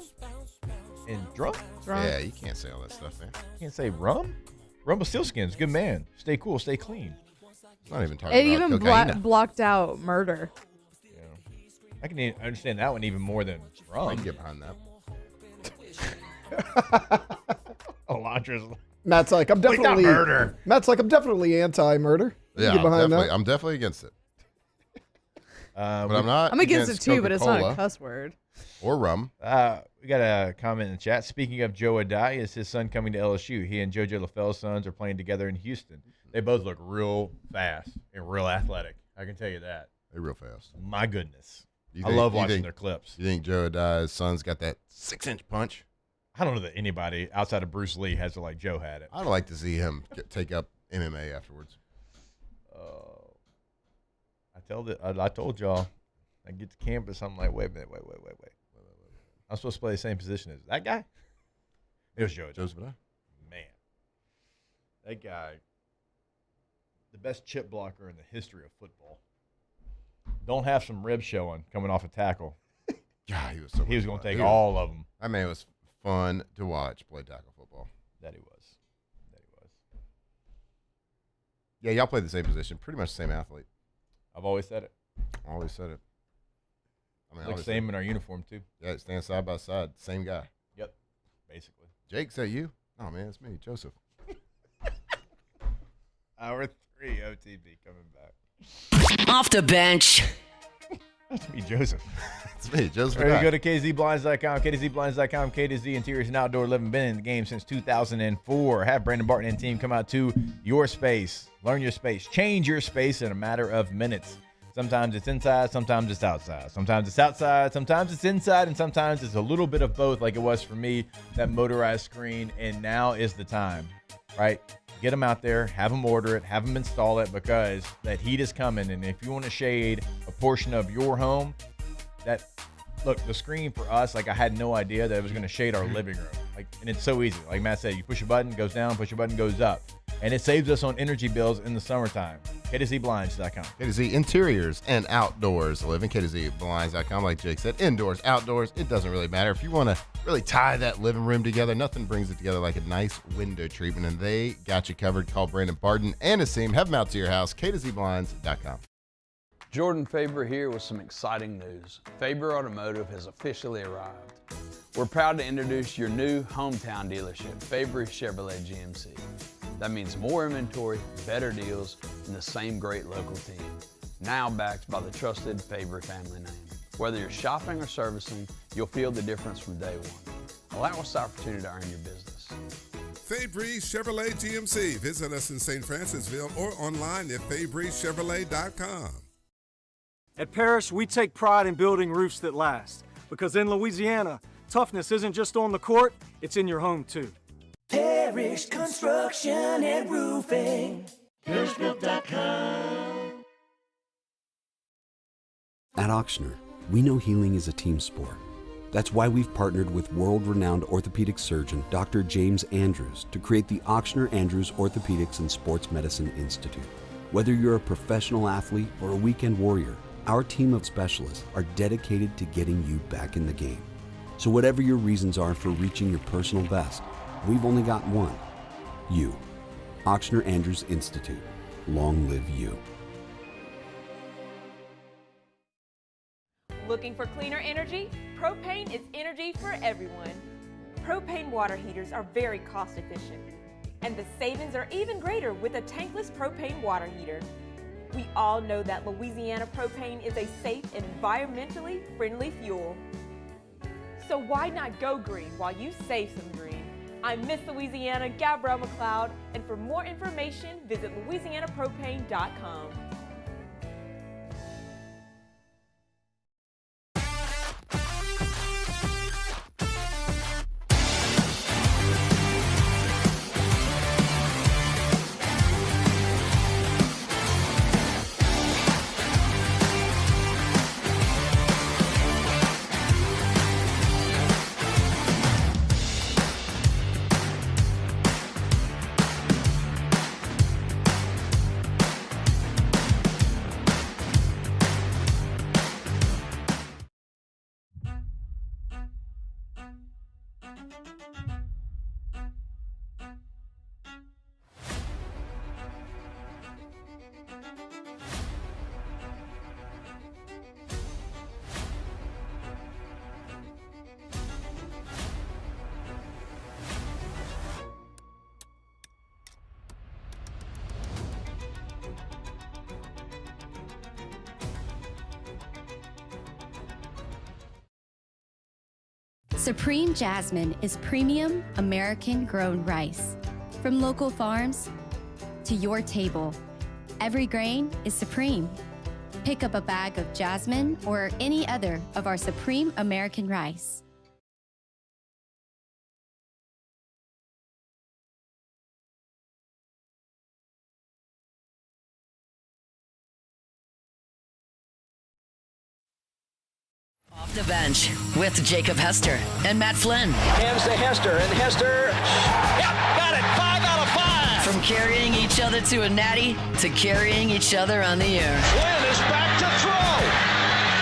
And drunk? Yeah, you can't say all that stuff, man. Can't say rum? Rumpelstiltskin's, good man. Stay cool, stay clean. It's not even talking It about even cocaine. blocked out murder. I can understand that one even more than rum. I can get behind that. Alondra's Matt's like, I'm Wait, not definitely murder. Matt's like, I'm definitely anti-murder. Yeah, Get behind I'm definitely against it. But I'm not. I'm against it too, but it's not a Coca-Cola cuss word. or rum. We got a comment in the chat. Speaking of Joe Adai, is his son coming to LSU? He and JoJo LaFell's sons are playing together in Houston. They both look real fast and real athletic. I can tell you that. They're real fast. My goodness. You I think- love you watching think- their clips. You think Joe Adai's son's got that 6-inch punch? I don't know that anybody outside of Bruce Lee has it like Joe had it. I'd like to see him take up MMA afterwards. I told y'all, I get to campus, I'm like, wait a minute, wait. I'm supposed to play the same position as that guy? It was Joe. Joseph Adai? Man. That guy, the best chip blocker in the history of football. Don't have some ribs showing coming off a tackle. God, he was so He was much going to fun. take He was- all of them. I mean, it was fun to watch play tackle football. That he was. Yeah, y'all played the same position. Pretty much the same athlete. I've always said it. Always said it. I mean, Looks always same said in our uniform, too. Yeah, it stands side by side. Same guy. Yep, basically. Jake, is that you? Oh, man, it's me, Joseph. Hour 3 OTB coming back. Off the Bench. That's me, Joseph. It's me, Joseph. Ready to go to KZBlinds.com. KZBlinds.com. KZ Interiors and Outdoor Living. Been in the game since 2004. Have Brandon Barton and team come out to your space. Learn your space. Change your space in a matter of minutes. Sometimes it's inside. Sometimes it's outside. Sometimes it's outside. Sometimes it's inside. And sometimes it's a little bit of both, like it was for me, that motorized screen. And now is the time, right? Get them out there, have them order it, have them install it, because that heat is coming. And if you want to shade a portion of your home, look, the screen for us, like I had no idea that it was going to shade our living room. Like, and it's so easy. Like Matt said, you push a button, it goes down, push a button, goes up. And it saves us on energy bills in the summertime. KTZBlinds.com. KTZ Interiors and Outdoors Living. KTZBlinds.com, like Jake said. Indoors, outdoors, it doesn't really matter. If you want to really tie that living room together, nothing brings it together like a nice window treatment. And they got you covered. Call Brandon Barton and his team. Have them out to your house. KTZBlinds.com. Jordan Faber here with some exciting news. Faber Automotive has officially arrived. We're proud to introduce your new hometown dealership, Faber Chevrolet GMC. That means more inventory, better deals, and the same great local team. Now backed by the trusted Faber family name. Whether you're shopping or servicing, you'll feel the difference from day one. Allow us the opportunity to earn your business. Fabry Chevrolet GMC. Visit us in St. Francisville or online at FabryChevrolet.com. At Parrish, we take pride in building roofs that last. Because in Louisiana, toughness isn't just on the court, it's in your home too. Parrish Construction and Roofing. ParrishBuilt.com. At Auctioner, we know healing is a team sport. That's why we've partnered with world-renowned orthopedic surgeon Dr. James Andrews to create the Ochsner Andrews Orthopedics and Sports Medicine Institute. Whether you're a professional athlete or a weekend warrior, our team of specialists are dedicated to getting you back in the game. So whatever your reasons are for reaching your personal best, we've only got one: you. Ochsner Andrews Institute. Long live you. Looking for cleaner energy? Propane is energy for everyone. Propane water heaters are very cost efficient, and the savings are even greater with a tankless propane water heater. We all know that Louisiana propane is a safe and environmentally friendly fuel. So why not go green while you save some green? I'm Miss Louisiana, Gabrielle McLeod, and for more information, visit louisianapropane.com. Supreme Jasmine is premium American-grown rice. From local farms to your table, every grain is supreme. Pick up a bag of Jasmine or any other of our Supreme American rice. Off the bench with Jacob Hester and Matt Flynn. Hands to Hester, and Hester, yep, got it, 5 out of 5. From carrying each other to a natty to carrying each other on the air. Flynn is back to throw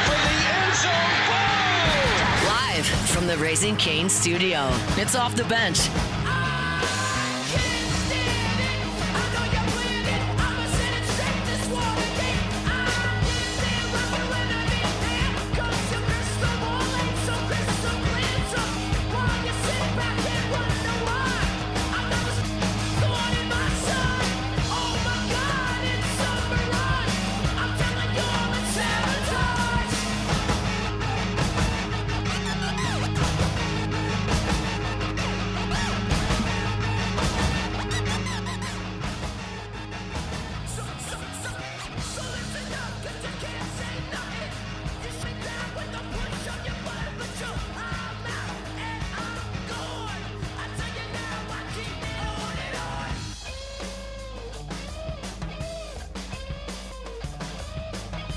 for the end zone goal. Live from the Raising Cane studio, it's Off the Bench.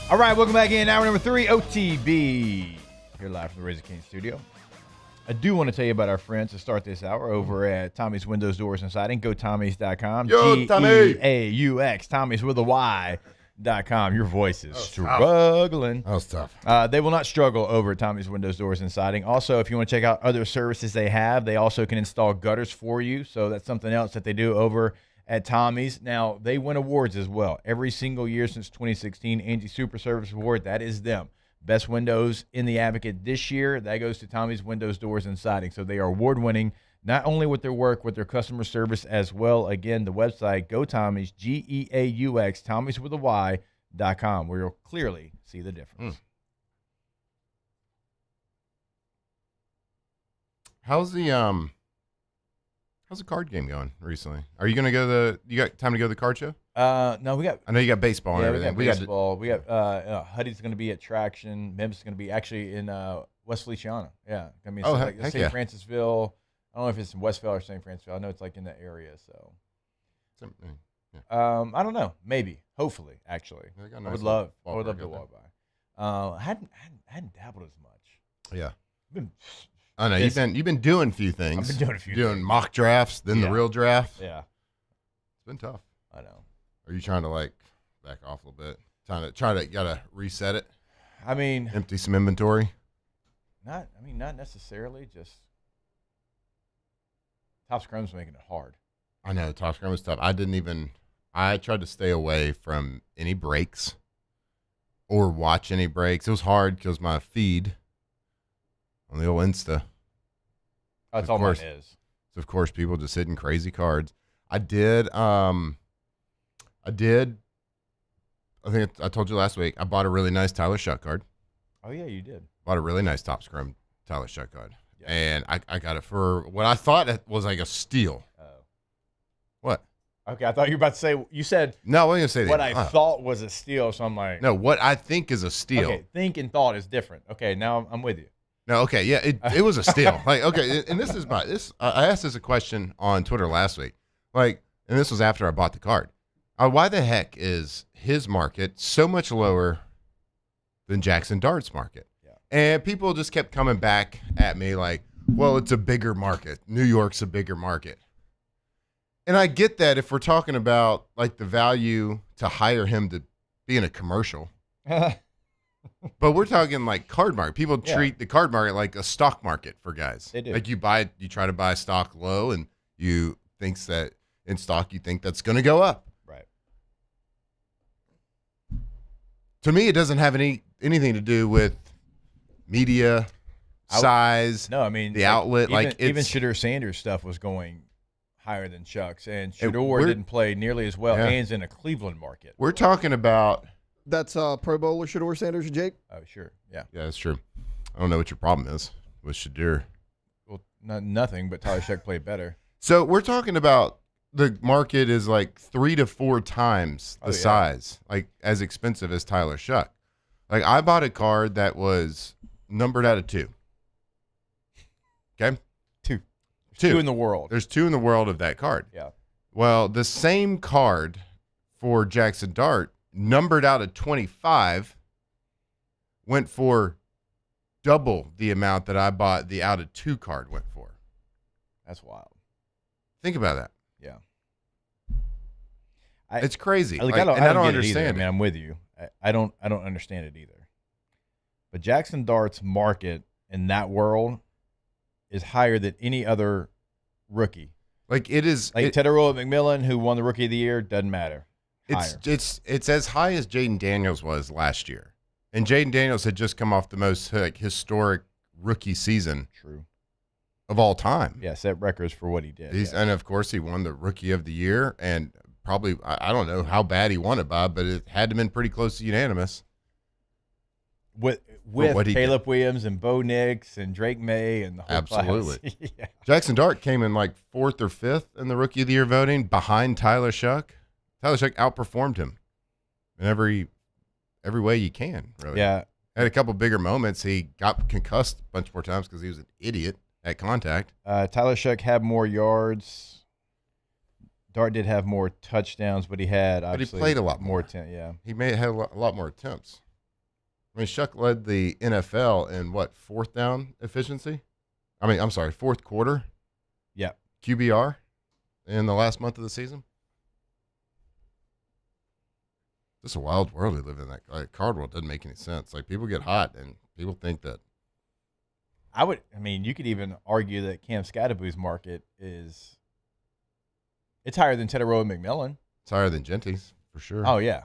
All right, welcome back in. Hour number 3, OTB. Here live from the Raising Cane studio. I do want to tell you about our friends to start this hour over at Tommy's Windows, Doors, and Siding. GoTommys.com. Yo, Tommy. G-E-A-U-X. Tommy's with a Y.com. Your voice is struggling. That was tough. They will not struggle over at Tommy's Windows, Doors, and Siding. Also, if you want to check out other services they have, they also can install gutters for you. So that's something else that they do over at Tommy's. Now, they win awards as well. Every single year since 2016, Angie Super Service Award, that is them. Best windows in the Advocate this year, that goes to Tommy's Windows, Doors, and Siding. So they are award-winning, not only with their work, with their customer service as well. Again, the website, GoTommys, G-E-A-U-X, Tommy's with a Y.com, where you'll clearly see the difference. How's the card game going recently? Are you going to go to the? You got time to go to the card show? No, we got. I know you got baseball and everything. We got baseball. We got Huddy's going to be at Traction. Memphis is going to be actually in West Feliciana. Yeah, I mean, like heck St. yeah. Francisville. I don't know if it's in Westville or St. Francisville. I know it's like in that area. So, I don't know. Maybe, hopefully, actually, I would love to walk by. I hadn't dabbled as much. Yeah. I know you've been doing a few things. I've been doing a few things. mock drafts, then the real draft. Yeah, it's been tough. I know. Are you trying to like back off a little bit? Gotta reset it. I mean, empty some inventory. Not necessarily. Just Top Scrum's making it hard. I know Top Scrum is tough. I tried to stay away from any breaks or watch any breaks. It was hard because my feed on the old Insta. That's all mine is. So of course, people just hitting crazy cards. I think I told you last week, I bought a really nice Tyler Shuck card. Oh, yeah, you did. Bought a really nice Top Scrum Tyler Shuck card. Yeah. And I got it for what I thought it was like a steal. Oh. What? Okay, I thought you were about to say, you said. No, I wasn't going to say that. What I thought was a steal, so I'm like. No, what I think is a steal. Okay, think and thought is different. Okay, now I'm with you. No, okay, yeah, it was a steal. Like, okay, and this is I asked this a question on Twitter last week. Like, and this was after I bought the card. Why the heck is his market so much lower than Jackson Dart's market? Yeah. And people just kept coming back at me like, well, it's a bigger market. New York's a bigger market. And I get that if we're talking about like the value to hire him to be in a commercial. But we're talking like card market. People treat the card market like a stock market for guys. They do. Like you try to buy stock low and you think that in stock you think that's going to go up. Right. To me, it doesn't have anything to do with media, size. No, I mean the outlet. Even Shedeur Sanders stuff was going higher than Shuck's, and Shedeur didn't play nearly as well. And in a Cleveland market. We're talking about. That's Pro Bowler Shedeur Sanders, Jake? Oh, sure. Yeah. Yeah, that's true. I don't know what your problem is with Shedeur. Well, nothing, but Tyler Shuck played better. So we're talking about the market is like 3 to 4 times the size, like as expensive as Tyler Shuck. Like I bought a card that was numbered out of 2. Okay? 2. 2 in the world. There's 2 in the world of that card. Yeah. Well, the same card for Jackson Dart, numbered out of 25, went for double the amount that I bought the out of 2 card went for. That's wild. Think about that. Yeah. It's crazy. I don't understand it. I mean, I'm with you. I don't understand it either. But Jackson Dart's market in that world is higher than any other rookie. Like it is. Like Tedero McMillan, who won the Rookie of the Year, doesn't matter. It's as high as Jaden Daniels was last year, and Jaden Daniels had just come off the most historic rookie season. True. Of all time. Yeah, set records for what he did. And of course, he won the Rookie of the Year, and probably I don't know how bad he won it by, but it had to have been pretty close to unanimous. With Caleb Williams and Bo Nix and Drake May and the whole absolutely. Yeah. Jackson Dart came in like 4th or 5th in the Rookie of the Year voting behind Tyler Shuck. Tyler Shuck outperformed him in every way you can, really. Yeah. Had a couple bigger moments. He got concussed a bunch more times because he was an idiot at contact. Tyler Shuck had more yards. Dart did have more touchdowns, but he had obviously he played a lot more. He had a lot more attempts. I mean, Shuck led the NFL in what, 4th down efficiency? I'm sorry, 4th quarter? Yeah. QBR in the last month of the season? This is a wild world we live in. That card world doesn't make any sense. Like, people get hot, and people think that. You could even argue that Cam Scadaboo's market it's higher than Tedero McMillan. It's higher than Genty's, for sure. Oh, yeah.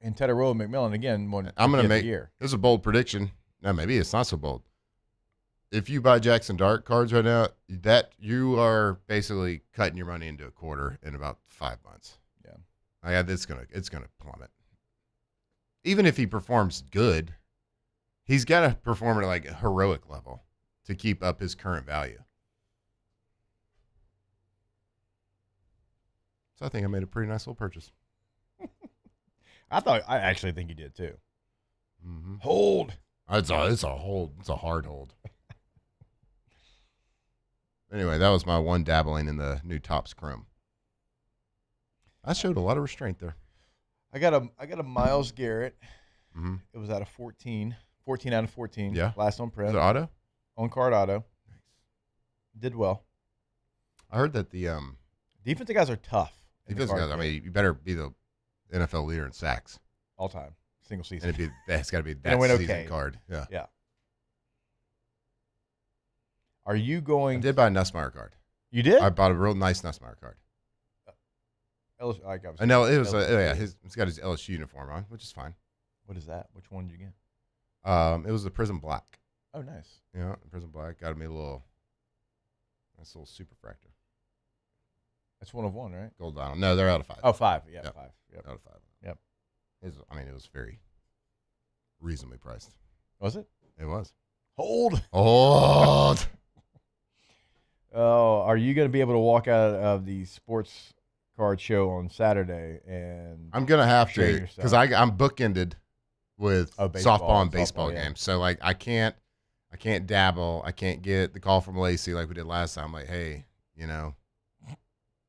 And Tedero McMillan, again, I'm going to make this is a bold prediction. Now, maybe it's not so bold. If you buy Jackson Dart cards right now, that you are basically cutting your money into a quarter in about 5 months. Yeah. It's gonna plummet. Even if he performs good, he's got to perform at like a heroic level to keep up his current value. So I think I made a pretty nice little purchase. I actually think you did too. Mm-hmm. Hold. It's a hold. It's a hard hold. Anyway, that was my one dabbling in the new Topps Chrome. I showed a lot of restraint there. I got a Myles Garrett. Mm-hmm. It was out of 14 out of 14. Yeah. Last on print. Is it auto? On-card auto. Did well. I heard that the defensive guys are tough. Defensive guys, I mean, you better be the NFL leader in sacks. All time. Single season. And it's got to be that win season okay. card. Yeah. Yeah. Are you going? I did buy a Nussmeier card. You did? I bought a real nice Nussmeier card. I know it was. He's got his LSU uniform on, which is fine. What is that? Which one did you get? It was the Prism Black. Oh, nice. Yeah, Prism Black got me a nice little superfractor. That's 1 of 1, right? Gold vinyl. No, they're out of 5. Oh, 5. Yeah, yep. 5. Yep. Out of 5. Yep. It was very reasonably priced. Was it? It was. Hold. Oh, are you going to be able to walk out of the sports card show on Saturday? And I'm going to have train to yourself? because I'm bookended with softball and baseball yeah. games. So like I can't dabble. I can't get the call from Lacey like we did last time. Like, hey, this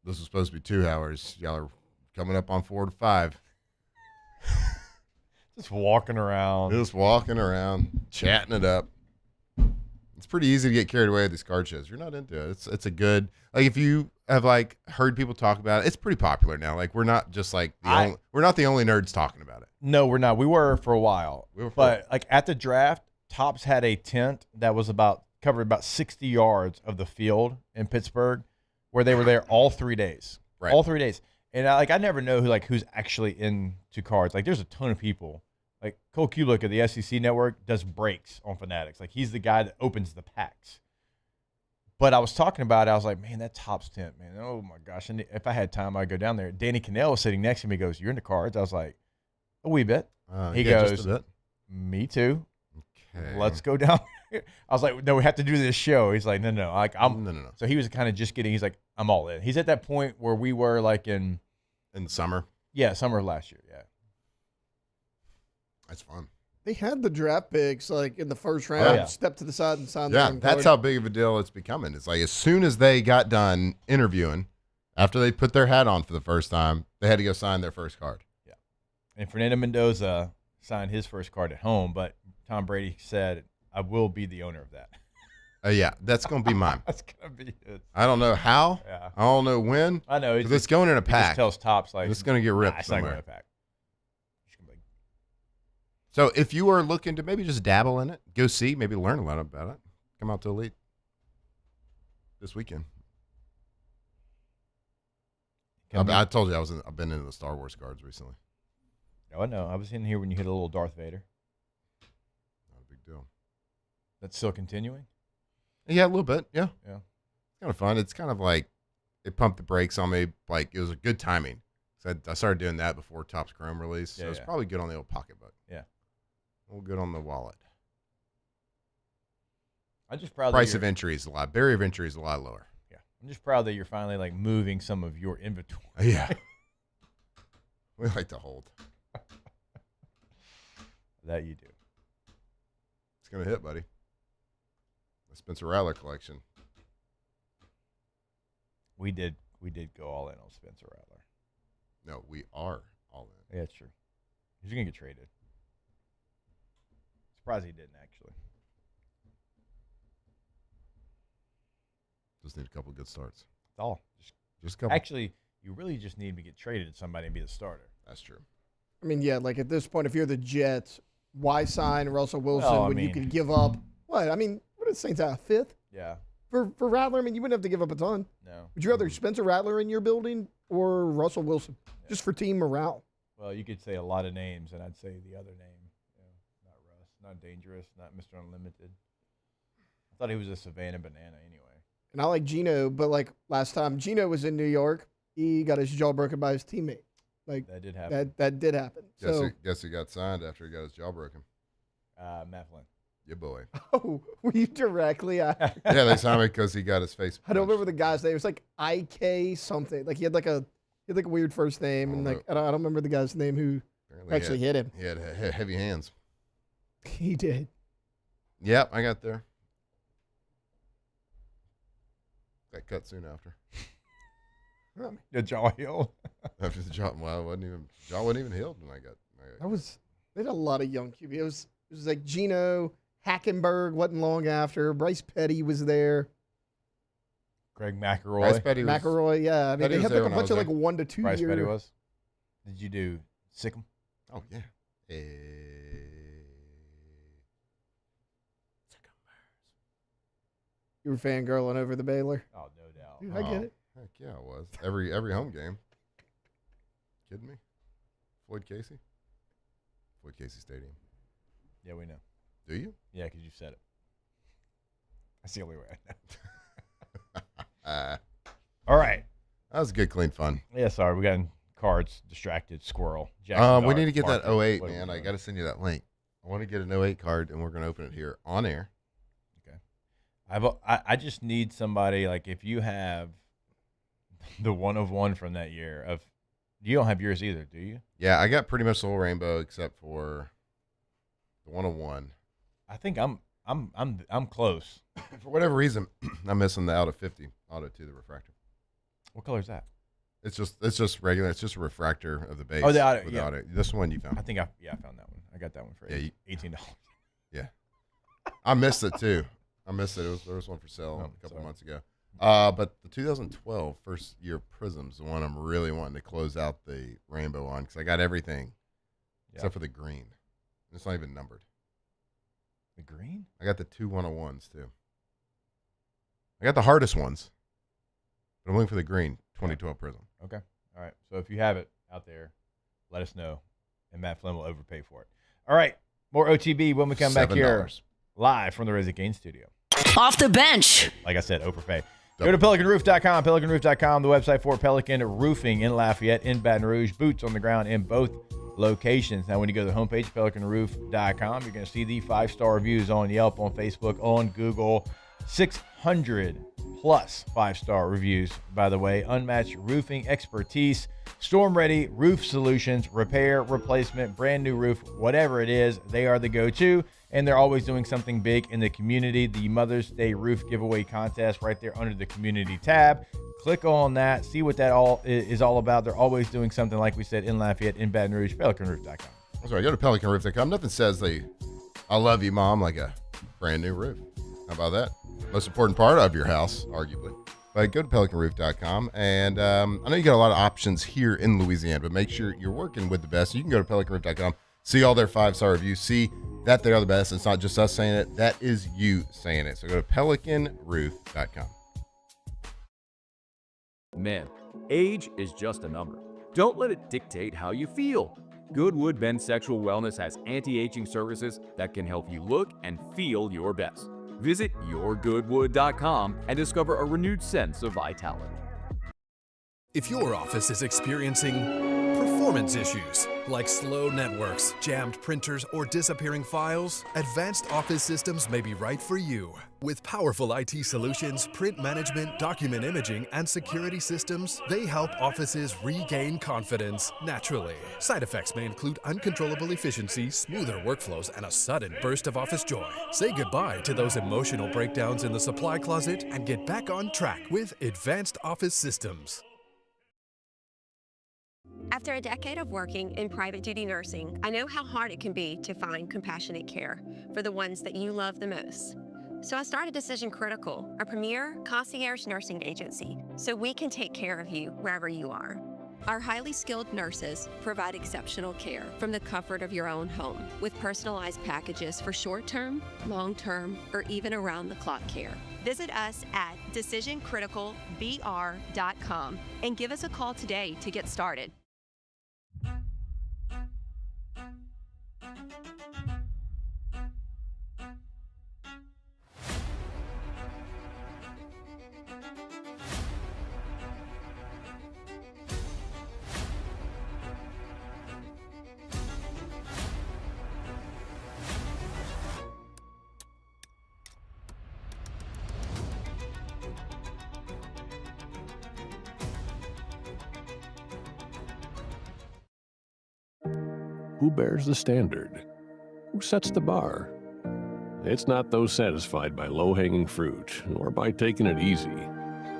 was supposed to be 2 hours. Y'all are coming up on 4 to 5. Just walking around, chatting it up. It's pretty easy to get carried away with these card shows. You're not into it. It's a good, like, if you have like heard people talk about it, it's pretty popular now. Like, we're not just like we're not the only nerds talking about it. No, we're not. We were for a while. But like at the draft, Topps had a tent that was covered about 60 yards of the field in Pittsburgh, where they were there all 3 days. Right. All 3 days. And I never know who's actually into cards. Like, there's a ton of people. Like, Cole Kulick of the SEC Network does breaks on Fanatics. Like, he's the guy that opens the packs. But I was talking about it. I was like, man, that Topps tent, man. Oh, my gosh. And if I had time, I'd go down there. Danny Cannell was sitting next to me. He goes, you're into cards? I was like, a wee bit. He goes, just a bit. Me too. Okay. Let's go down there. I was like, no, we have to do this show. He's like, no. Like, No. So he was kind of just getting, he's like, I'm all in. He's at that point where we were like in summer. Yeah, summer of last year. Yeah. That's fun. They had the draft picks like in the first round. Yeah. Step to the side and sign. Yeah, their that's card. how big of a deal it's becoming. It's like as soon as they got done interviewing, after they put their hat on for the first time, they had to go sign their first card. Yeah. And Fernando Mendoza signed his first card at home, but Tom Brady said, I will be the owner of that. Yeah, that's going to be mine. That's going to be it. I don't know how. Yeah. I don't know when. I know. It's going in a pack. He just tells Topps, like, it's going to get ripped it's not somewhere. going in a pack. So if you are looking to maybe just dabble in it, go see, maybe learn a lot about it, come out to Elite this weekend. I told you I've been into the Star Wars cards recently. Oh, I know. I was in here when you hit a little Darth Vader. Not a big deal. That's still continuing? Yeah, a little bit. Yeah. Yeah. It's kind of fun. It's kind of like it pumped the brakes on me. Like it was a good timing. So I started doing that before Topps Chrome release. So it's probably good on the old pocketbook. Yeah. Well, good on the wallet. I'm just proud. Price of entry is a lot. Barrier of entry is a lot lower. Yeah. I'm just proud that you're finally like moving some of your inventory. Yeah. We like to hold. That you do. It's gonna hit, buddy. The Spencer Rattler collection. We did go all in on Spencer Rattler. No, we are all in. Yeah, it's true. He's gonna get traded. Surprised he didn't actually. Just need a couple of good starts. That's all. Just a couple. Actually, you really just need to get traded to somebody and be the starter. That's true. I mean, yeah, like at this point, if you're the Jets, why sign Russell Wilson Well, I when you mean- can give up what? I mean, what did the Saints have? 5th? Yeah. For Rattler, I mean, you wouldn't have to give up a ton. No. Would you rather Spencer Rattler in your building or Russell Wilson? Just for team morale. Well, you could say a lot of names, and I'd say the other name. Not Russ, not Dangerous, not Mr. Unlimited. I thought he was a Savannah Banana anyway. And I like Geno, but like last time Geno was in New York, he got his jaw broken by his teammate. Like that did happen. That did happen. Guess he got signed after he got his jaw broken. Matt Flynn. Yeah, boy. Oh, were you directly after? Yeah, they signed him because he got his face. I don't remember the guy's name. It was like IK something. Like he had a weird first name, and like I don't remember the guy's name who actually hit him. He had heavy hands. He did. Yep, I got there. Got cut soon after. The jaw healed. After the jaw, well, jaw wasn't even healed when I got. They had a lot of young QB. It was like Geno, Hackenberg wasn't long after. Bryce Petty was there. Greg McElroy. Bryce Petty was, McElroy, yeah. I mean, Petty they was had there like a when I bunch of was like there. 1 to 2 Bryce year. Petty was. Did you do Sikkim? Oh, yeah. You were fangirling over the Baylor. Oh, no doubt. Dude, I get it. Heck yeah, I was. Every home game. Kidding me? Floyd Casey Stadium. Yeah, we know. Do you? Yeah, because you said it. That's the only way I know. All right. That was good, clean fun. Yeah, sorry. We got in cards, distracted, squirrel. We need to get that 08, man. I got to send you that link. I want to get an 08 card, and we're going to open it here on air. I just need somebody, like, if you have the 1 of 1 from that year, you don't have yours either, do you? Yeah, I got pretty much the whole rainbow except for the 1 of 1. I think I'm close. For whatever reason, I'm missing the out of 50 auto to the refractor. What color is that? It's just regular. It's just a refractor of the base. Oh, the auto. With Yeah. the auto. This one you found. I think I found that one. I got that one for $18. Yeah, I missed it too. I missed it. There was one for sale a couple months ago. But the 2012 first year Prism's the one I'm really wanting to close out the rainbow on because I got everything except for the green. It's not even numbered. The green? I got the 2 101s too. I got the hardest ones, but I'm looking for the green 2012 Prism. Okay. All right. So if you have it out there, let us know, and Matt Flynn will overpay for it. All right. More OTB when we come back here live from the Raising Cane studio. Off the bench. Like I said, overpay. Go to pelicanroof.com, pelicanroof.com, the website for Pelican Roofing in Lafayette, in Baton Rouge, boots on the ground in both locations. Now, when you go to the homepage, pelicanroof.com, you're going to see the 5-star reviews on Yelp, on Facebook, on Google. 600 plus 5-star reviews, by the way. Unmatched roofing expertise, storm-ready roof solutions, repair, replacement, brand new roof, whatever it is, they are the go-to. And they're always doing something big in the community. The Mother's Day roof giveaway contest right there under the community tab. Click on that. See what that all is all about. They're always doing something, like we said, in Lafayette, in Baton Rouge. PelicanRoof.com. That's right. Go to PelicanRoof.com. Nothing says I love you, Mom, like a brand new roof. How about that? Most important part of your house, arguably. But go to PelicanRoof.com. And I know you got a lot of options here in Louisiana, but make sure you're working with the best. You can go to PelicanRoof.com. See all their 5-star reviews. See that they are the best. It's not just us saying it. That is you saying it. So go to PelicanRoof.com. Man, age is just a number. Don't let it dictate how you feel. Goodwood Men's Sexual Wellness has anti-aging services that can help you look and feel your best. Visit yourgoodwood.com and discover a renewed sense of vitality. If your office is experiencing performance issues like slow networks, jammed printers, or disappearing files, Advanced Office Systems may be right for you. With powerful IT solutions, print management, document imaging, and security systems, they help offices regain confidence naturally. Side effects may include uncontrollable efficiency, smoother workflows, and a sudden burst of office joy. Say goodbye to those emotional breakdowns in the supply closet and get back on track with Advanced Office Systems. After a decade of working in private duty nursing, I know how hard it can be to find compassionate care for the ones that you love the most. So I started Decision Critical, a premier concierge nursing agency, so we can take care of you wherever you are. Our highly skilled nurses provide exceptional care from the comfort of your own home, with personalized packages for short-term, long-term, or even around-the-clock care. Visit us at decisioncriticalbr.com and give us a call today to get started. Who bears the standard? Who sets the bar? It's not those satisfied by low-hanging fruit or by taking it easy.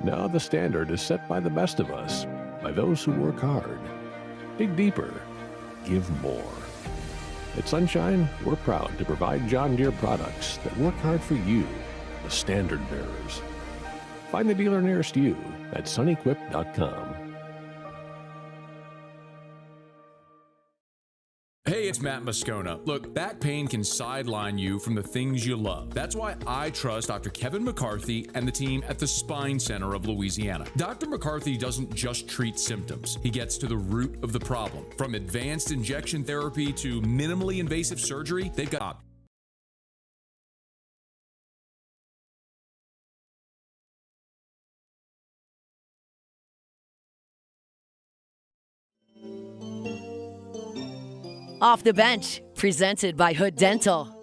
No, the standard is set by the best of us, by those who work hard. Dig deeper. Give more. At Sunshine, we're proud to provide John Deere products that work hard for you, the standard bearers. Find the dealer nearest you at sunequip.com. Hey, it's Matt Moscona. Look, back pain can sideline you from the things you love. That's why I trust Dr. Kevin McCarthy and the team at the Spine Center of Louisiana. Dr. McCarthy doesn't just treat symptoms. He gets to the root of the problem. From advanced injection therapy to minimally invasive surgery, they've got Off the Bench, presented by Hood Dental.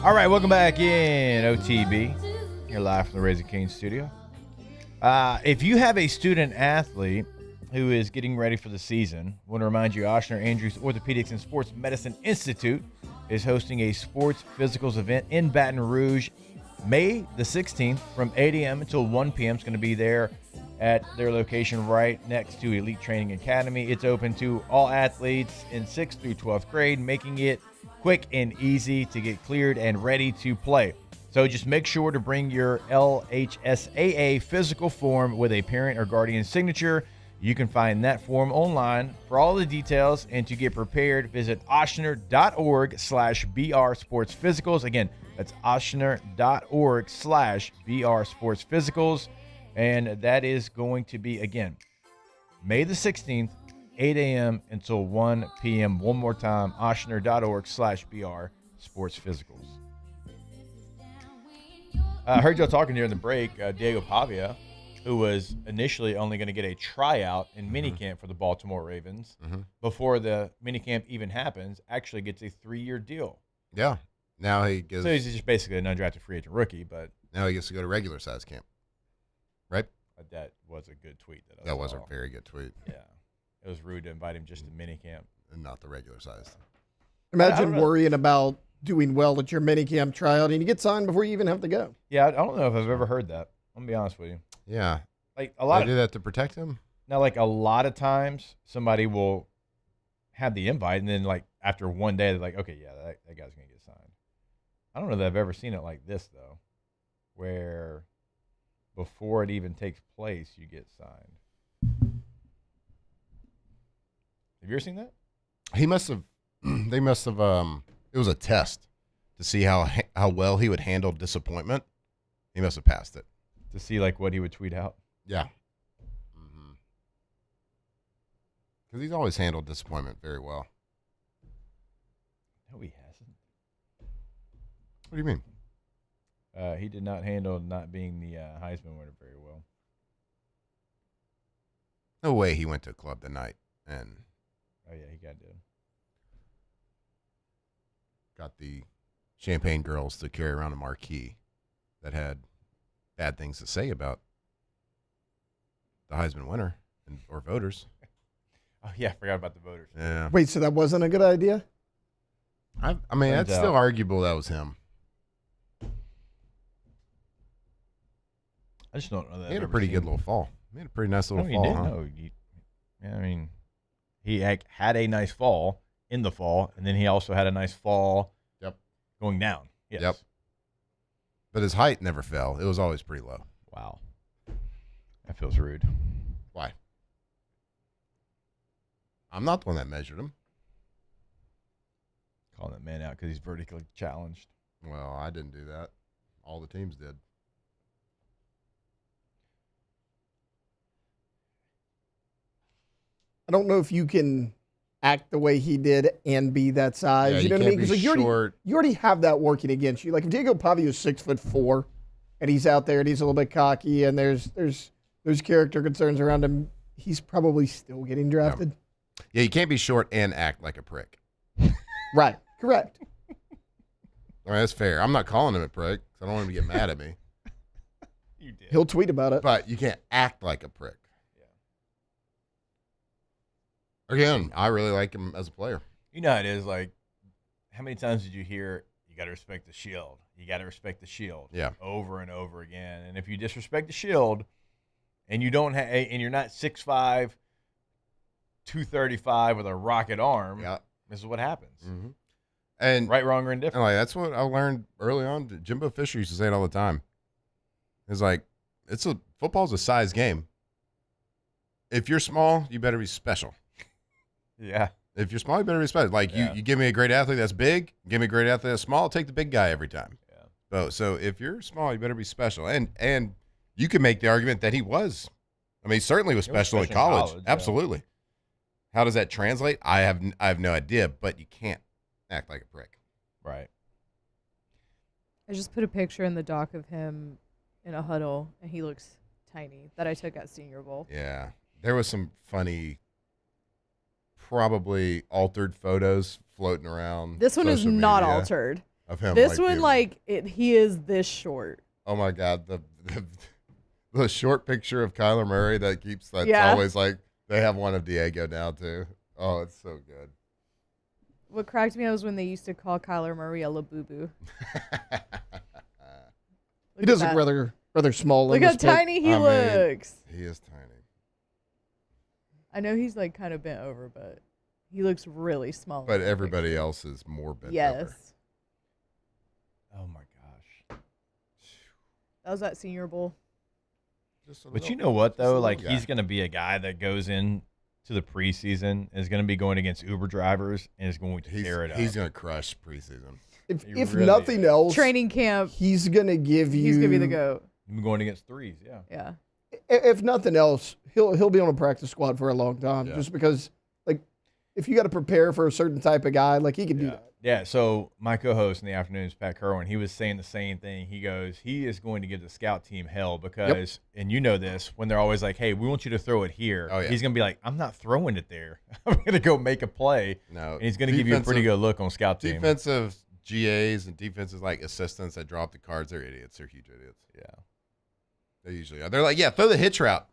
All right, welcome back in OTB. You're live from the Raising Cane's studio. If you have a student athlete who is getting ready for the season, I want to remind you Hester Andrews Orthopedics and Sports Medicine Institute is hosting a sports physicals event in Baton Rouge May the 16th from 8 a.m. until 1 p.m. It's going to be there at their location right next to Elite Training Academy. It's open to all athletes in 6th through 12th grade, making it quick and easy to get cleared and ready to play. So just make sure to bring your LHSAA physical form with a parent or guardian signature. You can find that form online. For all the details and to get prepared, visit ochsner.org/BR Sports Physicals. Again, that's ochsner.org/BR Sports Physicals. And that is going to be, again, May the 16th, 8 a.m. until 1 p.m. One more time, ochsner.org/BR Sports Physicals. I heard y'all talking during the break. Diego Pavia, who was initially only going to get a tryout in minicamp for the Baltimore Ravens before the minicamp even happens, actually gets a 3-year deal. Yeah. Now he gets. So he's just basically an undrafted free agent rookie, but now he gets to go to regular size camp. Right? That was a good tweet. That was a very good tweet. Yeah. It was rude to invite him just to minicamp. And not the regular size. Imagine worrying about doing well at your minicamp tryout and you get signed before you even have to go. Yeah, I don't know if I've ever heard that. I'm going to be honest with you. Yeah. Like a lot They do that to protect him? Now, like a lot of times somebody will have the invite and then like after one day they're like, okay, yeah, that guy's going to get signed. I don't know that I've ever seen it like this though, where before it even takes place, you get signed. Have you ever seen that? He must have. They must have. It was a test to see how well he would handle disappointment. He must have passed it. To see like what he would tweet out. Yeah. Because he's always handled disappointment very well. No, he hasn't. What do you mean? He did not handle not being the Heisman winner very well. No way he went to a club tonight and. Oh yeah, he got the Champagne girls to carry around a marquee that had bad things to say about the Heisman winner or voters. Oh yeah, I forgot about the voters. Yeah. Wait, so that wasn't a good idea? I mean, that's still arguable that was him. I just don't know that. He had a pretty good little fall. He had a pretty nice little fall. He did. Huh? No, I mean, he had a nice fall in the fall, and then he also had a nice fall. Yep. Going down. Yes. Yep. But his height never fell. It was always pretty low. Wow. That feels rude. Why? I'm not the one that measured him. Calling that man out because he's vertically challenged. Well, I didn't do that. All the teams did. I don't know if you can act the way he did and be that size. Yeah, you know what I mean? Because like, you already have that working against you. Like if Diego Pavia is 6'4", and he's out there and he's a little bit cocky and there's character concerns around him, he's probably still getting drafted. Yeah, you can't be short and act like a prick. Right. Correct. All right, that's fair. I'm not calling him a prick 'cause I don't want him to get mad at me. You did. He'll tweet about it. But you can't act like a prick. Yeah. Again, I really like him as a player. You know how it is. Like, how many times did you hear, you got to respect the shield? You got to respect the shield. Yeah. Over and over again. And if you disrespect the shield and you don't and you're not 6'5", 235 with a rocket arm, this is what happens. Mm-hmm. And right, wrong, or indifferent. Like, that's what I learned early on. Jimbo Fisher used to say it all the time. It's like, football's a size game. If you're small, you better be special. Yeah. If you're small, you better be special. Like, you give me a great athlete that's big, give me a great athlete that's small, I'll take the big guy every time. Yeah. So if you're small, you better be special. And you can make the argument that he was. I mean, he certainly was special in college. Absolutely. Yeah. How does that translate? I have no idea, but you can't act like a prick. Right. I just put a picture in the doc of him in a huddle, and he looks tiny, that I took at Senior Bowl. Yeah. There was some funny, probably altered photos floating around. This one is not altered. Of him. This one, he is this short. Oh, my God. The short picture of Kyler Murray that's always like, they have one of Diego now, too. Oh, it's so good. What cracked me up was when they used to call Kyler Murray a Labubu. He does look rather small. Look how tiny he looks. He is tiny. I know he's kind of bent over, but he looks really small. But everybody else is more bent over. Oh my gosh. That was at Senior Bowl. But you know what though? He's going to be a guy that goes in to the preseason, is going to be going against Uber drivers, and is going to tear it up. He's going to crush preseason. If nothing else, training camp, he's going to give you. He's going to be the GOAT. Going against threes, yeah. Yeah. If nothing else, he'll be on a practice squad for a long time, just because, if you got to prepare for a certain type of guy, he can do that. Yeah, so my co-host in the afternoons, Pat Kerwin, he was saying the same thing. He goes, he is going to give the scout team hell because, and you know this, when they're always like, hey, we want you to throw it here. Oh, yeah. He's going to be like, I'm not throwing it there. I'm going to go make a play. No, and he's going to give you a pretty good look on scout team. Defensive GAs and defensive assistants that draw up the cards, they're idiots. They're huge idiots. Yeah. They usually are. They're like, throw the hitch route.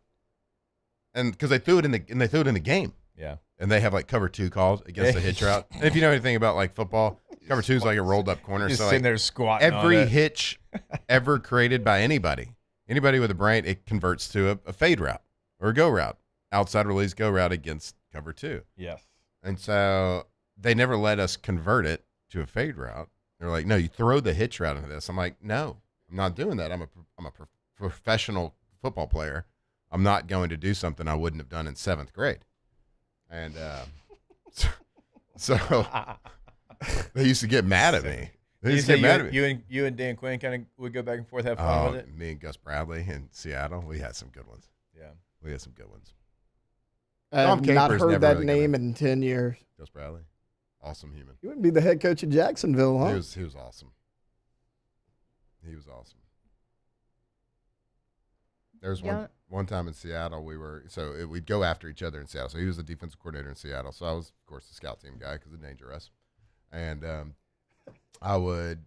And because they threw it in the game. Yeah. And they have cover 2 calls against the hitch route. And if you know anything about football, cover 2 is like a rolled up corner. Just so sitting there squatting. Every hitch ever created by anybody with a brain, it converts to a fade route or a go route, outside release go route against cover 2. Yes. And so they never let us convert it to a fade route. They're like, no, you throw the hitch route into this. I'm like, no, I'm not doing that. I'm a professional football player. I'm not going to do something I wouldn't have done in 7th grade. And so they used to get mad at me. They used to get mad at me. You and Dan Quinn kind of would go back and forth, have fun with it? Me and Gus Bradley in Seattle, we had some good ones. Yeah. We had some good ones. I've not heard that name in 10 years. Gus Bradley. Awesome human. He wouldn't be the head coach of Jacksonville, huh? He was awesome. He was awesome. There was one time in Seattle we'd go after each other in Seattle. So he was the defensive coordinator in Seattle. So I was, of course, the scout team guy because of dangerous. And I would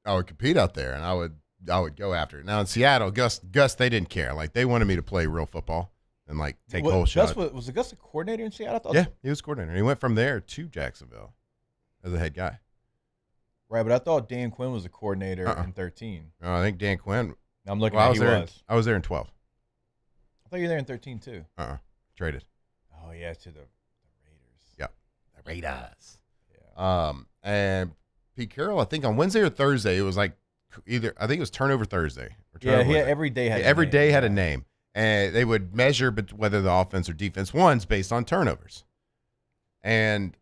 compete out there, and I would go after it. Now in Seattle, Gus, they didn't care. They wanted me to play real football and take whole shots. Was Gus a coordinator in Seattle? Yeah, he was coordinator. He went from there to Jacksonville as a head guy. Right, but I thought Dan Quinn was a coordinator in 13. No, I think Dan Quinn. I'm looking at I was there in 12. I thought you were there in 13 too. Traded. Oh yeah, to the Raiders. Yep, the Raiders. Yeah. And Pete Carroll, I think on Wednesday or Thursday, it was I think it was turnover Thursday. Or turnover Wednesday. Every day had every day had a name, and they would measure whether the offense or defense won based on turnovers. And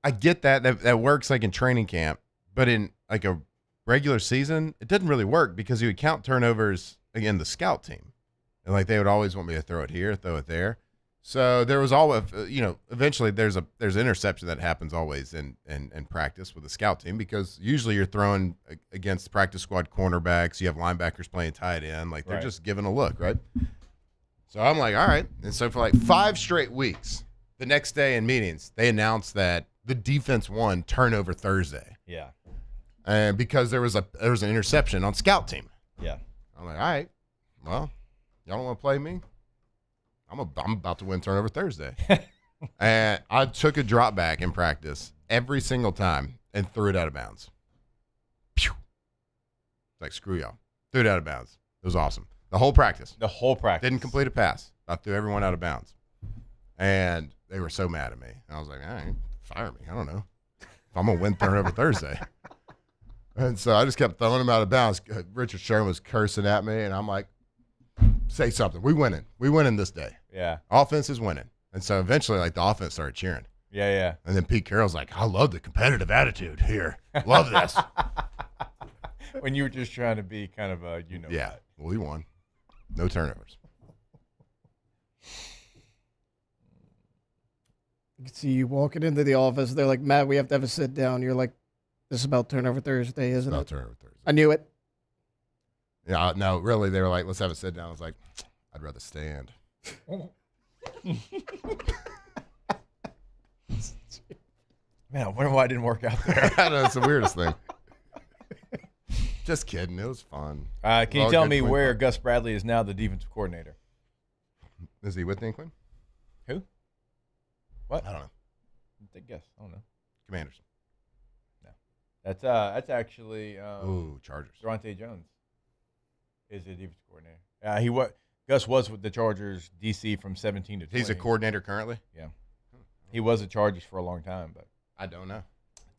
I get that works in training camp, but in a regular season, it doesn't really work because you would count turnovers again the scout team, and they would always want me to throw it here, throw it there. So there was eventually there's an interception that happens always in practice with the scout team, because usually you're throwing against practice squad cornerbacks. You have linebackers playing tight end. Like, they're just giving a look, right? So I'm like, all right. And so for like 5 straight weeks, the next day in meetings, they announced that the defense won turnover Thursday. Yeah. And because there was an interception on scout team. Yeah. I'm like, all right, well, y'all don't want to play me? I'm about to win turnover Thursday. And I took a drop back in practice every single time and threw it out of bounds. Pew! Like, screw y'all. Threw it out of bounds. It was awesome. The whole practice. Didn't complete a pass. I threw everyone out of bounds. And they were so mad at me. And I was like, all right, fire me. I don't know. I'm going to win turnover Thursday. And so I just kept throwing them out of bounds. Richard Sherman was cursing at me, and I'm like, say something. We winning. We winning this day. Yeah. Offense is winning. And so eventually, like, the offense started cheering. Yeah, yeah. And then Pete Carroll's like, I love the competitive attitude here. Love this. When you were just trying to be kind of Yeah. Well, we won. No turnovers. You can see you walking into the office. They're like, Matt, we have to have a sit down. You're like, this is about turnover Thursday, isn't it? About turnover Thursday. I knew it. Yeah, no, really, they were like, let's have a sit down. I was like, I'd rather stand. Man, I wonder why it didn't work out there. I know, it's the weirdest thing. Just kidding. It was fun. Can you tell me where Gus Bradley is now the defensive coordinator? Is he with Inkling? Who? What? I don't know. Take a guess. I don't know. Commanders. No. That's actually Chargers. Durante Jones is the defensive coordinator. Gus was with the Chargers DC from 17 to 20. He's a coordinator currently? Yeah. He was at Chargers for a long time, but I don't know.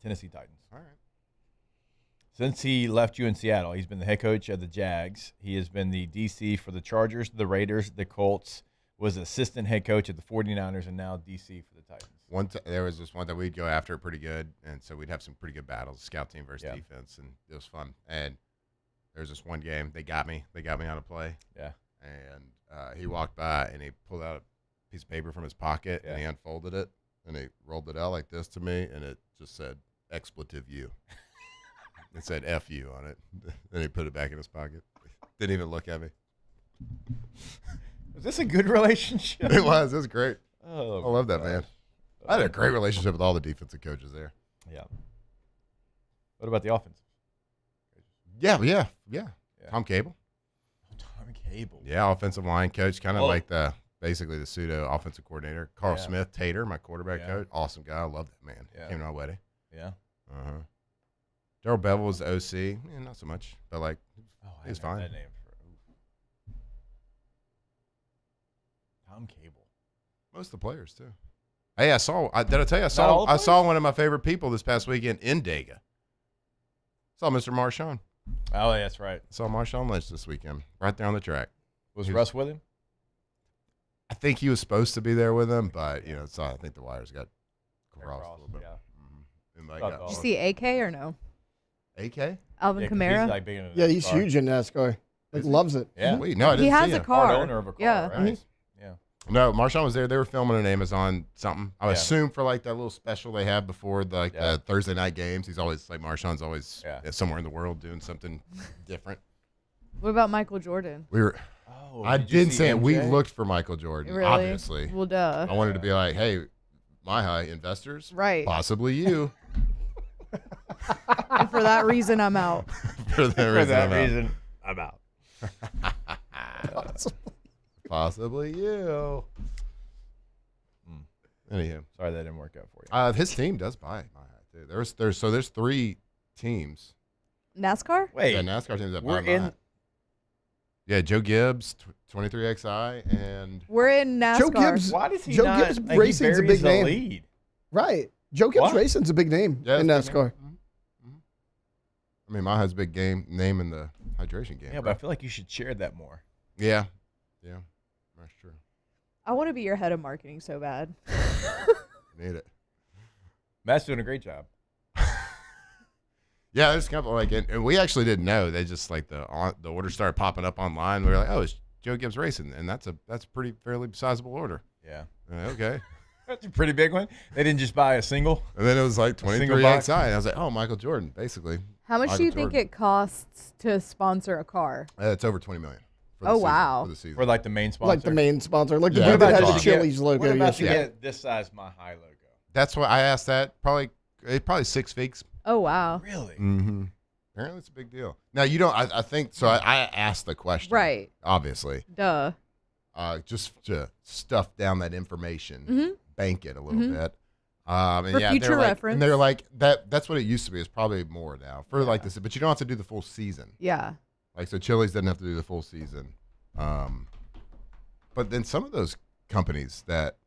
Tennessee Titans. All right. Since he left you in Seattle, he's been the head coach of the Jags. He has been the DC for the Chargers, the Raiders, the Colts, was assistant head coach at the 49ers, and now DC for the Titans. There was this one that we'd go after pretty good, and so we'd have some pretty good battles, scout team versus defense, and it was fun. And there was this one game, they got me on a play. Yeah. And he walked by, and he pulled out a piece of paper from his pocket, and he unfolded it, and he rolled it out like this to me, and it just said, expletive you. It said F you on it. Then he put it back in his pocket. Didn't even look at me. Was this a good relationship? It was. It was great. Oh, I love that, man. I had a great relationship with all the defensive coaches there. Yeah. What about the offense? Yeah. Tom Cable. Tom Cable. Yeah, offensive line coach, kind of like basically the pseudo offensive coordinator. Carl Smith, Tater, my quarterback coach. Awesome guy. I love that man. Yeah. Came to my wedding. Yeah. Uh-huh. Darrell Bevel was the OC. Yeah, not so much, but like, he was fine. That name Tom Cable. Most of the players too. Hey, did I tell you I saw one of my favorite people this past weekend in Dega. Saw Mr. Marshawn. Oh, yeah, that's right. Saw Marshawn Lynch this weekend, right there on the track. Was Russ with him? I think he was supposed to be there with him, but I think the wires got crossed a little bit. Yeah. Did you see AK or no? AK? Alvin Kamara? He's huge in NASCAR. Like, loves it. Yeah. No, I didn't He has see a him. car. Part owner of a car, Yeah. right? Nice. Yeah. No, Marshawn was there. They were filming an Amazon something. I assume for like that little special they have before the Thursday night games. He's always like Marshawn's always somewhere in the world doing something different. What about Michael Jordan? We were. I didn't say it. We looked for Michael Jordan. Really? Obviously. Well, duh. I wanted to be like, hey, my high investors, Right. Possibly you. And for that reason, I'm out. For that reason, I'm out. Possibly you. Anyhow, sorry that didn't work out for you. His team does buy my hat too. There's 3 teams. NASCAR? Wait, yeah, NASCAR teams that buy we're my in. hat. Yeah, Joe Gibbs, 23XI, and We're in NASCAR. Joe Gibbs. Why does he Joe not? Gibbs like, Racing's a he big buries the name. lead. Right. Joe Gibbs Racing's a big name in NASCAR. I mean, my has a big name in the hydration game. Yeah, but I feel like you should share that more. Yeah, that's true. I want to be your head of marketing so bad. Need it. Matt's doing a great job. Yeah, there's a couple and we actually didn't know. They just like the order started popping up online. We were like, oh, it's Joe Gibbs Racing, and that's a pretty fairly sizable order. Yeah. Okay. That's a pretty big one. They didn't just buy a single. And then it was like 23 box. XI. And I was like, oh, Michael Jordan, basically. How much Michael do you think Jordan. it costs to sponsor a car? It's over $20 million. For the Oh, season, For For the season. For like the main sponsor. Like the main sponsor. Like the Yeah, dude that that's had the awesome. Chili's logo. What about to yesterday. get this size My High logo? That's why I asked that. Probably 6 weeks. Oh, wow. Really? Mm-hmm. Apparently, it's a big deal. Now, you don't, I think, so I asked the question. Right. Obviously. Duh. Just to stuff down that information, Mhm. bank it a little Mhm. bit. And For yeah, future they're like, reference. And they're like, that's what it used to be. It's probably more now. For like this, but you don't have to do the full season. Yeah. Like, so Chili's doesn't have to do the full season. But then some of those companies that,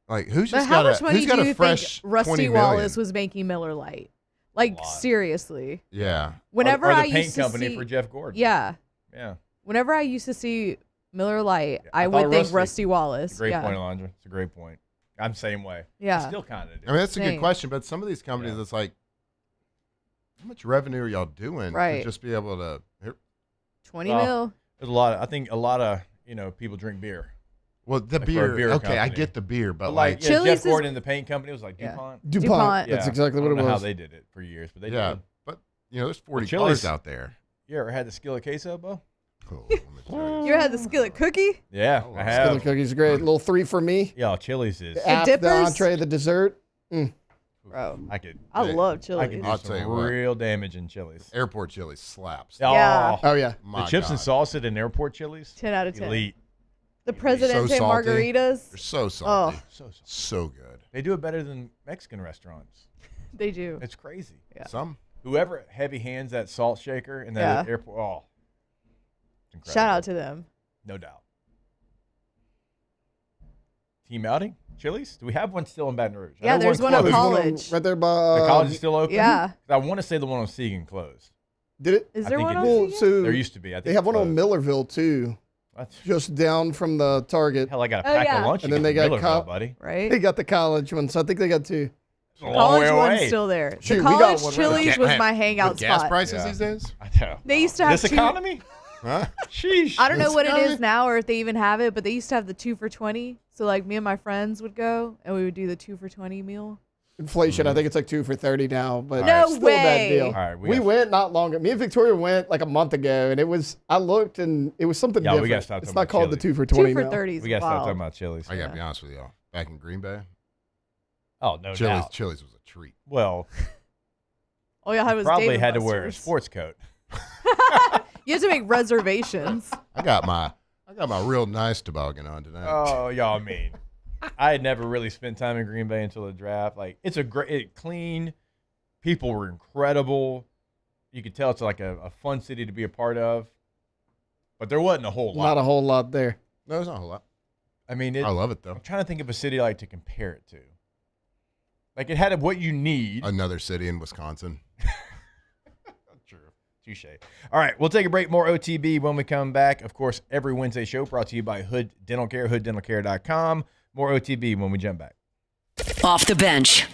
like, who's But just how got much money who's got do a you fresh think Rusty 20 million? Wallace was making Miller Lite? Like, seriously. Yeah. Whenever or the I paint used to company see, for Jeff Gordon. Yeah. Yeah. Whenever I used to see Miller Lite, I thought would think Rusty Wallace. Great yeah. point, Alondra. It's a great point. I'm the same way. Yeah. I still kind of do. I mean, that's a good Same. question, but some of these companies, it's like, how much revenue are y'all doing Right. to just be able to? Here, 20 mil. There's a lot. I think a lot of people drink beer. well, the Like for a beer. Okay, I company. get the beer, but like like, Jeff Chili's is- Gordon and the paint company was like Yeah. DuPont. DuPont. Yeah. That's exactly I what don't it know how was. they did it for years, but they yeah, did. but there's 40 Chili's- cars out there. You ever had the skillet queso, Bo? Oh, let me tell You ever had the skillet cookie? Yeah, I have. Skillet cookies are great. Little 3 for me. Yeah, Chili's is. The app, the dippers? entree, the dessert. Bro. I could. I love I Chili's. could do I'll tell some you what. real damage in Chili's. Airport Chili's slaps. Yeah. Oh, yeah. My The chips and God. salsa at an airport Chili's. 10 out of 10. Elite. The So Presidente salty. margaritas. They're so salty. So So good. They do it better than Mexican restaurants. They do. It's crazy. Yeah. Some. Whoever heavy hands that salt shaker in that Yeah. airport, oh, it's incredible. Shout out to them. No doubt. Team outing? Chili's? Do we have one still in Baton Rouge? I Yeah, know there's one at closed. college. Right there by. The college is still open? Yeah. I want to say the one on Segan closed. Did it? Is I there think one it on did. Well, Seagan? so There used to be. I think they have one on it closed. Millerville too, What? just down from the Target. Hell, I got a Oh, pack yeah. of lunch. And then they got buddy. Right? They got the college one, so I think they got 2. It's a long College way one's away. still there. Shoot, The we got college one right Chili's now. was my hangout With gas spot. prices Yeah. these days? I know. They used to have This two- economy? Huh? Sheesh. I don't know This what it economy? is now or if they even have it, but they used to have the 2 for $20. So like me and my friends would go and we would do the 2 for $20 meal. Inflation, I think it's like 2 for $30 now, but No still a bad way. deal. All right, we got- went not long ago. Me and Victoria went like a month ago, and it was. I looked, and it was something Yeah, we different. gotta stop It's talking not about called the Chili's. 2 for 20 2 for now. 30 is We got to stop wild. talking about Chili's. I gotta be honest with y'all. Back in Green Bay, Oh, no Chili's doubt. Chili's was a treat. Well, All y'all had was probably Dave had and to wear a Buster's. sports coat. You had to make reservations. I got my real nice toboggan on tonight. Oh, y'all mean. I had never really spent time in Green Bay until the draft. Like, it's a great, clean. People were incredible. You could tell it's like a fun city to be a part of. But there wasn't a whole lot. Not a whole lot there. No, there's not a whole lot. I mean, I love it though. I'm trying to think of a city like to compare it to. Like, it had what you need. Another city in Wisconsin. True. Touche. All right, we'll take a break. More OTB when we come back. Of course, every Wednesday show brought to you by Hood Dental Care, hooddentalcare.com. More OTB when we jump back. Off the bench.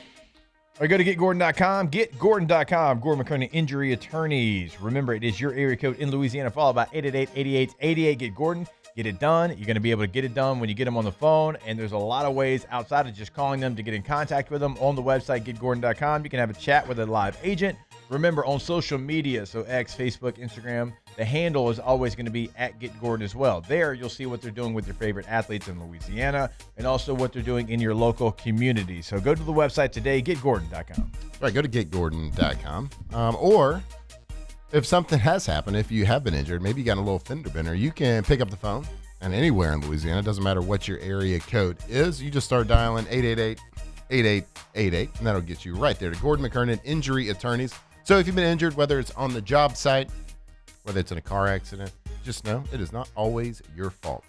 Or go to getgordon.com, getgordon.com. Gordon McKernan Injury Attorneys. Remember, it is your area code in Louisiana. Follow by 888-88-88. Get Gordon. Get it done. You're going to be able to get it done when you get them on the phone. And there's a lot of ways outside of just calling them to get in contact with them. On the website, getgordon.com, you can have a chat with a live agent. Remember, on social media, so X, Facebook, Instagram, the handle is always going to be at GetGordon as well. There, you'll see what they're doing with your favorite athletes in Louisiana and also what they're doing in your local community. So go to the website today, getgordon.com. Right, go to getgordon.com. Or if something has happened, if you have been injured, maybe you got a little fender bender, you can pick up the phone. And anywhere in Louisiana, it doesn't matter what your area code is, you just start dialing 888-8888, and that'll get you right there to Gordon McKernan Injury Attorneys. So if you've been injured, whether it's on the job site, whether it's in a car accident, just know it is not always your fault.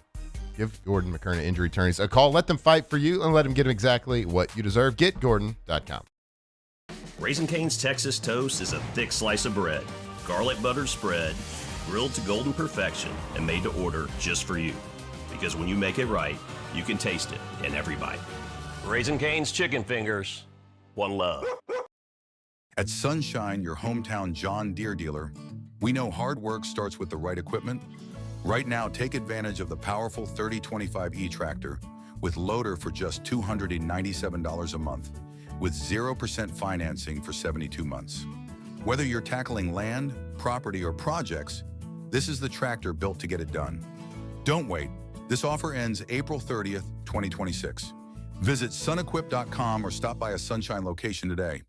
Give Gordon McKernan Injury Attorneys a call. Let them fight for you and let them get them exactly what you deserve. GetGordon.com. Raising Cane's Texas Toast is a thick slice of bread, garlic butter spread, grilled to golden perfection, and made to order just for you. Because when you make it right, you can taste it in every bite. Raising Cane's Chicken Fingers. One love. At Sunshine, your hometown John Deere dealer, we know hard work starts with the right equipment. Right now, take advantage of the powerful 3025E tractor with Loader for just $297 a month, with 0% financing for 72 months. Whether you're tackling land, property, or projects, this is the tractor built to get it done. Don't wait. This offer ends April 30th, 2026. Visit sunequip.com or stop by a Sunshine location today.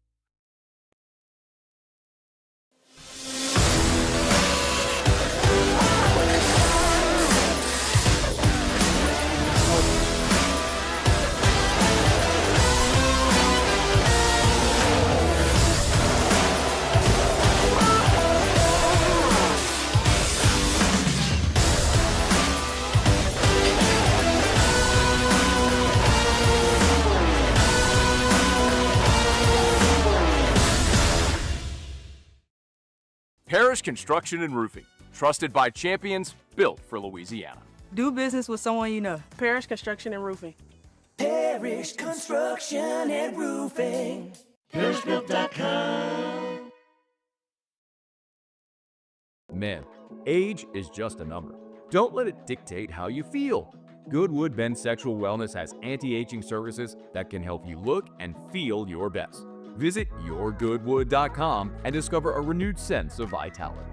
Parrish Construction and Roofing, trusted by champions, built for Louisiana. Do business with someone you know. Parrish Construction and Roofing. Parrish Construction and Roofing. ParrishGroup.com. Men, age is just a number. Don't let it dictate how you feel. Goodwood Men's Sexual Wellness has anti-aging services that can help you look and feel your best. Visit yourgoodwood.com and discover a renewed sense of vitality.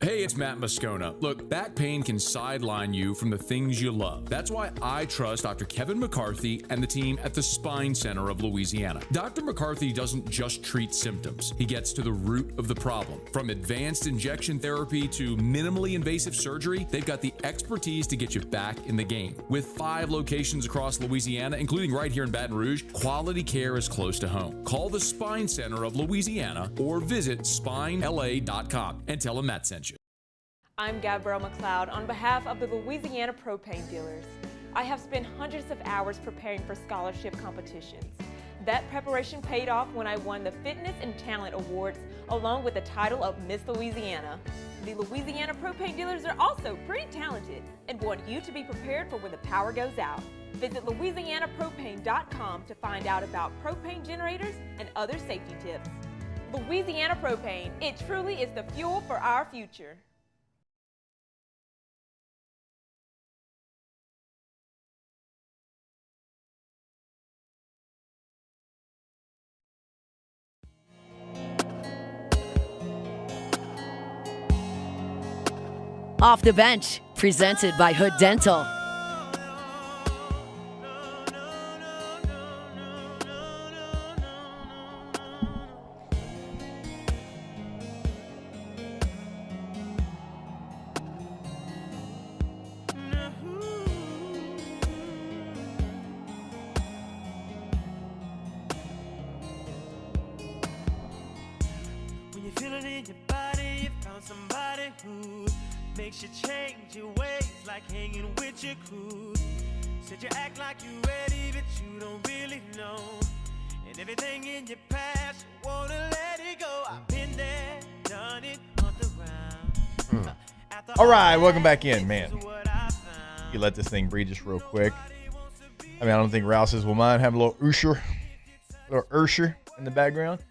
Hey, it's Matt Moscona. Look, back pain can sideline you from the things you love. That's why I trust Dr. Kevin McCarthy and the team at the Spine Center of Louisiana. Dr. McCarthy doesn't just treat symptoms. He gets to the root of the problem. From advanced injection therapy to minimally invasive surgery, they've got the expertise to get you back in the game. With 5 locations across Louisiana, including right here in Baton Rouge, quality care is close to home. Call the Spine Center of Louisiana or visit spinela.com and tell them Matt sent you. I'm Gabrielle McLeod on behalf of the Louisiana Propane Dealers. I have spent hundreds of hours preparing for scholarship competitions. That preparation paid off when I won the Fitness and Talent Awards along with the title of Miss Louisiana. The Louisiana Propane Dealers are also pretty talented and want you to be prepared for when the power goes out. Visit louisianapropane.com to find out about propane generators and other safety tips. Louisiana Propane, it truly is the fuel for our future. Off the Bench, presented by Hood Dental. When you feel it in your body, you found somebody who makes you change your ways, like hanging with your crew. Said you act like you ready, but you don't really know. And everything in your past, you wanna let it go. I've been there, done it on the ground. All right, welcome back in, man. You let this thing breathe just real quick. I mean, I don't think Rouses will mind having a little Ursher in the background.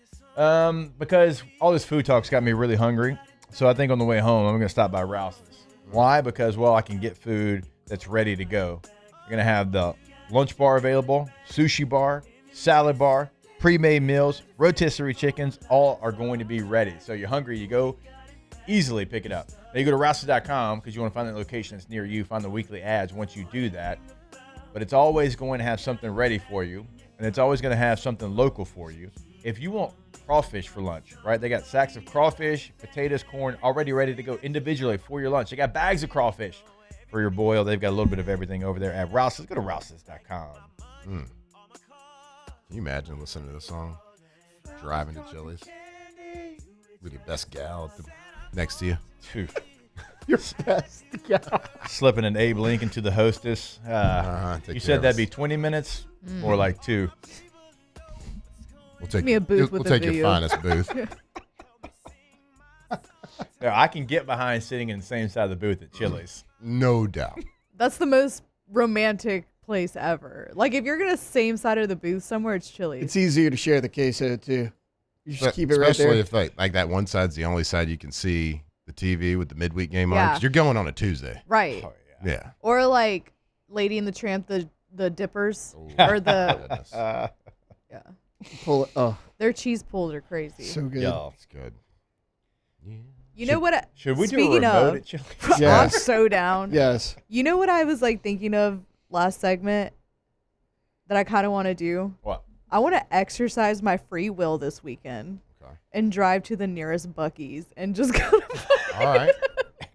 Because all this food talk's got me really hungry. So I think on the way home, I'm going to stop by Rouses. Why? Because, well, I can get food that's ready to go. You're going to have the lunch bar available, sushi bar, salad bar, pre-made meals, rotisserie chickens, all are going to be ready. So you're hungry, you go easily pick it up. Now you go to Rouses.com because you want to find that location that's near you, find the weekly ads once you do that. But it's always going to have something ready for you, and it's always going to have something local for you. If you want crawfish for lunch, right? They got sacks of crawfish, potatoes, corn, already ready to go individually for your lunch. They got bags of crawfish for your boil. They've got a little bit of everything over there at Rouses. Go to Rouses.com. Can you imagine listening to this song? Driving to Chili's with your best gal next to you. Dude. Your best gal. Slipping an Abe Lincoln to the hostess. You said that'd be 20 minutes or like 2. We'll take, me a booth we'll with a take your view. finest booth. Yeah, I can get behind sitting in the same side of the booth at Chili's. No doubt. That's the most romantic place ever. Like, if you're going to same side of the booth somewhere, it's Chili's. It's easier to share the queso, too. You just But keep it right there. especially if like that one side's the only side you can see the TV with the midweek game on. Yeah. Because you're going on a Tuesday. Right. Yeah. Or, like, Lady and the Tramp, the dippers or the yeah. Pull it. Oh, their cheese pulls are crazy. so good. Yeah. It's good. You know what? Should we do a speaking remote of, at Chili's? I'm Yes. so down. Yes. You know what I was like thinking of last segment that I kind of want to do? What? I want to exercise my free will this weekend and drive to the nearest Buc-ee's and just go to All right.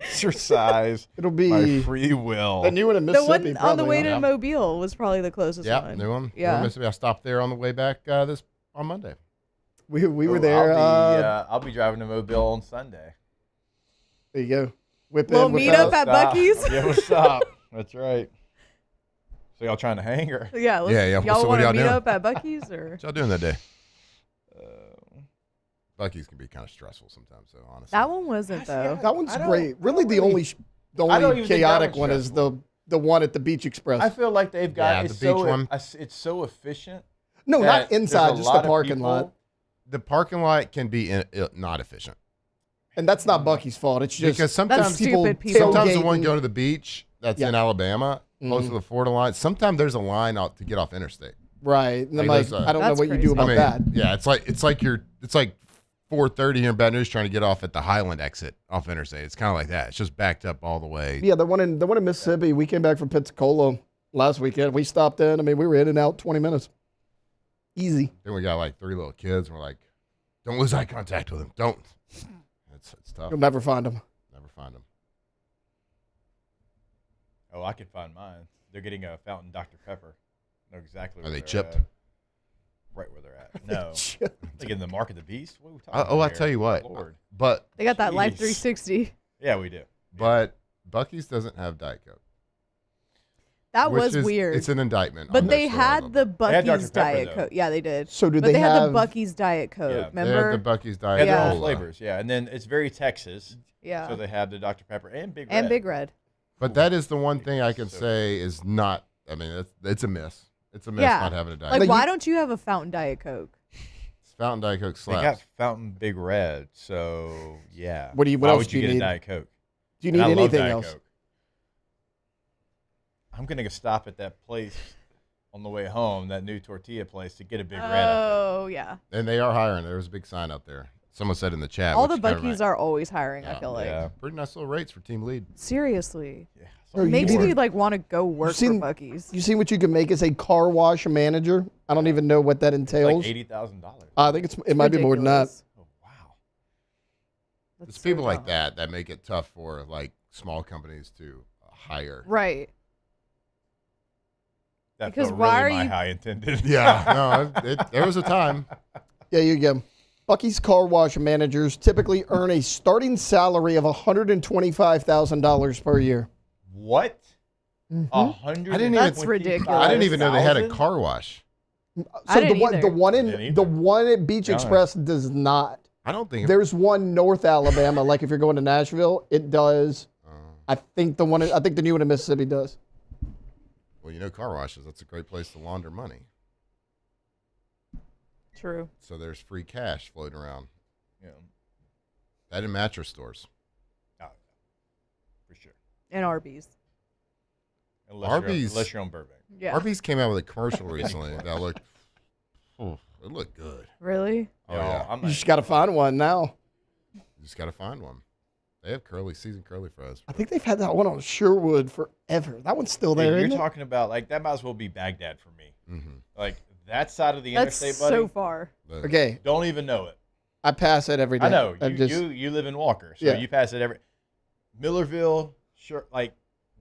Exercise. It'll be my free will. the new one in the Mississippi. one on the probably, way huh? to Mobile was probably the closest Yeah, one. new one. Yeah. Mississippi. I stopped there on the way back on Monday. We were there. I'll be driving to Mobile on Sunday. There you go. Whip We'll in, whip meet up out. at Buc-ee's. Yeah, what's up? That's right. So y'all trying to hang her? Yeah, let's, Yeah. Y'all So what want to y'all meet doing? up at Buc-ee's or? What y'all doing that day? Buc-ee's can be kind of stressful sometimes, so honestly. That one wasn't though. That one's I don't- great. Really, the really- only I don't even think that chaotic one's one is the one at the Beach Express. I feel like they've got Yeah, it's the beach so one. It's so efficient. no, that not there's inside, a just lot the of parking people- lot. The parking lot can be not efficient. And that's not Buc-ee's fault. It's just Because sometimes people stupid people. sometimes the one tailgating. go to the beach that's Yeah. in Alabama, close to the Florida line. Sometimes there's a line out to get off interstate. Right. And I'm Like, like, there's a- I don't know That's what you do crazy. about that. Yeah, it's like 4:30 here in Baton Rouge trying to get off at the Highland exit off interstate. It's kind of like that. It's just backed up all the way. Yeah, the one in Mississippi, we came back from Pensacola last weekend. We stopped in. I mean, we were in and out 20 minutes. Easy. Then we got like 3 little kids, and we're like, don't lose eye contact with them. Don't. It's tough. You'll never find them. Never find them. Oh, I can find mine. They're getting a fountain Dr. Pepper. Know exactly. Are Where they they're chipped? At. Right where they're at. No. Like in the Mark of the Beast. What are we talking about I here? tell you what. Lord. But They got that Life Jeez. 360. Yeah, we do. but Buc-ee's doesn't have Diet Coke. That which was is- weird. It's an indictment. on But their they store a little had the bit. They had Dr. Buc-ee's Pepper, Diet though. Coke. Yeah, they did. So do But they they had have the Buc-ee's Diet Coke. Yeah. They have Remember? the Buc-ee's They Diet had their Yeah. own Cola. flavors, yeah. And then it's very Texas. Yeah. So they have the Dr. Pepper and Big Red. And Big Red. But that is the one thing I can So say is not. I mean, it's a miss. It's a miss Yeah. not having a Diet Like, Coke. why don't you have a fountain Diet Coke? Fountain Diet Coke They got slaps. Fountain Big Red, so yeah. What Why else would do you you get need? a Diet Coke? Do you And need I love anything Diet else? Coke. I'm gonna stop at that place on the way home, that new tortilla place, to get a Big Red. Oh, yeah. And they are hiring. There was a big sign out there. Someone said in the chat. All the which never Buc-ee's mind. are always hiring, I Yeah. feel like. Yeah. Pretty nice little rates for team lead. Seriously. Yeah. Bro, It makes you me need- like want to go work seen- for Buc-ee's. You seen what you can make as a car wash manager? I don't even know what that It's entails. like $80,000. I think it might be more than that. Ridiculous. Oh wow. That's It's so people like dumb. that make it tough for like small companies to hire. Right. That Because felt why really are my you- high intended. Yeah, no, there was a time. Yeah, you go. Buc-ee's car wash managers typically earn a starting salary of $125,000 per year. What? I didn't That's even. ridiculous. I didn't even know they had a 1,000? car wash. So I didn't the either. one Didn't in either. the one at Beach No. Express does not. I don't think. There's one North Alabama, like if you're going to Nashville, it does. I think the new one in Mississippi does. Well, you know, car washes. That's a great place to launder money. True. So there's free cash floating around. Yeah. That in mattress stores. Oh, for sure. And Arby's. Unless you're on Burbank. Yeah. Arby's came out with a commercial recently that looked. Oh, it looked good. Really? Oh yeah. I'm You just got to find one now. You just got to find one. They have seasoned curly fries. I think they've had that one on Sherwood forever. That one's still there, You're isn't it? talking about like that might as well be Baghdad for me. Mm-hmm. Like that side of the That's interstate, buddy. so far. Okay, Don't even know it. I pass it every day. I know I'm you live in Walker, so Yeah. you pass it every. Millerville, sure, like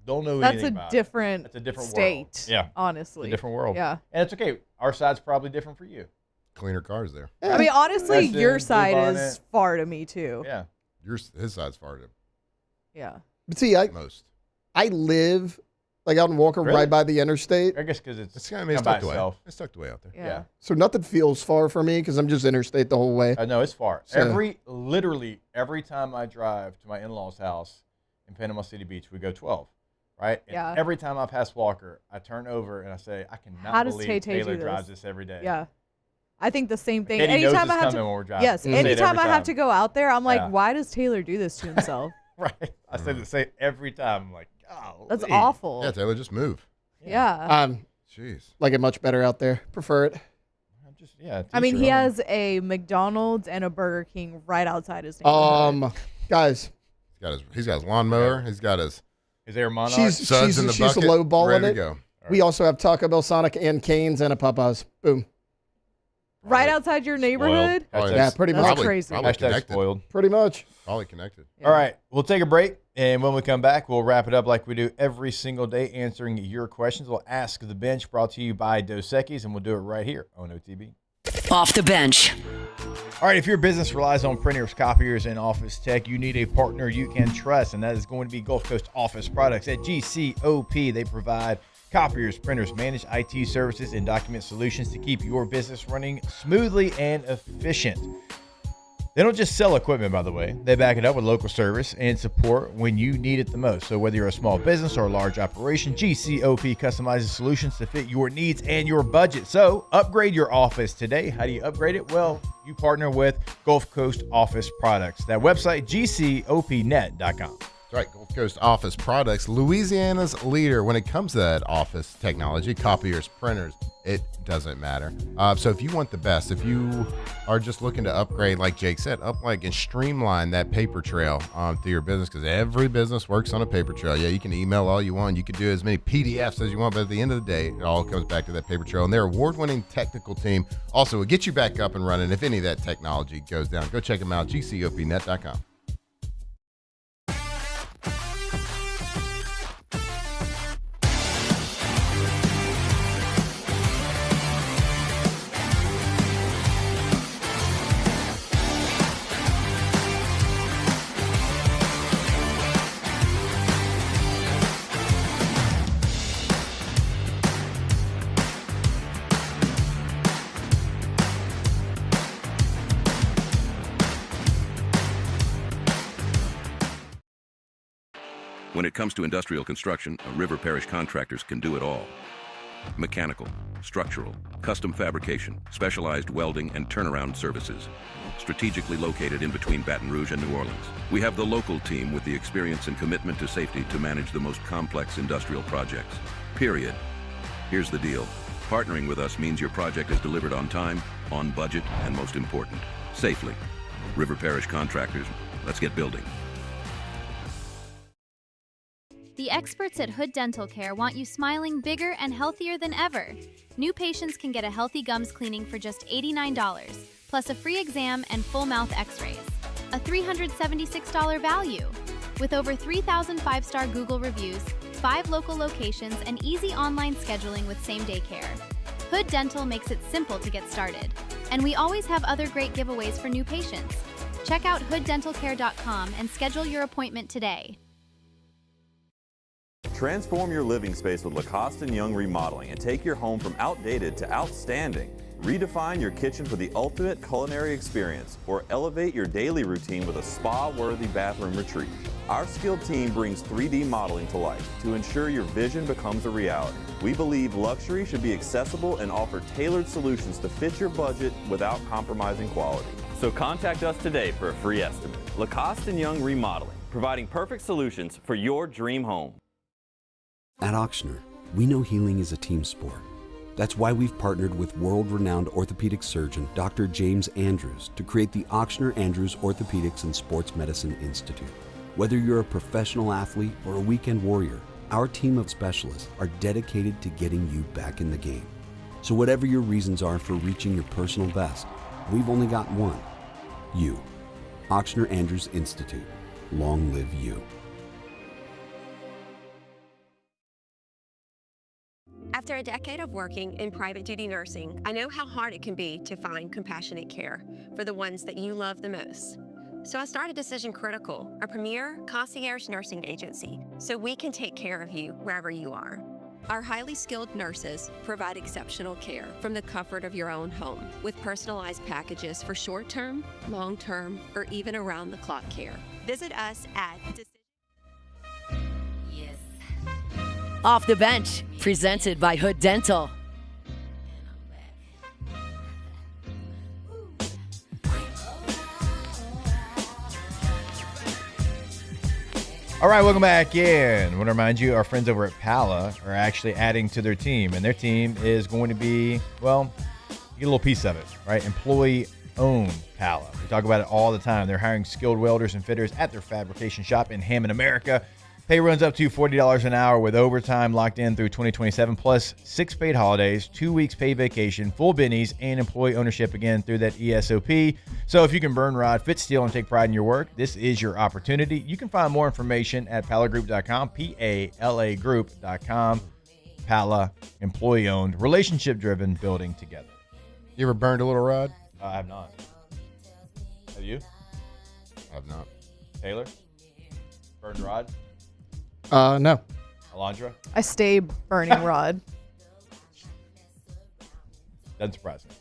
don't know That's anything a about it. different That's a different state. world. Yeah, Honestly. it's a different world. Yeah. and it's okay. Our side's probably different for you. Cleaner cars there. I mean, honestly, Weston, your side Blue is Bonnet. far to me, too. Yeah, His side's far to Yeah. But see, most. I live like out in Walker, Really? right by the interstate. I guess because it's It's kind of come by tucked away. itself. It's tucked away out there. Yeah. So nothing feels far for me because I'm just interstate the whole way. I know it's far. So- Literally every time I drive to my in-laws' house in Panama City Beach, we go 12, right? And Yeah. every time I pass Walker, I turn over and I say, I cannot How does believe Tay-Tay Taylor do drives this? this every day. Yeah. I think the same thing. Katie knows anytime it's I have coming to, when we're driving. yes, We say it every anytime I have time. to go out there, I'm like, Yeah. why does Taylor do this to himself? Right. I say the same every time. I'm like, oh, That's awful. Yeah, Taylor, just move. Yeah. Jeez. Like it much better out there. Prefer it. I mean, he has a McDonald's and a Burger King right outside his neighborhood. Guys. He's got his lawnmower. He's got his Air Monarch. She's bucket, low balling ready it. to go. We also have Taco Bell, Sonic, and Cane's, and a Popeyes. Boom. Right outside your neighborhood? Yeah, pretty much. That's crazy. Hashtag spoiled. Pretty much. Probably connected. All right, we'll take a break, and when we come back, we'll wrap it up like we do every single day, answering your questions. We'll ask the bench, brought to you by Dos Equis, and we'll do it right here on OTB. Off the bench. All right, if your business relies on printers, copiers, and office tech, you need a partner you can trust, and that is going to be Gulf Coast Office Products. At GCOP, they provide copiers, printers, managed IT services, and document solutions to keep your business running smoothly and efficient. They don't just sell equipment, by the way. They back it up with local service and support when you need it the most. So whether you're a small business or a large operation, GCOP customizes solutions to fit your needs and your budget. So upgrade your office today. How do you upgrade it? Well, you partner with Gulf Coast Office Products. That website, gcopnet.com. That's right, Gulf Coast Office Products, Louisiana's leader when it comes to that office technology, copiers, printers, it doesn't matter. So if you want the best, if you are just looking to upgrade, like Jake said, and streamline that paper trail through your business, because every business works on a paper trail. Yeah, you can email all you want. You can do as many PDFs as you want, but at the end of the day, it all comes back to that paper trail. And their award-winning technical team also will get you back up and running if any of that technology goes down. Go check them out, gcopnet.com. When it comes to industrial construction, River Parish Contractors can do it all. Mechanical, structural, custom fabrication, specialized welding, and turnaround services. Strategically located in between Baton Rouge and New Orleans, we have the local team with the experience and commitment to safety to manage the most complex industrial projects. Period. Here's the deal. Partnering with us means your project is delivered on time, on budget, and most important, safely. River Parish Contractors, let's get building. The experts at Hood Dental Care want you smiling bigger and healthier than ever. New patients can get a healthy gums cleaning for just $89, plus a free exam and full mouth x-rays. A $376 value. With over 3,000 five-star Google reviews, 5 local locations, and easy online scheduling with same-day care. Hood Dental makes it simple to get started. And we always have other great giveaways for new patients. Check out hooddentalcare.com and schedule your appointment today. Transform your living space with Lacoste & Young Remodeling and take your home from outdated to outstanding. Redefine your kitchen for the ultimate culinary experience or elevate your daily routine with a spa-worthy bathroom retreat. Our skilled team brings 3D modeling to life to ensure your vision becomes a reality. We believe luxury should be accessible and offer tailored solutions to fit your budget without compromising quality. So contact us today for a free estimate. Lacoste & Young Remodeling, providing perfect solutions for your dream home. At Ochsner, we know healing is a team sport. That's why we've partnered with world-renowned orthopedic surgeon Dr. James Andrews to create the Ochsner Andrews Orthopedics and Sports Medicine Institute. Whether you're a professional athlete or a weekend warrior, our team of specialists are dedicated to getting you back in the game. So whatever your reasons are for reaching your personal best, we've only got one: you. Ochsner Andrews Institute. Long live you. After a decade of working in private duty nursing, I know how hard it can be to find compassionate care for the ones that you love the most. So I started Decision Critical, a premier concierge nursing agency, so we can take care of you wherever you are. Our highly skilled nurses provide exceptional care from the comfort of your own home, with personalized packages for short-term, long-term, or even around-the-clock care. Visit us at Off the Bench, presented by Hood Dental. All right, welcome back in. I want to remind you, our friends over at Pala are actually adding to their team, and their team is going to be, well, you get a little piece of it, right? Employee-owned Pala. We talk about it all the time. They're hiring skilled welders and fitters at their fabrication shop in Hammond, America. Pay runs up to $40 an hour with overtime locked in through 2027, plus 6 paid holidays, 2 weeks paid vacation, full bennies, and employee ownership again through that ESOP. So if you can burn rod, fit steel, and take pride in your work, this is your opportunity. You can find more information at palagroup.com, P-A-L-A group.com. Pala, employee-owned, relationship-driven, building together. You ever burned a little rod? I have not. Have you? I have not. Taylor? Burned rod? No. Alondra? I stay burning rod. Doesn't surprise me.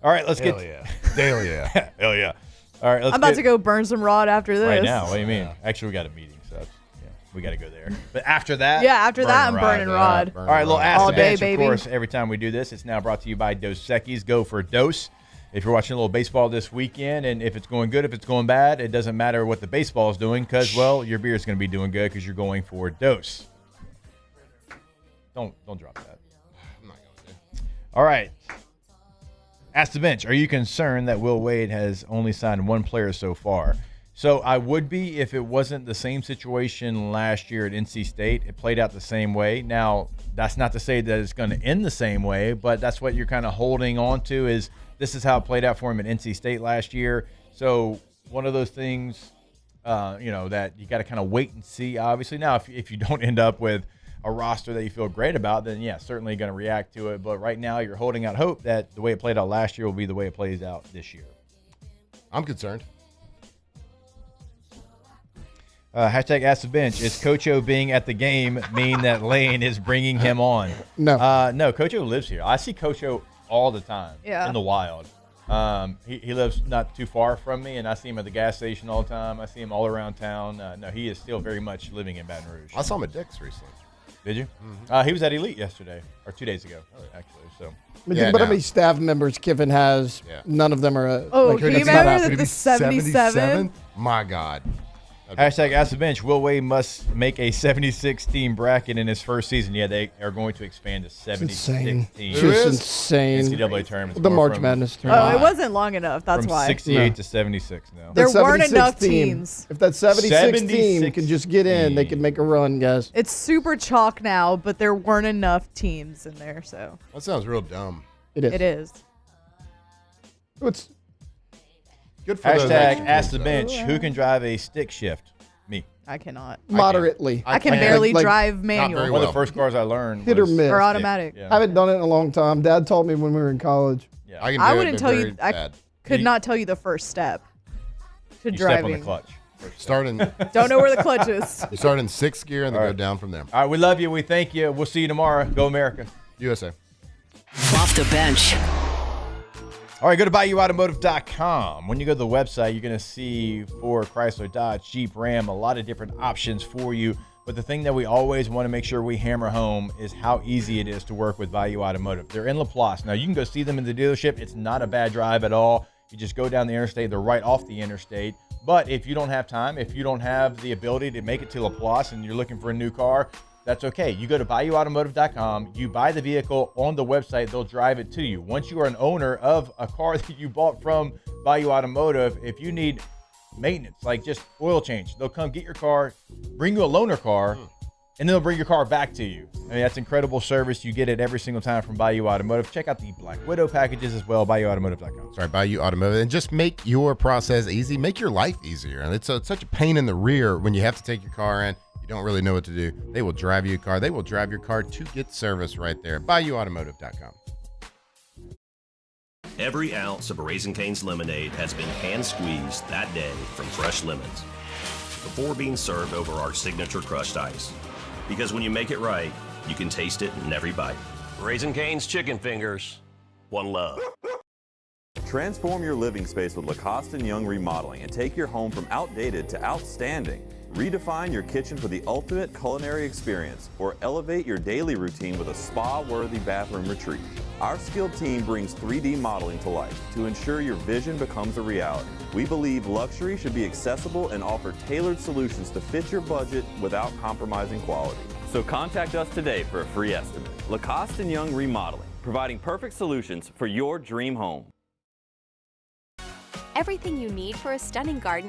All right, let's Hell get. yeah. Hell yeah. Hell yeah. All right, let's I'm about to go burn some rod after this. Right now? What do you mean? Actually, we got a meeting, so we got to go there. But after that, Yeah, after that, I'm burning rod. All right, little ask All the day, bench, baby. of course, every time we do this. It's now brought to you by Dos Equis. Go for Dos. If you're watching a little baseball this weekend, and if it's going good, if it's going bad, it doesn't matter what the baseball is doing because, well, your beer is going to be doing good because you're going for Dos. Don't drop that. I'm not going to. All right. Ask the bench. Are you concerned that Will Wade has only signed one player so far? So I would be if it wasn't the same situation last year at NC State. It played out the same way. Now, that's not to say that it's going to end the same way, but that's what you're kind of holding on to is this is how it played out for him at NC State last year. So one of those things, that you got to kind of wait and see, obviously. Now, if you don't end up with a roster that you feel great about, then, yeah, certainly going to react to it. But right now you're holding out hope that the way it played out last year will be the way it plays out this year. I'm concerned. Hashtag Ask the Bench. Is Coach O being at the game mean that Lane is bringing him on? No. No, Coach O lives here. I see Coach O all the time in the wild. He lives not too far from me, and I see him at the gas station all the time. I see him all around town. No, he is still very much living in Baton Rouge. I saw him at Dick's recently. Did you? Mm-hmm. He was at Elite yesterday, or 2 days ago, actually. So. Think about how many staff members Kiffin has. Yeah. None of them are. Oh, can you imagine the 77? My God. Hashtag Ask the Bench. Will Wade must make a 76-team bracket in his first season. Yeah, they are going to expand to 76 teams. Just insane. NCAA tournament. The March Madness tournament. Oh, it wasn't long enough. That's from why. 68 to 76 now. There weren't enough teams. If that 76 team can just get in, they can make a run, guys. It's super chalk now, but there weren't enough teams in there, so. That sounds real dumb. It is. It is. It's good for Hashtag Ask the Bench. Who can drive a stick shift? Me. I cannot. Moderately. I can barely drive manual. One of the first cars I learned Hit or was miss. Or automatic. Yeah. I haven't done it in a long time. Dad taught me when we were in college. Yeah. I can I do it, wouldn't but tell you. very I bad. could not tell you the first step to You driving. step on the clutch. Starting. Don't know where the clutch is. You start in 6th gear and then go down from there. All right, we love you. We thank you. We'll see you tomorrow. Go America. USA. Off the bench. All right, go to BayouAutomotive.com. When you go to the website, you're going to see Ford, Chrysler, Dodge, Jeep, Ram, a lot of different options for you. But the thing that we always want to make sure we hammer home is how easy it is to work with Bayou Automotive. They're in Laplace. Now, you can go see them in the dealership. It's not a bad drive at all. You just go down the interstate. They're right off the interstate. But if you don't have time, if you don't have the ability to make it to Laplace and you're looking for a new car, that's okay. You go to BayouAutomotive.com. You buy the vehicle on the website. They'll drive it to you. Once you are an owner of a car that you bought from Bayou Automotive, if you need maintenance, like just oil change, they'll come get your car, bring you a loaner car, and then they'll bring your car back to you. I mean, that's incredible service. You get it every single time from Bayou Automotive. Check out the Black Widow packages as well, BayouAutomotive.com. Sorry, Bayou Automotive. And just make your process easy. Make your life easier. And it's such a pain in the rear when you have to take your car in. You don't really know what to do. They will drive you a car. They will drive your car to get service right there. BayouAutomotive.com. Every ounce of Raising Cane's lemonade has been hand-squeezed that day from fresh lemons before being served over our signature crushed ice. Because when you make it right, you can taste it in every bite. Raising Cane's chicken fingers. One love. Transform your living space with Lacoste & Young Remodeling and take your home from outdated to outstanding. Redefine your kitchen for the ultimate culinary experience, or elevate your daily routine with a spa-worthy bathroom retreat. Our skilled team brings 3D modeling to life to ensure your vision becomes a reality. We believe luxury should be accessible and offer tailored solutions to fit your budget without compromising quality. So contact us today for a free estimate. Lacoste & Young Remodeling, providing perfect solutions for your dream home. Everything you need for a stunning garden